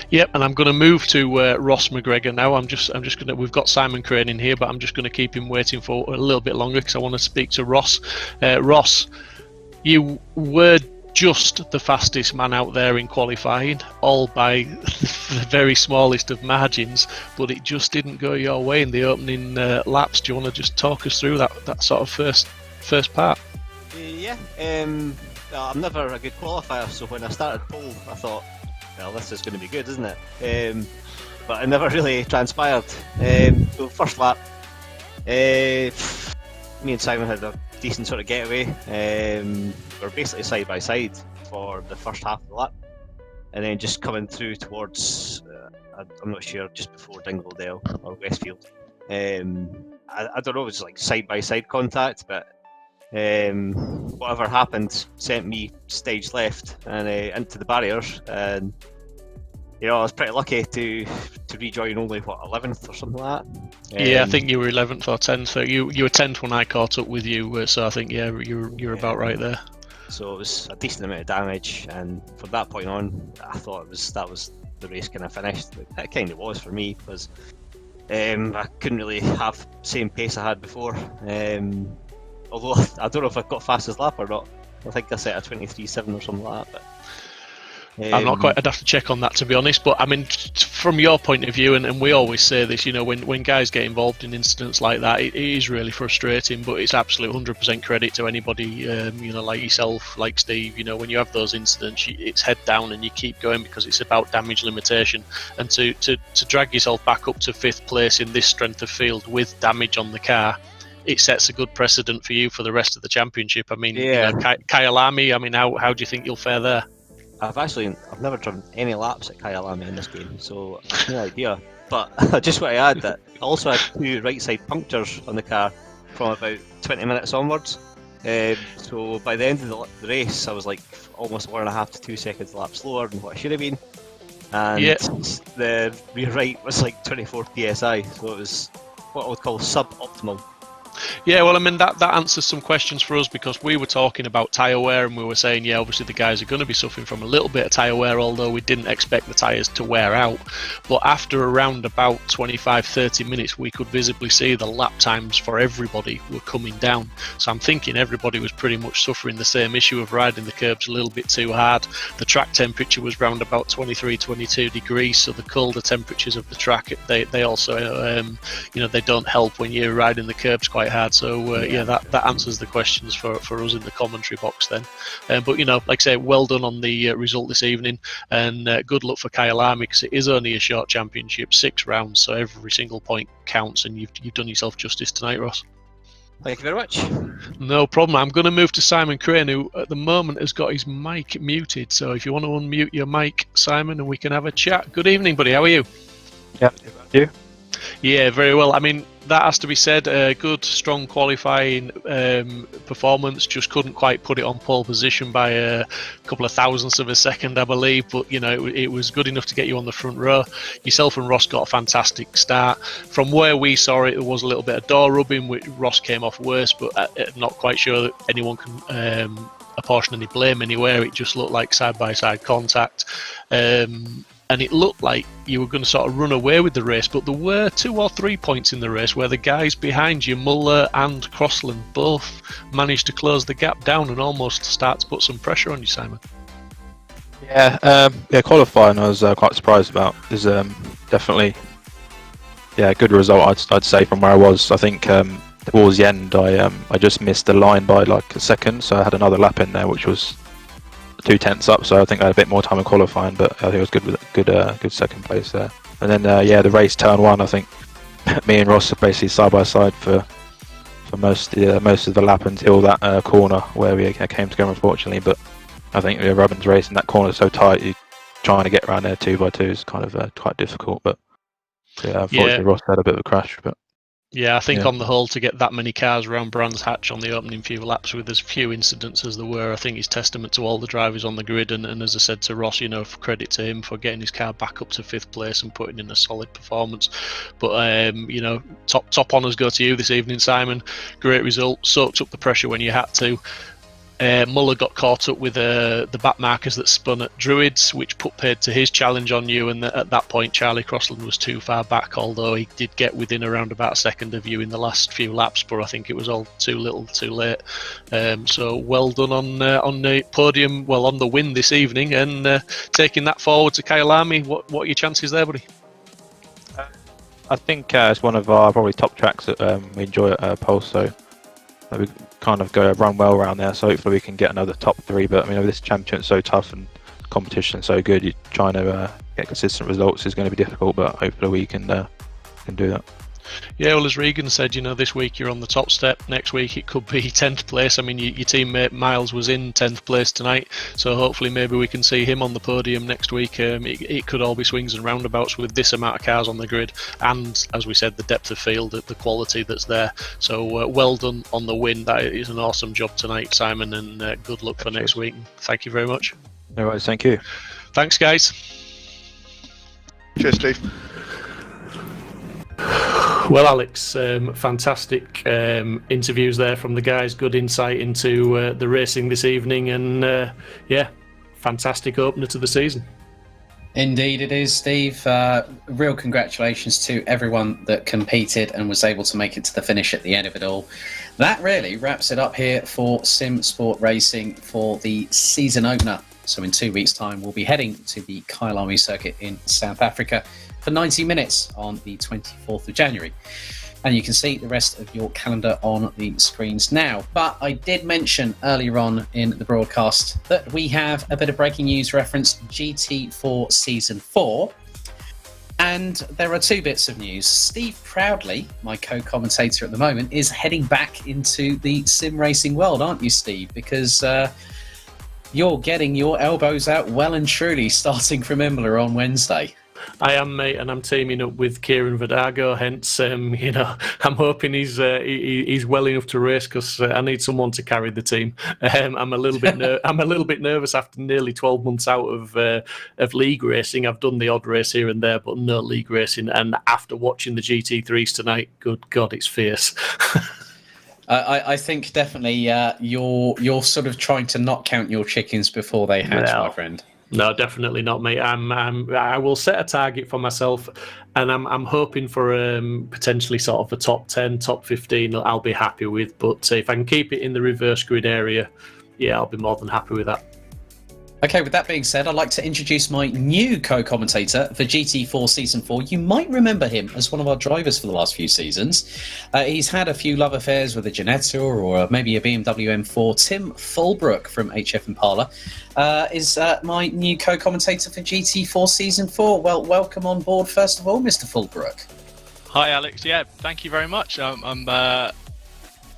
Yep, and I'm going to move to Ross McGregor now. I'm just going to. We've got Simon Crane in here, but I'm just going to keep him waiting for a little bit longer because I want to speak to Ross. Ross, you were just the fastest man out there in qualifying, all by the very smallest of margins, but it just didn't go your way in the opening laps. Do you want to just talk us through that sort of first part? Yeah, I'm never a good qualifier, so when I started pole, I thought, well, this is going to be good, isn't it? But it never really transpired. So first lap, me and Simon had a decent sort of getaway. We were basically side by side for the first half of the lap, and then just coming through towards, I'm not sure, just before Dingledale or Westfield. I don't know, it was like side by side contact, but whatever happened sent me stage left and into the barriers, and I was pretty lucky to rejoin only 11th or something like that. Yeah, I think you were 11th or 10th. So you were 10th when I caught up with you. So I think you're about right there. So it was a decent amount of damage, and from that point on, I thought that was the race kind of finished. It kind of was for me because I couldn't really have the same pace I had before. Although I don't know if I've got fastest lap or not. I think I set a 23.7 or something like that. But I'm not quite. I'd have to check on that, to be honest. But I mean, from your point of view, and we always say this, when guys get involved in incidents like that, it is really frustrating. But it's absolute 100% credit to anybody, like yourself, like Steve. When you have those incidents, it's head down and you keep going because it's about damage limitation. And to drag yourself back up to 5th place in this strength of field with damage on the car, it sets a good precedent for you for the rest of the championship. I mean, Kyalami. I mean, how do you think you'll fare there? I've never driven any laps at Kyalami in this game, so I've no idea. But I just want to add that I also had 2 right side punctures on the car from about 20 minutes onwards. So by the end of the race, I was like almost 1.5 to 2 seconds a lap slower than what I should have been. And the rear right was like 24 psi, so it was what I would call suboptimal. Yeah, well, I mean, that answers some questions for us because we were talking about tyre wear and we were saying, obviously the guys are going to be suffering from a little bit of tyre wear, although we didn't expect the tyres to wear out. But after around about 25-30 minutes, we could visibly see the lap times for everybody were coming down. So I'm thinking everybody was pretty much suffering the same issue of riding the curbs a little bit too hard. The track temperature was round about 23-22 degrees, so the colder temperatures of the track, they also, they don't help when you're riding the curbs quite hard. So that answers the questions for us in the commentary box then. But like I say, well done on the result this evening, and good luck for Kyalami because it is only a short championship, 6 rounds, so every single point counts, and you've done yourself justice tonight, Ross. Thank you very much. No problem. I'm going to move to Simon Crane, who at the moment has got his mic muted. So if you want to unmute your mic, Simon, and we can have a chat. Good evening, buddy. How are you? Yeah, you? Yeah, very well. I mean, that has to be said. Good, strong qualifying performance. Just couldn't quite put it on pole position by a couple of thousandths of a second, I believe. But it was good enough to get you on the front row. Yourself and Ross got a fantastic start. From where we saw it, there was a little bit of door rubbing, which Ross came off worse. But I'm not quite sure that anyone can apportion any blame anywhere. It just looked like side by side contact. And it looked like you were going to sort of run away with the race, but there were 2 or 3 points in the race where the guys behind you, Muller and Crossland, both managed to close the gap down and almost start to put some pressure on you, Simon. Yeah, qualifying I was quite surprised about. There's definitely a good result, I'd say, from where I was. I think towards the end I just missed the line by like a second, so I had another lap in there, which was 2/10 up, so I think I had a bit more time in qualifying, but I think it was good second place there. And then the race turn 1, I think me and Ross are basically side by side for most of the lap until that corner where we came together, unfortunately. But I think Robin's race in that corner is so tight, you trying to get around there 2 by 2 is kind of quite difficult. But unfortunately Ross had a bit of a crash. But Yeah, I think on the whole, to get that many cars around Brands Hatch on the opening few laps with as few incidents as there were, I think is testament to all the drivers on the grid. And as I said to Ross, credit to him for getting his car back up to 5th place and putting in a solid performance. But, top honours go to you this evening, Simon. Great result, soaked up the pressure when you had to. Muller got caught up with the back markers that spun at Druids, which put paid to his challenge on you, and at that point Charlie Crossland was too far back, although he did get within around about a second of you in the last few laps, but I think it was all too little too late. So well done on the podium, on the win this evening, and taking that forward to Kyalami. What are your chances there, buddy? I think it's one of our probably top tracks that we enjoy at Pulse, so we kind of run well around there, so hopefully we can get another top 3. But this championship's so tough and competition so good, you're trying to get consistent results is going to be difficult, but hopefully we can do that. Yeah, well, as Regan said, this week you're on the top step. Next week it could be 10th place. I mean, your teammate Miles was in 10th place tonight, so hopefully maybe we can see him on the podium next week. It could all be swings and roundabouts with this amount of cars on the grid, and as we said, the depth of field, the quality that's there. So well done on the win. That is an awesome job tonight, Simon, and good luck for next week. Thank you very much. No worries, thank you. Thanks, guys. Cheers, Steve. Well, Alex, fantastic interviews there from the guys. Good insight into the racing this evening, and fantastic opener to the season. Indeed it is, Steve. Real congratulations to everyone that competed and was able to make it to the finish at the end of it all. That really wraps it up here for Simsport Racing for the season opener. So in 2 weeks' time, we'll be heading to the Kyalami circuit in South Africa for 90 minutes on the 24th of January. And you can see the rest of your calendar on the screens now. But I did mention earlier on in the broadcast that we have a bit of breaking news reference GT4 Season 4. And there are 2 bits of news. Steve Proudly, my co-commentator at the moment, is heading back into the sim racing world, aren't you, Steve? Because you're getting your elbows out well and truly starting from Imola on Wednesday. I am, mate, and I'm teaming up with Kieran Vidago. Hence, I'm hoping he's well enough to race, because I need someone to carry the team. I'm a little bit nervous after nearly 12 months out of league racing. I've done the odd race here and there, but no league racing. And after watching the GT3s tonight, good God, it's fierce. I think definitely you're sort of trying to not count your chickens before they hatch, my friend. No, definitely not, mate. I will set a target for myself, and I'm hoping for potentially sort of a top 10, top 15. I'll be happy with. But if I can keep it in the reverse grid area, I'll be more than happy with that. Okay, with that being said, I'd like to introduce my new co-commentator for GT4 Season 4. You might remember him as one of our drivers for the last few seasons. He's had a few love affairs with a Ginetta or maybe a BMW M4. Tim Fulbrook from HF Impala is my new co-commentator for GT4 Season 4. Well, welcome on board, first of all, Mr. Fulbrook. Hi, Alex. Yeah, thank you very much. I'm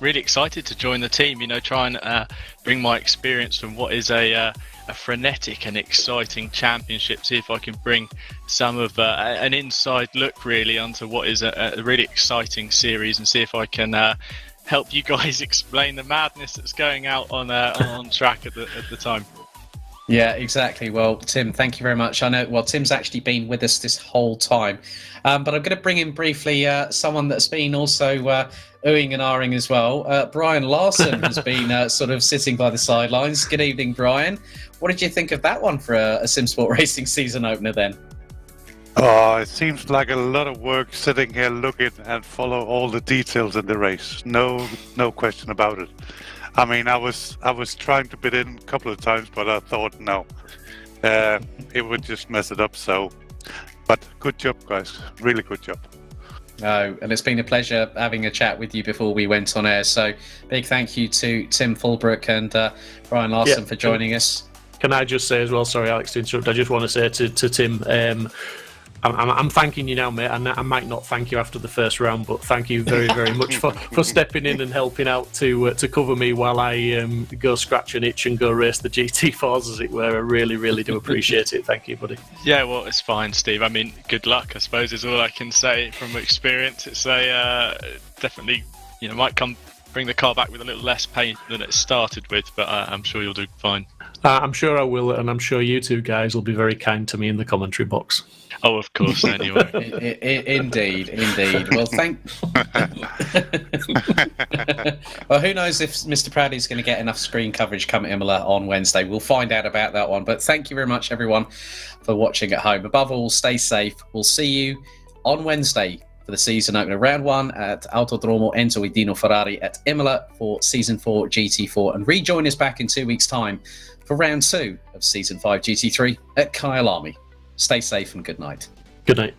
really excited to join the team, try and bring my experience from what is a frenetic and exciting championship, see if I can bring some of an inside look really onto what is a really exciting series, and see if I can help you guys explain the madness that's going out on track at the time. Yeah, exactly. Well, Tim, thank you very much. I know, Tim's actually been with us this whole time, but I'm going to bring in briefly someone that's been also oohing and ahhing as well. Brian Larson has been sort of sitting by the sidelines. Good evening, Brian. What did you think of that one for a Simsport Racing season opener then? Oh, it seems like a lot of work sitting here looking and follow all the details in the race. No question about it. I mean, I was trying to bid in a couple of times, but I thought no, it would just mess it up. So, but good job, guys. Really good job. Oh, and it's been a pleasure having a chat with you before we went on air. So, big thank you to Tim Fulbrook and Brian Larson for joining us. Can I just say as well, sorry Alex to interrupt, I just want to say to Tim, I'm thanking you now, mate. And I might not thank you after the first round, but thank you very, very much for stepping in and helping out to cover me while I go scratch an itch and go race the GT4s, as it were. I really, really do appreciate it. Thank you, buddy. Yeah, well, it's fine, Steve. I mean, good luck, I suppose, is all I can say from experience. It's definitely, might bring the car back with a little less pain than it started with, but I'm sure you'll do fine. I'm sure I will, and I'm sure you two guys will be very kind to me in the commentary box. Oh, of course, anyway. Indeed. Well, well, who knows if Mr. Proudy's going to get enough screen coverage come Imola on Wednesday. We'll find out about that one. But thank you very much, everyone, for watching at home. Above all, stay safe. We'll see you on Wednesday for the season opener. Round 1 at Autodromo Enzo Guidino Ferrari at Imola for Season 4 GT4. And rejoin us back in 2 weeks' time for Round 2 of Season 5 GT3 at Kyalami. Stay safe and good night. Good night.